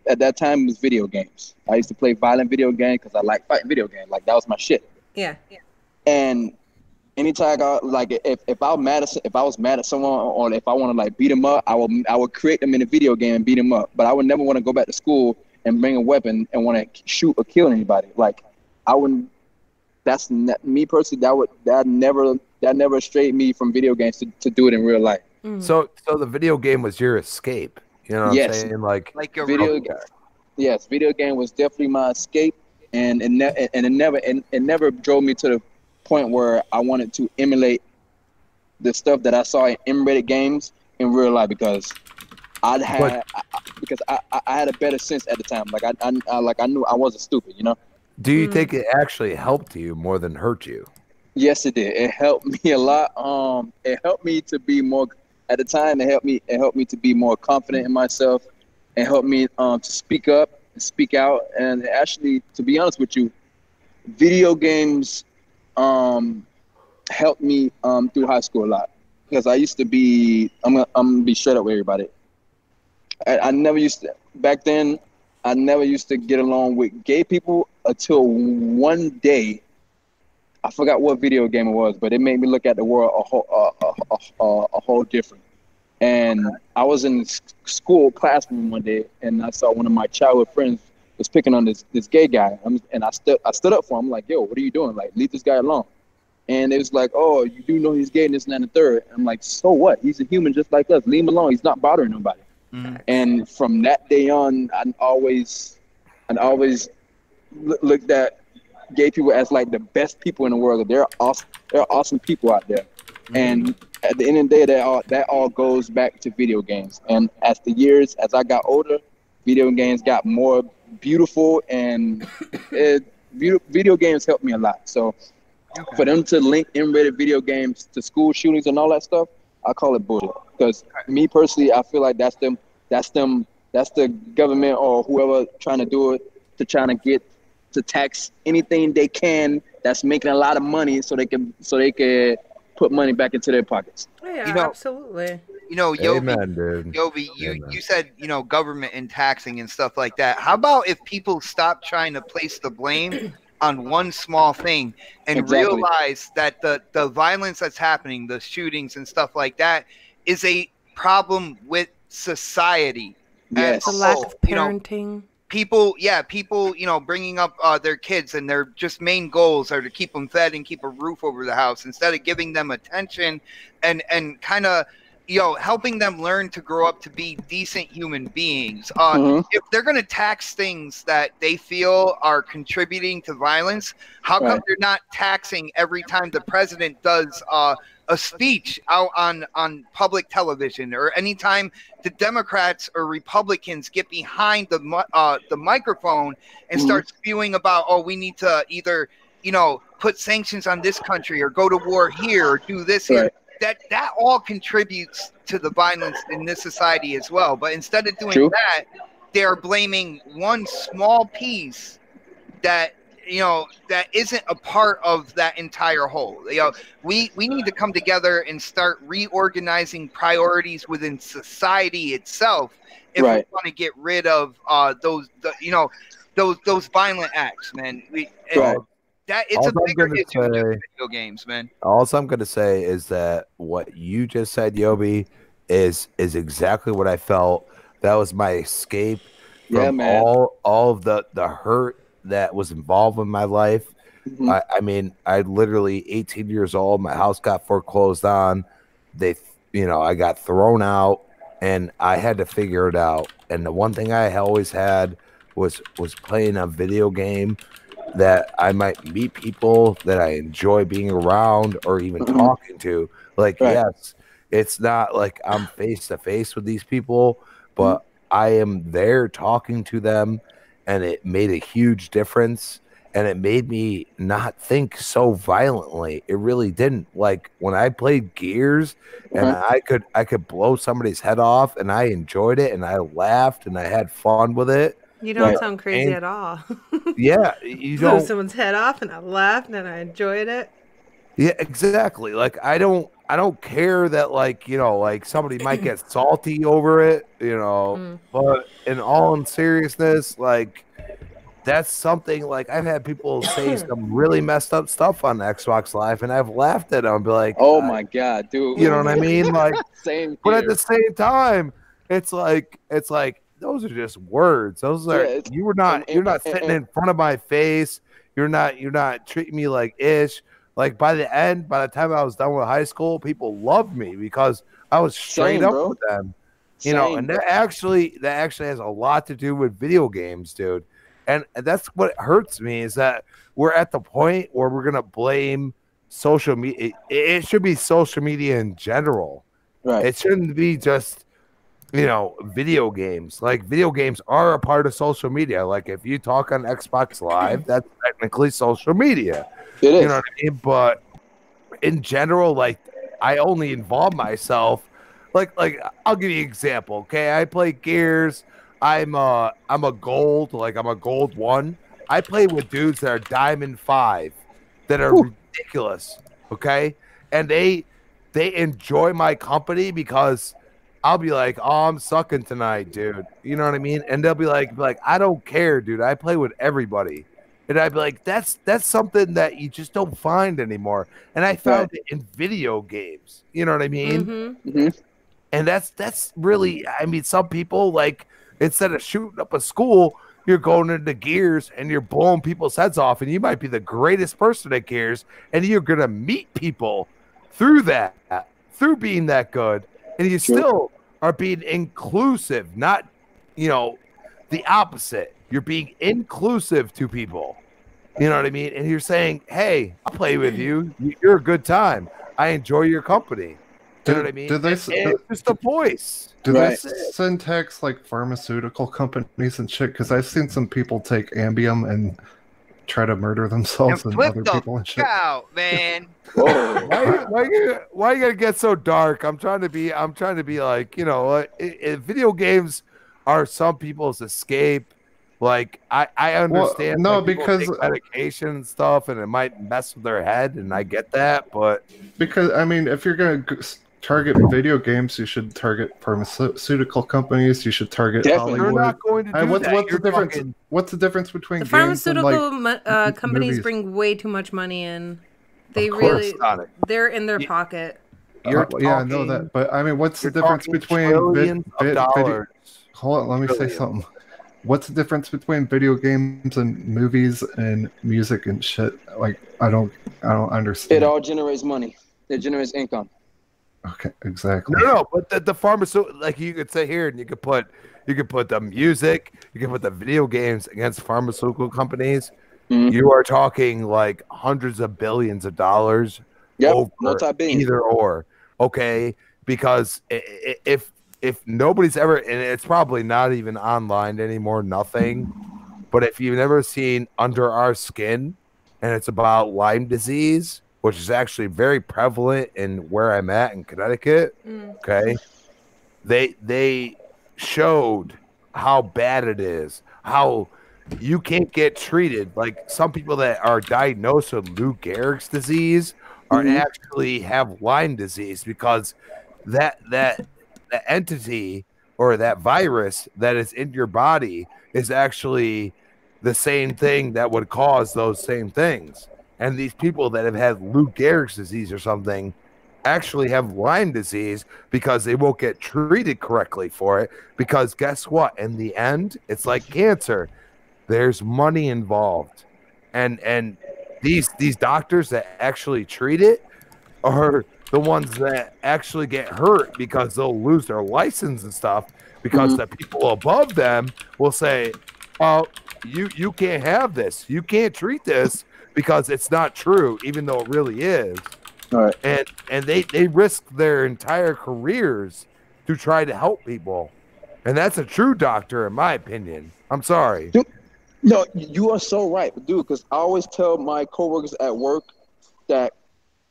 At that time, it was video games. I used to play violent video games because I like fighting video games. Like, that was my shit. Yeah. And anytime I got, like, if I was mad at someone, or if I want to, like, beat them up, I would create them in a video game and beat them up. But I would never want to go back to school and bring a weapon and want to shoot or kill anybody. Like, I wouldn't. That's me personally. That never strayed me from video games to do it in real life. Mm. So the video game was your escape. You know what I'm saying? Like a video. Yes, video game was definitely my escape, and it never drove me to the point where I wanted to emulate the stuff that I saw in M-rated games in real life, because I had a better sense at the time. Like I knew I wasn't stupid, you know. Do you think it actually helped you more than hurt you? Yes, it did. It helped me a lot. It helped me to be more. At the time, it helped me to be more confident in myself. It helped me to speak up and speak out. And actually, to be honest with you, video games helped me through high school a lot, because I used to be. I'm gonna be straight up with everybody. I never used to back then. I never used to get along with gay people until one day. I forgot what video game it was, but it made me look at the world a whole different. And I was in school classroom one day, and I saw one of my childhood friends was picking on this gay guy, and I stood up for him. I'm like, yo, what are you doing? Like, leave this guy alone. And it was like, oh, you do know he's gay, and this and that and the third. I'm like, so what? He's a human just like us. Leave him alone. He's not bothering nobody. Mm-hmm. And from that day on, I always looked at gay people as like the best people in the world. They're awesome people out there. Mm-hmm. And at the end of the day, that all goes back to video games. And as I got older, video games got more beautiful, and video games helped me a lot. So for them to link M-rated video games to school shootings and all that stuff, I call it bullshit. Because me personally, I feel like that's the government or whoever trying to do it, to trying to get to tax anything they can that's making a lot of money, so they can put money back into their pockets. Yeah, absolutely. You know, Yobi, Amen, dude. Yobi, you said, government and taxing and stuff like that. How about if people stop trying to place the blame on one small thing and realize that the violence that's happening, the shootings and stuff like that, is a problem with society. Yes. The lack of parenting. People, bringing up their kids, and their just main goals are to keep them fed and keep a roof over the house, instead of giving them attention and kind of, helping them learn to grow up to be decent human beings. If they're going to tax things that they feel are contributing to violence, how come they're not taxing every time the president does a speech out on public television, or anytime the Democrats or Republicans get behind the microphone and start spewing about, oh, we need to either, put sanctions on this country or go to war here or do this here. That all contributes to the violence in this society as well. But instead of doing that, they're blaming one small piece that isn't a part of that entire whole. We need to come together and start reorganizing priorities within society itself if we want to get rid of those violent acts, man. It's a bigger issue than video games, man. All I'm going to say is that what you just said, Yobi, is exactly what I felt. That was my escape from all of the hurt that was involved in my life. Mm-hmm. I mean, I literally 18 years old. My house got foreclosed on. I got thrown out, and I had to figure it out. And the one thing I always had was playing a video game that I might meet people that I enjoy being around or even talking to. Like, yes, it's not like I'm face to face with these people, but I am there talking to them, and it made a huge difference. And it made me not think so violently. It really didn't. Like when I played Gears and I could blow somebody's head off, and I enjoyed it, and I laughed and I had fun with it. You don't sound crazy at all. Yeah, you blew don't. someone's head off, and I laughed and I enjoyed it. Yeah, exactly. Like I don't care that like somebody might get salty over it, but in all seriousness, like that's something like I've had people say some really messed up stuff on Xbox Live, and I've laughed at them and be like, oh my God, dude. You know what I mean? Like same. But at the same time, it's like those are just words. Those are you're not sitting in front of my face. You're not treating me like ish. Like by the time I was done with high school, people loved me because I was straight up with them. And that actually has a lot to do with video games, dude. And that's what hurts me is that we're at the point where we're gonna blame social media. It should be social media in general. Right. It shouldn't be just video games. Like video games are a part of social media. Like if you talk on Xbox Live, that's technically social media. It is. You know what I mean? But in general, like I only involve myself. Like I'll give you an example. Okay, I play Gears. I'm a gold, I'm a gold 1. I play with dudes that are diamond 5 that are ridiculous, okay? And they enjoy my company because I'll be like, "Oh, I'm sucking tonight, dude." You know what I mean? And they'll be like, "I don't care, dude. I play with everybody." And I'd be like, "That's something that you just don't find anymore." And I found it in video games. You know what I mean? Mm-hmm. And that's really, I mean, some people like instead of shooting up a school, you're going into Gears and you're blowing people's heads off, and you might be the greatest person at Gears, and you're gonna meet people through being that good, and you still are being inclusive, not the opposite. You're being inclusive to people. You know what I mean? And you're saying, "Hey, I'll play with you. You're a good time. I enjoy your company." You know what I mean? It's just a voice. Do they send texts like pharmaceutical companies and shit? Because I've seen some people take Ambien and try to murder themselves and other people and shit. Out, man. Why you gotta get so dark? I'm trying to be like, video games are some people's escape. Like I understand. Well, no, because medication and stuff, and it might mess with their head, and I get that. But because I mean, if you're gonna target video games, you should target pharmaceutical companies. You should target Hollywood. They're not going to do what's that. the difference? What's the difference between the games and, pharmaceutical companies bring way too much money in? They really, they're in their pocket. Yeah, I know that, but I mean, what's the difference between dollars? Hold on, let me say something. What's the difference between video games and movies and music and shit? Like, I don't understand. It all generates money. It generates income. Okay, exactly. No, but the pharmaceutical, like you could say here, and you could put the music, you could put the video games against pharmaceutical companies. Mm-hmm. You are talking like hundreds of billions of dollars. Yep, multi-billion. Either or, okay? Because if nobody's ever, and it's probably not even online anymore, nothing. But if you've never seen Under Our Skin, and it's about Lyme disease, which is actually very prevalent in where I'm at in Connecticut. Okay, they showed how bad it is, how you can't get treated. Like some people that are diagnosed with Lou Gehrig's disease are actually have Lyme disease because that entity or that virus that is in your body is actually the same thing that would cause those same things. And these people that have had Lou Gehrig's disease or something actually have Lyme disease because they won't get treated correctly for it. Because guess what? In the end, it's like cancer. There's money involved. And these doctors that actually treat it are the ones that actually get hurt because they'll lose their license and stuff because the people above them will say, "Oh, you can't have this. You can't treat this because it's not true, even though it really is." All right. And they risk their entire careers to try to help people. And that's a true doctor, in my opinion. I'm sorry. Dude, no, you are so right, dude, because I always tell my coworkers at work that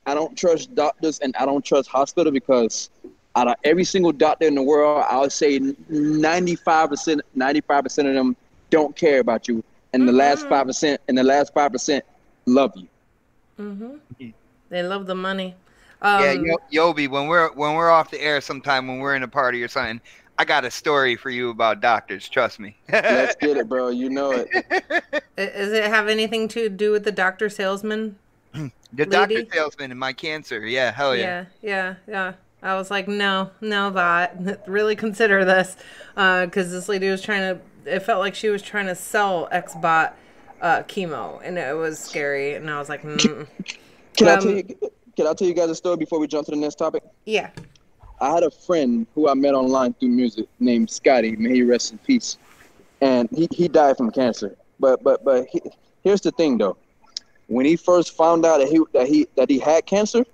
I don't trust doctors and I don't trust hospital because out of every single doctor in the world, I would say 95% of them don't care about you. And the last 5% love you. They love the money. Yeah, Yobi, when we're off the air sometime, when we're in a party or something, I got a story for you about doctors. Trust me. Let's get it, bro. You know it. Does it have anything to do with the doctor salesman? The doctor salesman and my cancer. Yeah, hell yeah. Yeah. I was like, no, bot. Really consider this. Because this lady was it felt like she was trying to sell X-Bot chemo. And it was scary. And I was like, Can I tell you guys a story before we jump to the next topic? Yeah. I had a friend who I met online through music named Scotty. May he rest in peace. And he died from cancer. But here's the thing though. When he first found out that he had cancer,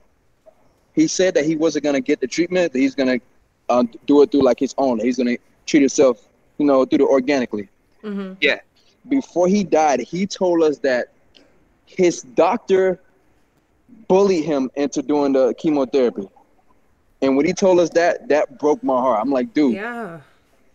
he said that he wasn't gonna get the treatment. That he's gonna do it through like his own. He's gonna treat himself, do it organically. Yeah. Before he died, he told us that his doctor bullied him into doing the chemotherapy. And when he told us that broke my heart. I'm like, dude. Yeah.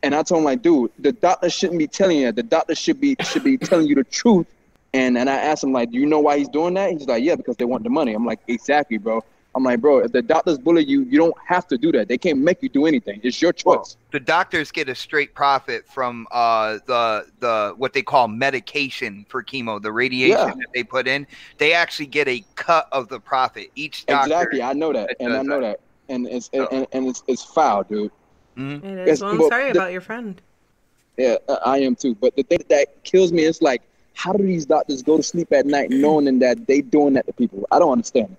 And I told him, like, dude, the doctor shouldn't be telling you that. The doctor should be telling you the truth. And I asked him, like, do you know why he's doing that? He's like, yeah, because they want the money. I'm like, exactly, bro. I'm like, bro, if the doctors bully you, you don't have to do that. They can't make you do anything. It's your choice. Well, the doctors get a straight profit from the what they call medication for chemo, the radiation that they put in. They actually get a cut of the profit. Each doctor. Exactly, I know that, and I know that, and it's foul, dude. It is. Well, I'm sorry about your friend. Yeah, I am too. But the thing that kills me is like, how do these doctors go to sleep at night knowing that they doing that to people? I don't understand it.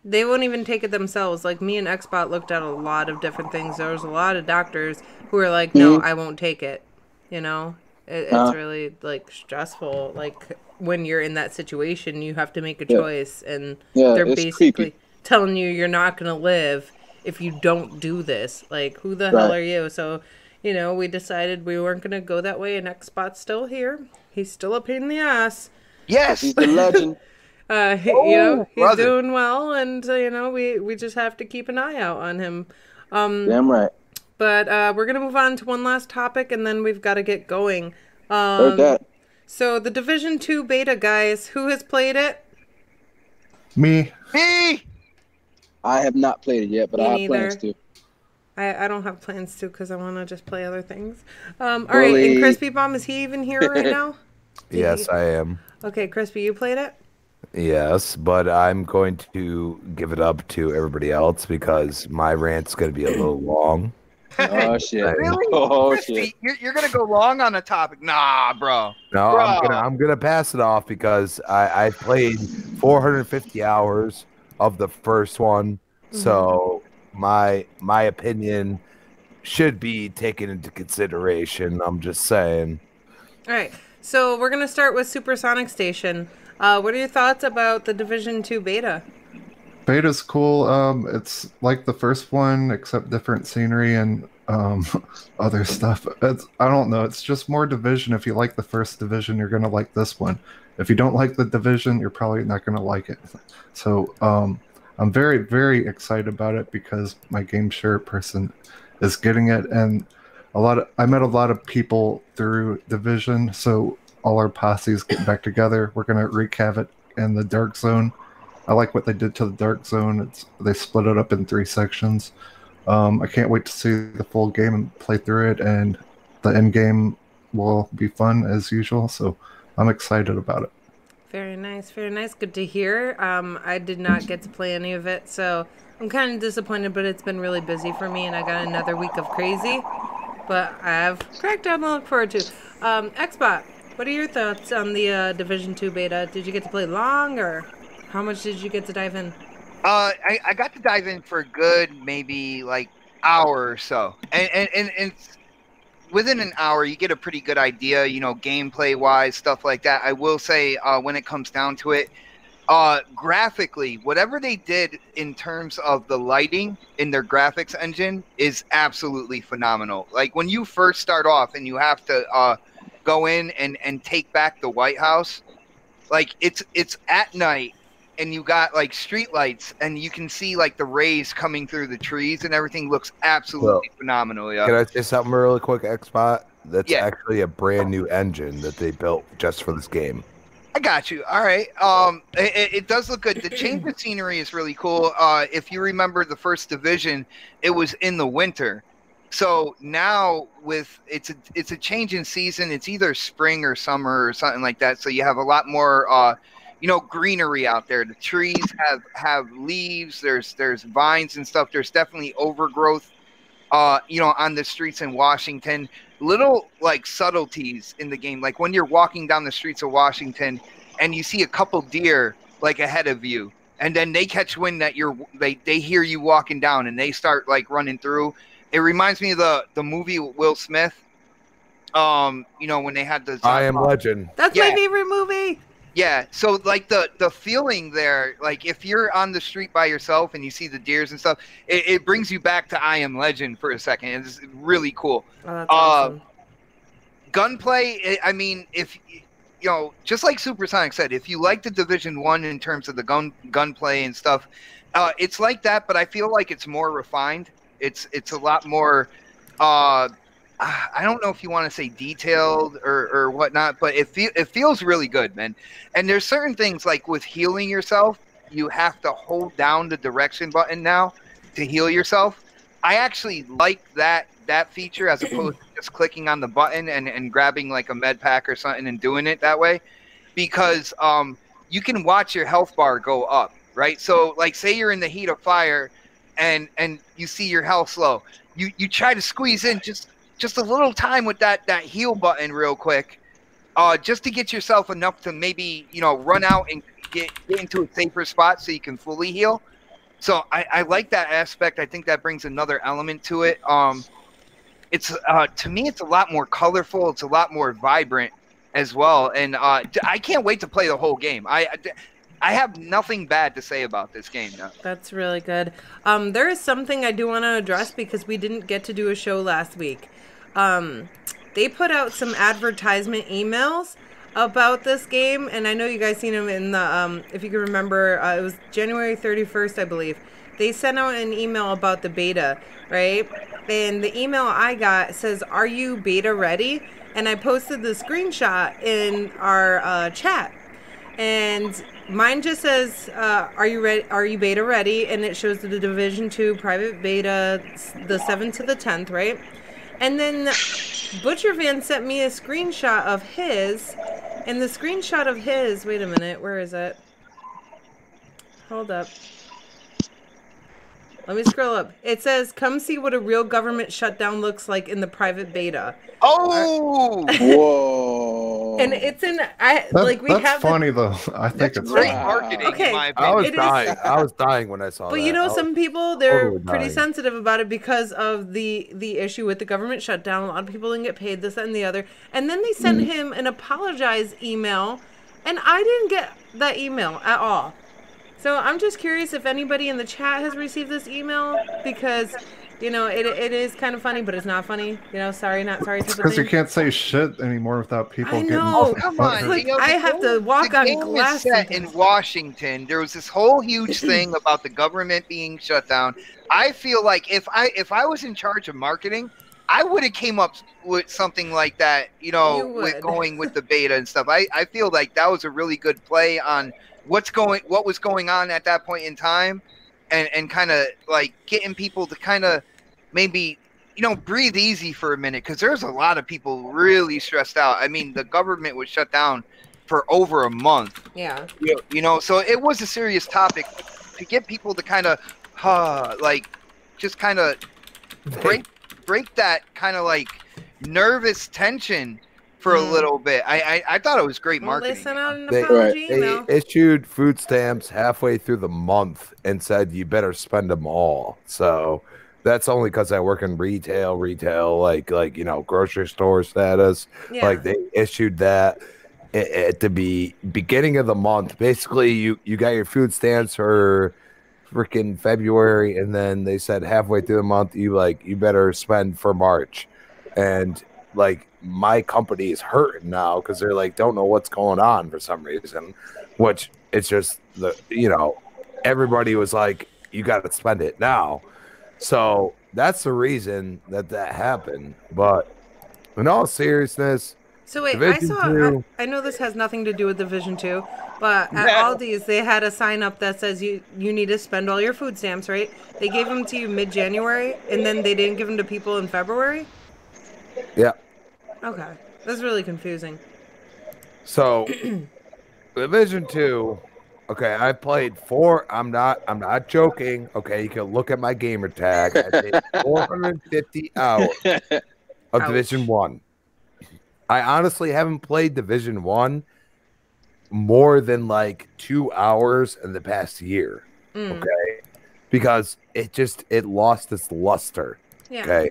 They won't even take it themselves. Like me and Xbot looked at a lot of different things. There was a lot of doctors who were like, no, I won't take it. It's really like stressful. Like when you're in that situation, you have to make a choice, and they're basically creepy. telling you you're not going to live if you don't do this. Like, who the hell are you? So, we decided we weren't going to go that way, and Xbot's still here. He's still a pain in the ass. Yes, he's the legend. He's doing well, and we just have to keep an eye out on him. Damn right. But we're gonna move on to one last topic, and then we've got to get going. Heard that. So the Division 2 beta, guys, who has played it? Me. I have not played it yet, but I have plans to. I don't have plans to because I want to just play other things. All right, and Crispy Bomb, is he even here right now? Yes, I am. Okay, Crispy, you played it? Yes, but I'm going to give it up to everybody else because my rant's going to be a little long. Oh, shit. Really? Oh, Crispy, shit. You're going to go long on a topic? Nah, bro. No, I'm gonna pass it off because I played 450 hours of the first one, so my opinion should be taken into consideration. I'm just saying. All right, so we're gonna start with Supersonic Station. What are your thoughts about the Division 2 beta? Beta's cool. It's like the first one, except different scenery and other stuff. I don't know. It's just more Division. If you like the first Division, you're gonna like this one. If you don't like the Division, you're probably not gonna like it. So I'm very, very excited about it because my game share person is getting it, and I met a lot of people through Division. So all our posses get back together. We're gonna wreak havoc in the Dark Zone. I like what they did to the Dark Zone. They split it up in 3 sections. I can't wait to see the full game and play through it, and the end game will be fun as usual. So I'm excited about it. Very nice, very nice. Good to hear. I did not get to play any of it, so I'm kind of disappointed, but it's been really busy for me, and I got another week of crazy. But I have Crackdown to look forward to. Xbot, What are your thoughts on the Division 2 beta? Did you get to play long, or how much did you get to dive in? I got to dive in for a good maybe like hour or so, and it's within an hour you get a pretty good idea, you know, gameplay wise, stuff like that. I will say, when it comes down to it, graphically, whatever they did in terms of the lighting in their graphics engine is absolutely phenomenal. Like when you first start off and you have to go in and take back the White House, like it's at night and you got like street lights and you can see like the rays coming through the trees and everything looks absolutely phenomenal. Yeah. Can I say something really quick, Xbot? That's actually a brand new engine that they built just for this game. I got you. All right. It does look good. The change of scenery is really cool. If you remember the first Division, it was in the winter. So now with it's a change in season. It's either spring or summer or something like that. So you have a lot more you know, greenery out there. The trees have leaves. There's vines and stuff. There's definitely overgrowth you know, on the streets in Washington. Little like subtleties in the game, like when you're walking down the streets of Washington and you see a couple deer like ahead of you, and then they catch wind that they hear you walking down and they start like running through. It reminds me of the movie with Will Smith. You know, when they had the I Am Legend. That's my favorite movie. Yeah, so like the feeling there, like if you're on the street by yourself and you see the deers and stuff, it brings you back to I Am Legend for a second. It's really cool. Oh, that's awesome. Gunplay, I mean, if you know, just like Supersonic said, if you like the Division 1 in terms of the gunplay and stuff, it's like that, but I feel like it's more refined. It's a lot more I don't know if you want to say detailed or whatnot, but it feels really good, man. And there's certain things like with healing yourself, you have to hold down the direction button now to heal yourself. I actually like that feature as opposed to just clicking on the button and grabbing like a med pack or something and doing it that way, because you can watch your health bar go up, right? So like say you're in the heat of fire and you see your health slow, you try to squeeze in just a little time with that heal button real quick, just to get yourself enough to maybe, you know, run out and get into a safer spot so you can fully heal. So I like that aspect. I think that brings another element to it. It's to me, it's a lot more colorful. It's a lot more vibrant as well. And I can't wait to play the whole game. I have nothing bad to say about this game now. That's really good. There is something I do want to address because we didn't get to do a show last week. They put out some advertisement emails about this game, and I know you guys seen them in the, if you can remember, it was January 31st, I believe. They sent out an email about the beta, right? And the email I got says, "Are you beta ready?" And I posted the screenshot in our chat. And mine just says, "Are you ready? Are you beta ready?" And it shows the Division 2 private beta, the 7th to the 10th, right? And then Butcher Van sent me a screenshot of his, and the screenshot of his, wait a minute, where is it? Hold up. Let me scroll up. It says, "Come see what a real government shutdown looks like in the private beta." Oh! Whoa! And it's in, that's funny though. I think it's great marketing. Okay. In my opinion. I was dying when I saw that. But you know, some people, they're totally pretty dying. sensitive about it because of the issue with the government shutdown. A lot of people didn't get paid, this, that, and the other. And then they sent him an apologize email, and I didn't get that email at all. So I'm just curious if anybody in the chat has received this email, because, you know, it is kind of funny, but it's not funny. You know, sorry, not sorry. because you can't say shit anymore without people I getting. know. Oh, come on. Like, You know, I have to walk the on game glass is set sometimes. in Washington. There was this whole huge thing about the government being shut down. I feel like if I was in charge of marketing, I would have came up with something like that, you know, with going with the beta and stuff. I feel like that was a really good play on what was going on at that point in time, and kind of like getting people to kind of maybe, you know, breathe easy for a minute, because there's a lot of people really stressed out. I mean, the government was shut down for over a month. Yeah. You know, so it was a serious topic to get people to kind of, like, just kind of break that kind of like nervous tension for a little bit. I thought it was great marketing. They sent out an They- apology They email. issued food stamps halfway through the month and said you better spend them all. So that's only because I work in retail, like grocery store status. Yeah. Like they issued that at the beginning of the month. Basically, you got your food stamps for freaking February, and then they said halfway through the month you better spend for March, and like my company is hurting now because they're like don't know what's going on for some reason, which it's just everybody was like you got to spend it now, so that's the reason that happened. But in all seriousness, So wait, Division I know this has nothing to do with Division 2, but at Aldi's they had a sign up that says you need to spend all your food stamps, right? They gave them to you mid-January, and then they didn't give them to people in February? yeah. Okay. That's really confusing. So Division 2, okay, I played I'm not joking. Okay, you can look at my gamer tag. I played 450 hours of Division 1. I honestly haven't played Division 1 more than like 2 hours in the past year. Okay. Because it lost its luster. Yeah. Okay.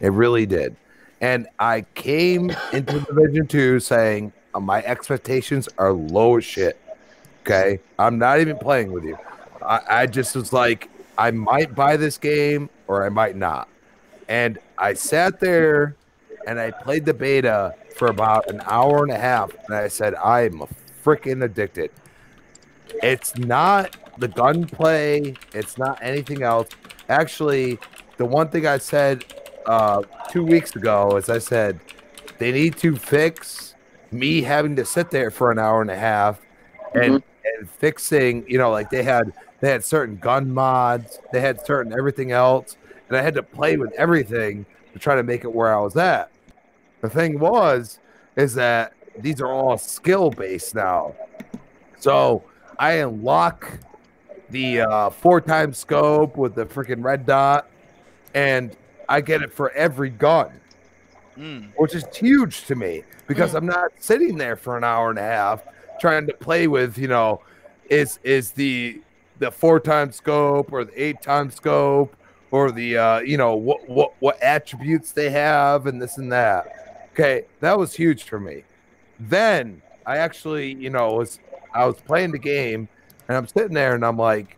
It really did. And I came into Division 2 saying my expectations are low as shit. Okay. I'm not even playing with you. I just was like, I might buy this game or I might not. And I sat there and I played the beta for about an hour and a half, and I said, I'm freaking addicted. It's not the gunplay. It's not anything else. Actually, the one thing I said 2 weeks ago is I said, they need to fix me having to sit there for an hour and a half and fixing, like they had certain gun mods, they had certain everything else, and I had to play with everything to try to make it where I was at. The thing is that these are all skill based now. So I unlock the 4x scope with the freaking red dot, and I get it for every gun, which is huge to me because I'm not sitting there for an hour and a half trying to play with, is the 4x scope or the 8x scope or the what attributes they have and this and that. Okay, that was huge for me. Then I actually, I was playing the game and I'm sitting there and I'm like,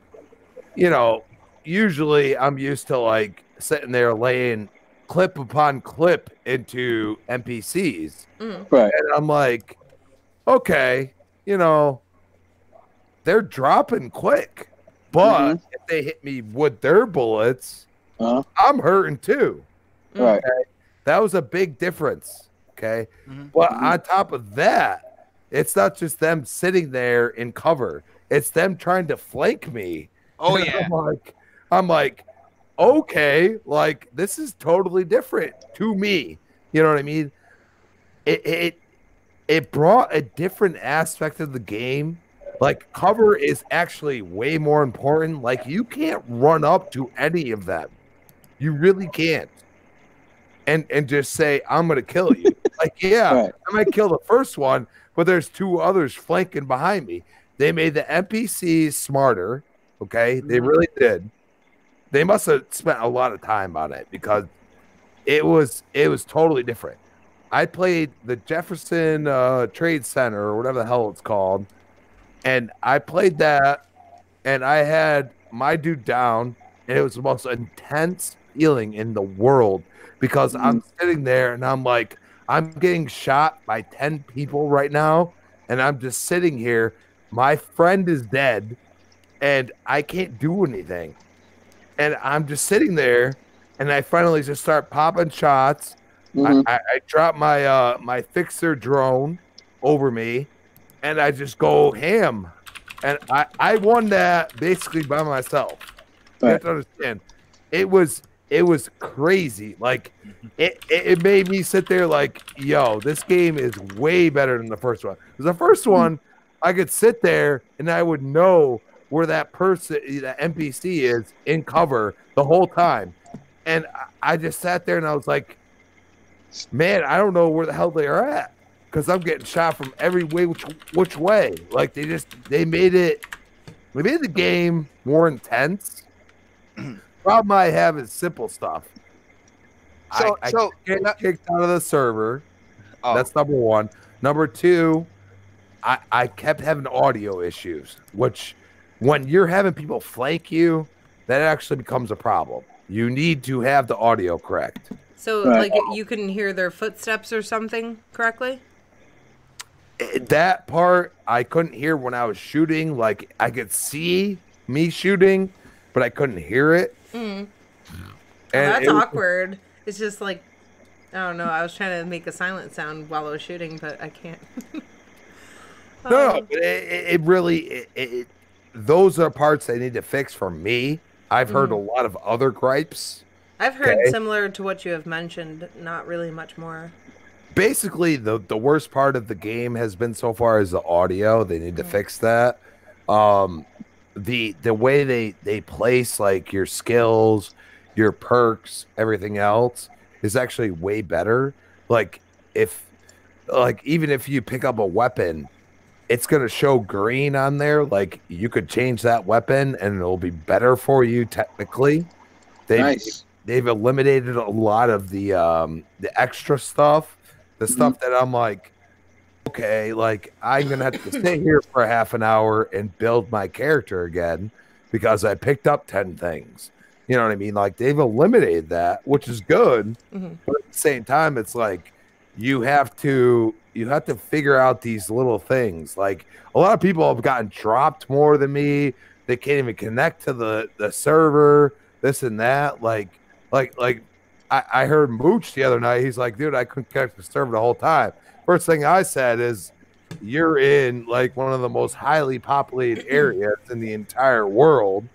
usually I'm used to like sitting there laying clip upon clip into NPCs. Right. And I'm like, okay, they're dropping quick. But if they hit me with their bullets, I'm hurting too. Right. Okay? That was a big difference. Okay. But on top of that, it's not just them sitting there in cover. It's them trying to flank me. Oh, And yeah. I'm like, okay, like this is totally different to me. You know what I mean? It brought a different aspect of the game. Like cover is actually way more important. Like you can't run up to any of them. You really can't. And just say, I'm going to kill you. Like, yeah, Right. I might kill the first one, but there's two others flanking behind me. They made the NPCs smarter. Okay. They really did. They must have spent a lot of time on it because it was totally different. I played the Jefferson Trade Center or whatever the hell it's called. And I played that and I had my dude down and it was the most intense feeling in the world because I'm sitting there and I'm like, I'm getting shot by 10 people right now. And I'm just sitting here. My friend is dead and I can't do anything. And I'm just sitting there and I finally just start popping shots. I drop my my fixer drone over me and I just go ham. And I won that basically by myself. You have to understand. It was crazy. Like it made me sit there like, yo, this game is way better than the first one. Because the first one, I could sit there and I would know where that person, that NPC is in cover the whole time. And I just sat there and I was like, man, I don't know where the hell they are at. because I'm getting shot from every way, which way. Like they made the game more intense. Problem I have is simple stuff. I get kicked out of the server. Oh. That's number one. Number two, I kept having audio issues, which when you're having people flank you, that actually becomes a problem. You need to have the audio correct. So, like, you couldn't hear their footsteps or something correctly? That part I couldn't hear when I was shooting. Like, I could see me shooting, but I couldn't hear it. Mm. And that's awkward. It's just like, I don't know. I was trying to make a silent sound while I was shooting, but I can't. No, but it really, those are parts they need to fix for me. I've heard a lot of other gripes. I've heard similar to what you have mentioned, not really much more. Basically, the worst part of the game has been so far is the audio. They need to fix that. The way they place like your skills, your perks, everything else is actually way better. Like even if you pick up a weapon, it's going to show green on there. Like you could change that weapon and it'll be better for you technically. They've eliminated a lot of the extra stuff, the stuff that I'm like, okay, like I'm going to have to stay here for a half an hour and build my character again because I picked up 10 things. You know what I mean? Like they've eliminated that, which is good. But at the same time, it's like you have to figure out these little things. Like a lot of people have gotten dropped more than me. They can't even connect to the server, this and that. Like I heard Mooch the other night. He's like, dude, I couldn't connect to the server the whole time. First thing I said is, you're in like one of the most highly populated areas in the entire world,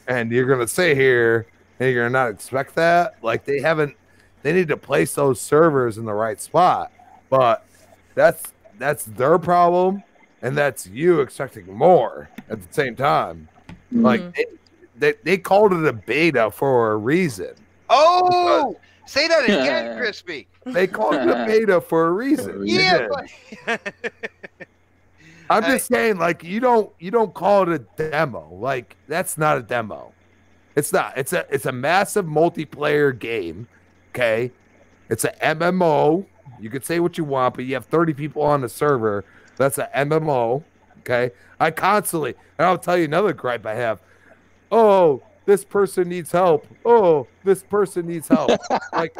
and you're gonna stay here and you're gonna not expect that. Like they need to place those servers in the right spot. But that's their problem, and that's you expecting more at the same time. Like they called it a beta for a reason. Oh, say that again, Crispy. They called it a beta for a reason. Yeah, I'm just saying, like you don't call it a demo. Like that's not a demo. It's not. It's a massive multiplayer game. Okay, it's an MMO. You could say what you want, but you have 30 people on the server. That's an MMO. Okay, I constantly, and I'll tell you another gripe I have. Oh, this person needs help. Oh, this person needs help. Like,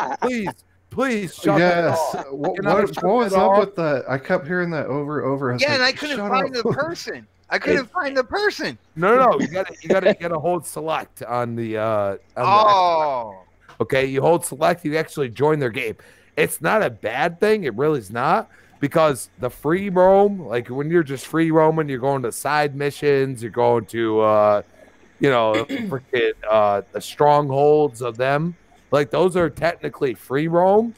please shut yes. that off. What was up with that? I kept hearing that over and over. Yeah, and I couldn't find the person. I couldn't find the person. No. You gotta hold select on the okay, you hold select, you actually join their game. It's not a bad thing, it really is not, because the free roam, like when you're just free roaming, you're going to side missions, you're going to freaking the strongholds of them. Like those are technically free roam.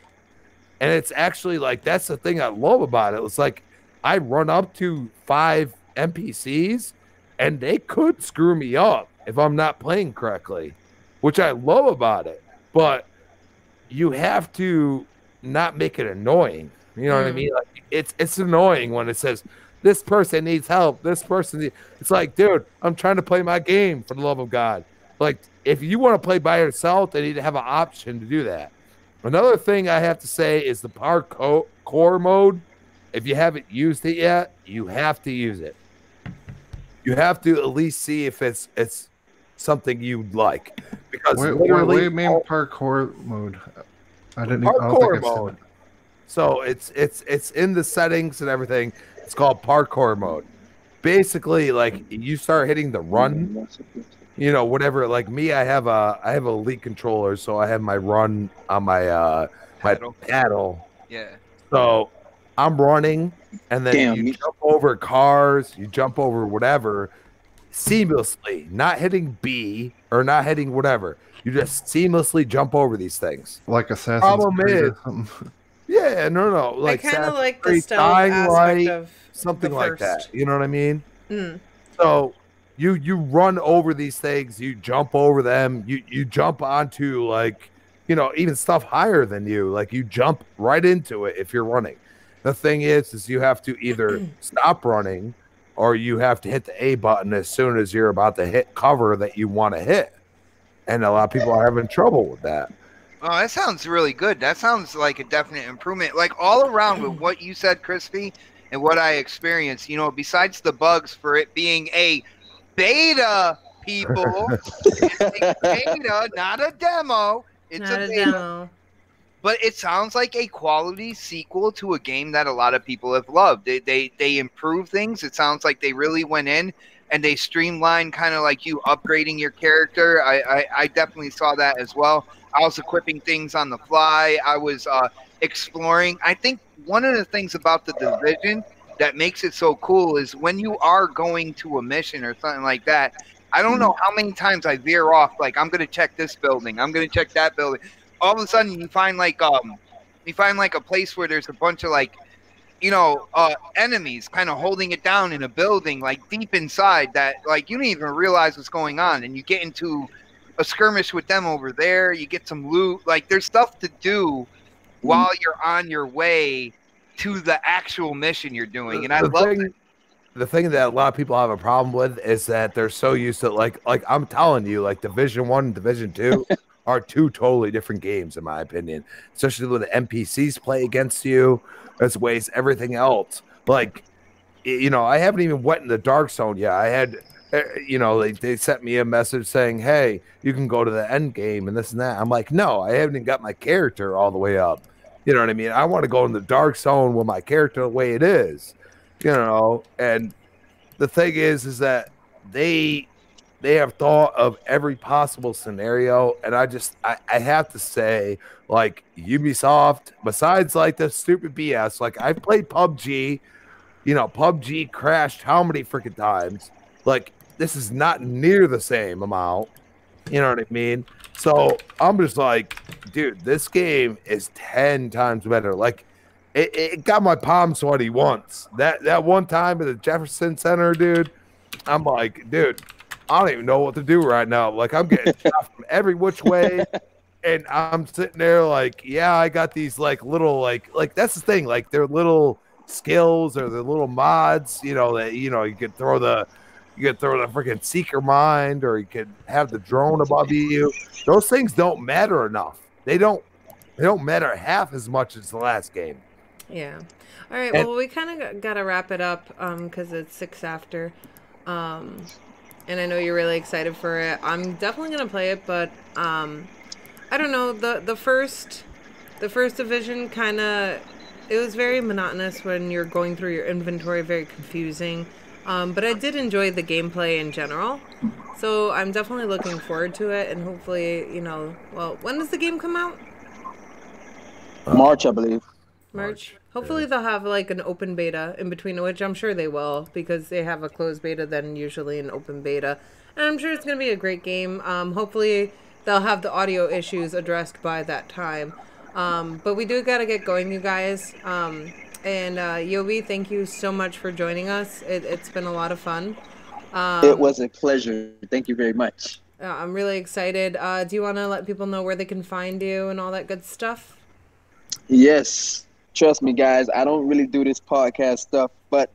And it's actually like, that's the thing I love about it. It's like I run up to 5 NPCs and they could screw me up if I'm not playing correctly, which I love about it. But you have to not make it annoying. You know what I mean? Like it's annoying when it says this person needs help. This person it's like, dude, I'm trying to play my game for the love of God. Like if you want to play by yourself, they need to have an option to do that. Another thing I have to say is the parkour mode. If you haven't used it yet, you have to use it. You have to at least see if it's something you'd like. Because what do you mean parkour mode? I don't think mode. So it's in the settings and everything. It's called parkour mode. Basically, like you start hitting the run, whatever. Like me, I have a Elite controller, so I have my run on my paddle. Yeah. So I'm running, and then you jump over cars, you jump over whatever, seamlessly, not hitting B or not hitting whatever. You just seamlessly jump over these things. Like Assassin's Creed or something. Yeah, no. Like I kind of like the stealth aspect of something like that. You know what I mean? So you run over these things, you jump over them, you jump onto like, even stuff higher than you. Like you jump right into it if you're running. The thing is you have to either stop running or you have to hit the A button as soon as you're about to hit cover that you want to hit. And a lot of people are having trouble with that. Oh, that sounds really good. That sounds like a definite improvement. Like all around with what you said, Crispy, and what I experienced, you know, besides the bugs for it being a beta, people, it's a beta, not a demo. It's Not a a beta. demo. But it sounds like a quality sequel to a game that a lot of people have loved. They improve things. It sounds like they really went in and they streamlined kind of like you upgrading your character. I definitely saw that as well. I was equipping things on the fly. I was exploring. I think one of the things about the Division that makes it so cool is when you are going to a mission or something like that, I don't know how many times I veer off. Like, I'm going to check this building. I'm going to check that building. All of a sudden you find like a place where there's a bunch of like, you know, enemies kind of holding it down in a building, like deep inside that, like, you don't even realize what's going on. And you get into a skirmish with them over there. You get some loot. Like, there's stuff to do while you're on your way to the actual mission you're doing. And I love it. The thing that a lot of people have a problem with is that they're so used to like I'm telling you, like Division 1 and Division 2 are two totally different games, in my opinion. Especially when the NPCs play against you, as ways everything else. Like, you know, I haven't even went in the Dark Zone yet. I had, you know, they sent me a message saying, "Hey, you can go to the end game and this and that." I'm like, no, I haven't even got my character all the way up. You know what I mean? I want to go in the Dark Zone with my character the way it is. You know, and the thing is that they have thought of every possible scenario, and I have to say, like, Ubisoft, besides like the stupid BS, like I've played PUBG, you know, PUBG crashed how many freaking times? Like, this is not near the same amount. You know what I mean? So I'm just like, dude, this game is 10 times better. Like, it got my palm sweaty once. That one time at the Jefferson Center, dude, I'm like, dude, I don't even know what to do right now. Like, I'm getting shot from every which way, and I'm sitting there like, yeah, I got these like little like that's the thing, like they're little skills or they're little mods, you know, that you could throw the freaking seeker mind, or you could have the drone above you. Those things don't matter enough. They don't matter half as much as the last game. Yeah. All right. Well, we kind of got to wrap it up because it's 6 after. And I know you're really excited for it. I'm definitely going to play it, but I don't know. The first division kind of, it was very monotonous when you're going through your inventory, very confusing. But I did enjoy the gameplay in general. So I'm definitely looking forward to it, and hopefully, you know, well, when does the game come out? March, I believe. March. Hopefully they'll have like an open beta in between, which I'm sure they will, because they have a closed beta, then usually an open beta. And I'm sure it's going to be a great game. Hopefully they'll have the audio issues addressed by that time. But we do got to get going, you guys. And Yobi, thank you so much for joining us. It's been a lot of fun. It was a pleasure. Thank you very much. I'm really excited. Do you want to let people know where they can find you and all that good stuff? Yes. Trust me, guys, I don't really do this podcast stuff, but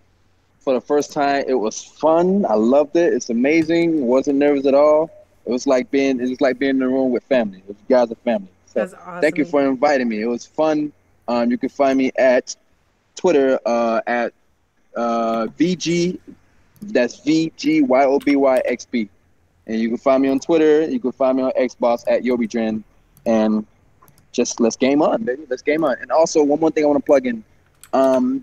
for the first time, it was fun. I loved it. It's amazing. Wasn't nervous at all. It was like being in the room with family. You guys are family. So That's awesome. Thank you for inviting me. It was fun. You can find me at Twitter at VG. That's VGYOBYXB. And you can find me on Twitter. You can find me on Xbox at YobyDren. And just let's game on, baby. Let's game on. And also, one more thing I want to plug in.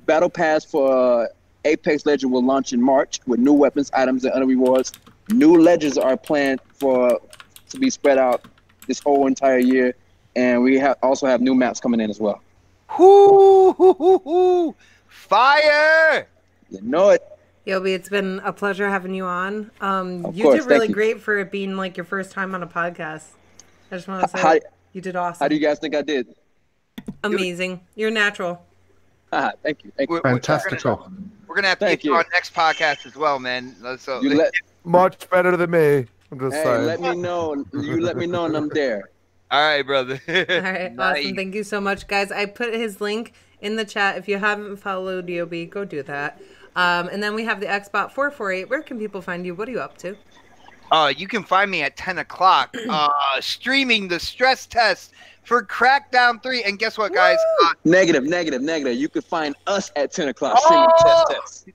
Battle Pass for Apex Legends will launch in March with new weapons, items, and other rewards. New legends are planned to be spread out this whole entire year. And we also have new maps coming in as well. Fire! You know it. Yobi, it's been a pleasure having you on. Of You course, did really thank you. great for it being like your first time on a podcast. I just want to say you did awesome. How do you guys think I did? Amazing. You're natural. Thank you. Thank you. Fantastical. We're gonna have to Thank get you you. on next podcast as well, man. So Much better than me. I'm just Hey, saying. let me know. You let me know and I'm there. all right, brother. All right. Nice. Awesome. Thank you so much, guys. I put his link in the chat. If you haven't followed Yobi, go do that. And then we have the Xbot448. Where can people find you? What are you up to? You can find me at 10 o'clock streaming the stress test for Crackdown 3. And guess what, guys? Negative. You can find us at 10 o'clock streaming test.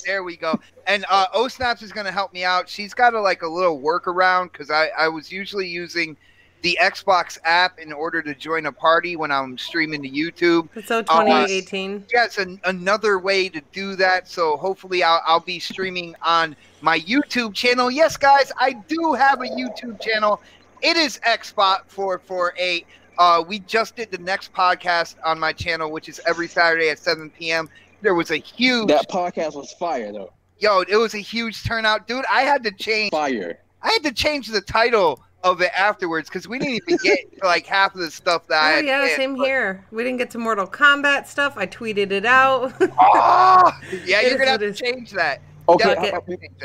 There we go. And OhSnaps is going to help me out. She's got a little workaround because I was usually using the Xbox app in order to join a party when I'm streaming to YouTube. It's so 2018. Yeah, it's another way to do that. So hopefully I'll be streaming on my YouTube channel. Yes, guys, I do have a YouTube channel. It is Xbot448. We just did the next podcast on my channel, which is every Saturday at 7 p.m. There was a huge... That podcast was fire, though. Yo, it was a huge turnout. Dude, I had to change... Fire. I had to change the title of it afterwards because we didn't even get to half of the stuff that I had. Yeah, same here. We didn't get to Mortal Kombat stuff. I tweeted it out. Yeah, you're going to have to change that. Okay,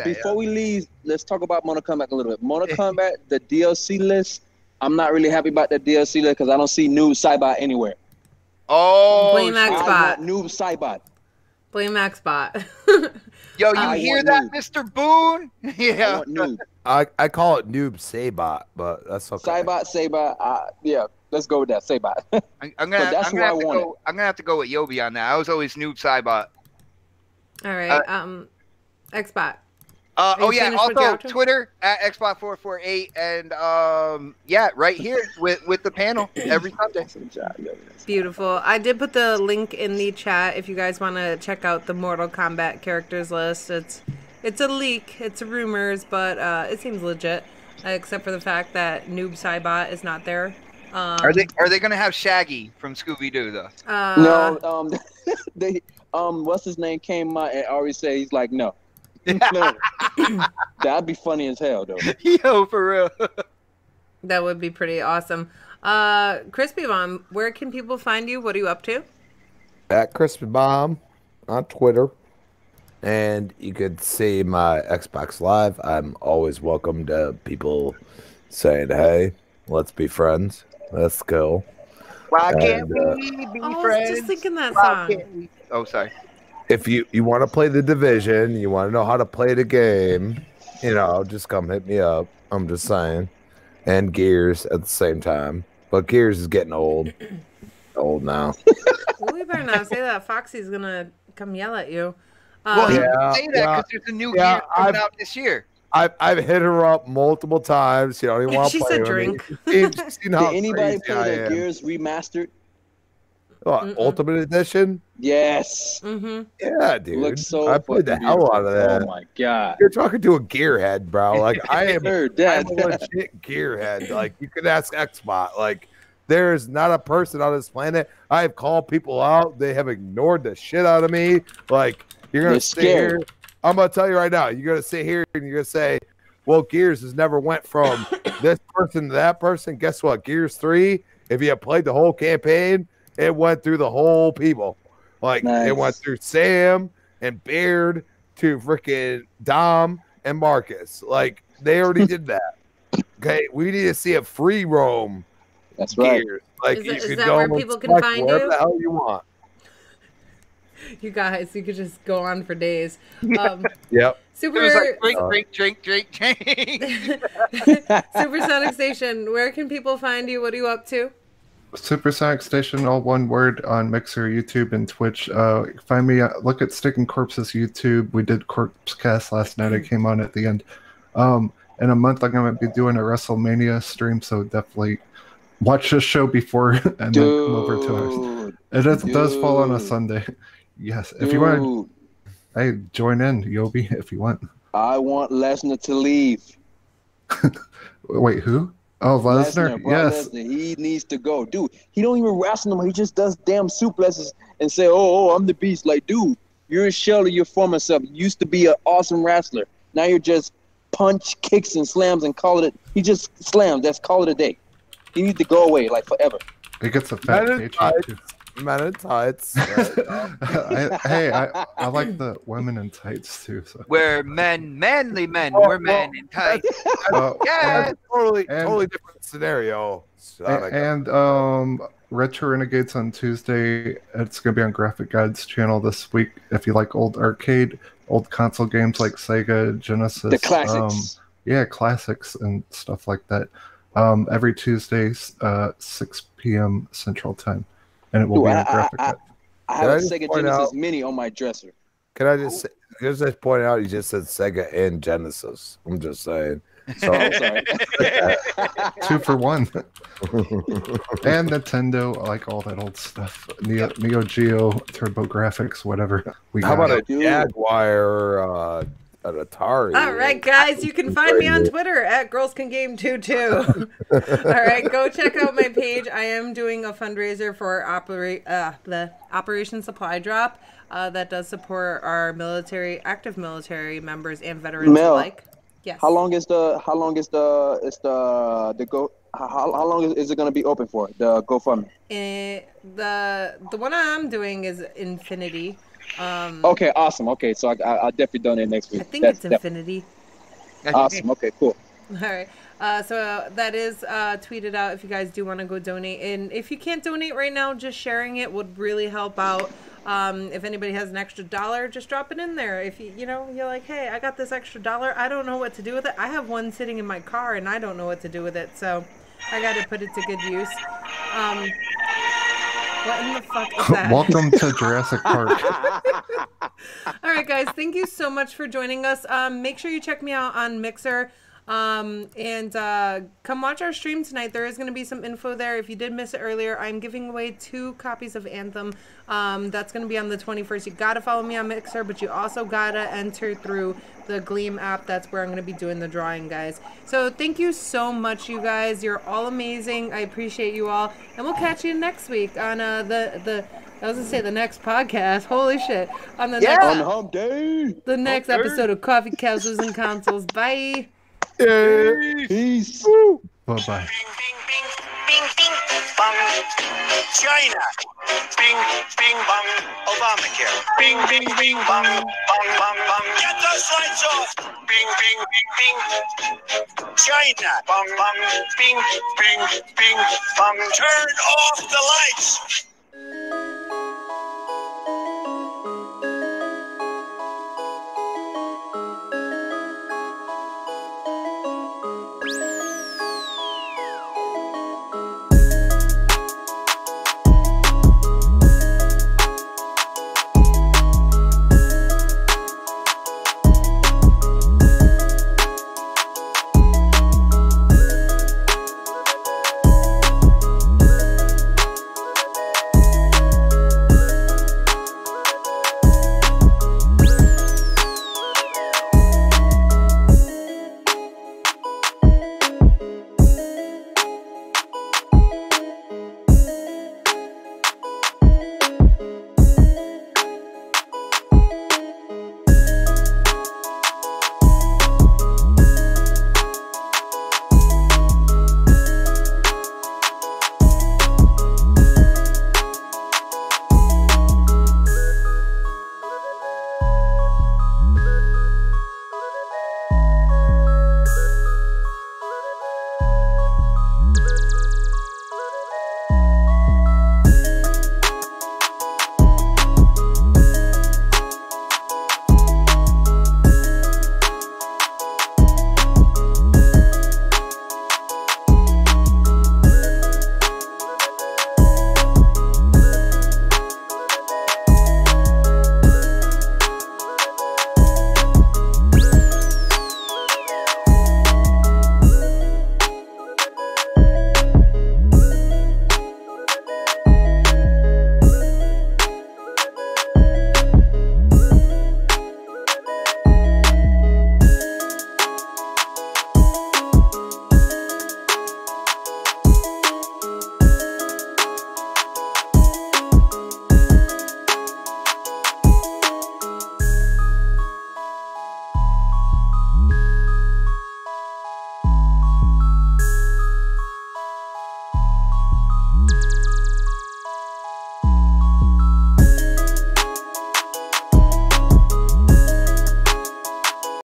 before we leave, let's talk about Mortal Kombat a little bit. Mortal Kombat, the DLC list, I'm not really happy about the DLC list because I don't see Noob Saibot anywhere. Oh, Blame Xbot. Noob Saibot. Blame Xbot. Yo, you hear that, Noob. Mr. Boone? Yeah. I call it Noob Saibot, but that's okay. Saibot. Yeah, let's go with that. Saibot. I'm gonna have to go with Yobi on that. I was always Noob Saibot. All right. Xbot. Also Twitter at Xbot448 and yeah, right here with the panel every Sunday. Beautiful. I did put the link in the chat if you guys want to check out the Mortal Kombat characters list. It's a leak, it's rumors, but it seems legit, except for the fact that Noob Saibot is not there. Are they gonna have Shaggy from Scooby Doo though? No. What's his name came out and already said he's like no. No. That'd be funny as hell though. Yo, for real. That would be pretty awesome. Crispy Bomb, where can people find you? What are you up to? At Crispy Bomb on Twitter. And you could see my Xbox Live. I'm always welcome to people saying, hey, let's be friends. Let's go. Why can't we be friends? I was just thinking that song. Oh, sorry. If you want to play the Division, you want to know how to play the game, just come hit me up. I'm just saying. And Gears at the same time. But Gears is getting old. Old now. Well, we better not say that. Foxy's going to come yell at you. Well, he didn't say that because there's a new Gear coming out this year. I've hit her up multiple times. She don't even want to play with drink. Me. Did anybody play the Gears remastered? Ultimate Edition? Yes. Mm-hmm. Yeah, dude. Looks so I played the hell out of that. Oh my god. You're talking to a gearhead, bro. Like I am I'm a legit gearhead. Like you could ask Xbot. Like there's not a person on this planet. I have called people out. They have ignored the shit out of me. Like you're gonna sit here. I'm gonna tell you right now, you're gonna sit here and you're gonna say, well, Gears has never went from this person to that person. Guess what? Gears 3, if you have played the whole campaign, it went through the whole people. Like it went through Sam and Baird to freaking Dom and Marcus. Like they already did that. Okay, we need to see a free roam. That's right. Gears. Like is that where people can find wherever you? the hell you want. You guys, you could just go on for days. Yep. Super Drink. Supersonic Station, where can people find you? What are you up to? Supersonic Station, all one word, on Mixer, YouTube, and Twitch. Find me, look at Sticking Corpses YouTube. We did Corpse Cast last night. I came on at the end. In a month, I'm going to be doing a WrestleMania stream, so definitely watch this show before and then come over to ours. It does fall on a Sunday. Yes, if you want, hey, join in, Yobi, if you want. I want Lesnar to leave. Wait, who? Oh, Lesnar? Yes. Lesnar. He needs to go. Dude, he don't even wrestle him. He just does damn suplexes and say, oh, I'm the beast. Like, dude, you're a shell of your former self. You used to be an awesome wrestler. Now you're just punch, kicks, and slams and call it. He just slams. That's call it a day. He needs to go away, like, forever. He gets a fat paycheck, too. Men in tights. I like the women in tights too. So. We're manly men. We're men in tights. Yeah, totally different scenario. And Retro Renegades on Tuesday. It's going to be on Graphic Guide's channel this week. If you like old arcade, old console games like Sega, Genesis. The classics. Yeah, classics and stuff like that. Every Tuesday, 6 p.m. Central Time. And it will be on Graphic Guide. I have a Sega Genesis Mini on my dresser. Can I just point out, you just said Sega and Genesis. I'm just saying. So, I'm sorry. 2 for 1. And Nintendo, I like all that old stuff. Neo Geo, TurboGrafx, whatever. How about a Jaguar, an Atari? All right, guys, you can find me on Twitter at GirlsCanGame22. All right, go check out my page. I am doing a fundraiser for the Operation Supply Drop that does support our active military members and veterans alike. Yes. How long is it going to be open for, the GoFundMe? The one I'm doing is Infinity. Okay, awesome. Okay, so I'll definitely donate next week. I think it's Infinity. Awesome. Okay, cool. All right. So that is tweeted out if you guys do want to go donate. And if you can't donate right now, just sharing it would really help out. If anybody has an extra $1, just drop it in there. If you're like, hey, I got this extra $1. I don't know what to do with it. I have one sitting in my car and I don't know what to do with it. So I got to put it to good use. What in the fuck is that? Welcome to Jurassic Park. All right, guys. Thank you so much for joining us. Make sure you check me out on Mixer. And come watch our stream tonight. There is going to be some info there. If you did miss it earlier, I'm giving away 2 copies of Anthem. That's going to be on the 21st. You got to follow me on Mixer, but you also got to enter through the Gleam app. That's where I'm going to be doing the drawing, guys. So thank you so much, you guys. You're all amazing. I appreciate you all. And we'll catch you next week on I was gonna say the next podcast. Holy shit! On the next on Hump Day. The next episode of Coffee Couches and Consoles. Bye. Peace. Bye-bye. Bing, bing, bing, bing, bong. China. Bing, bing, bong. Obamacare. Bing, bing, bing, bong. Bong, bong, bong. Get those lights off. Bing, bing, bing, bing. China. Bong, bong. Bing, bing, bing, bong. Turn off the lights.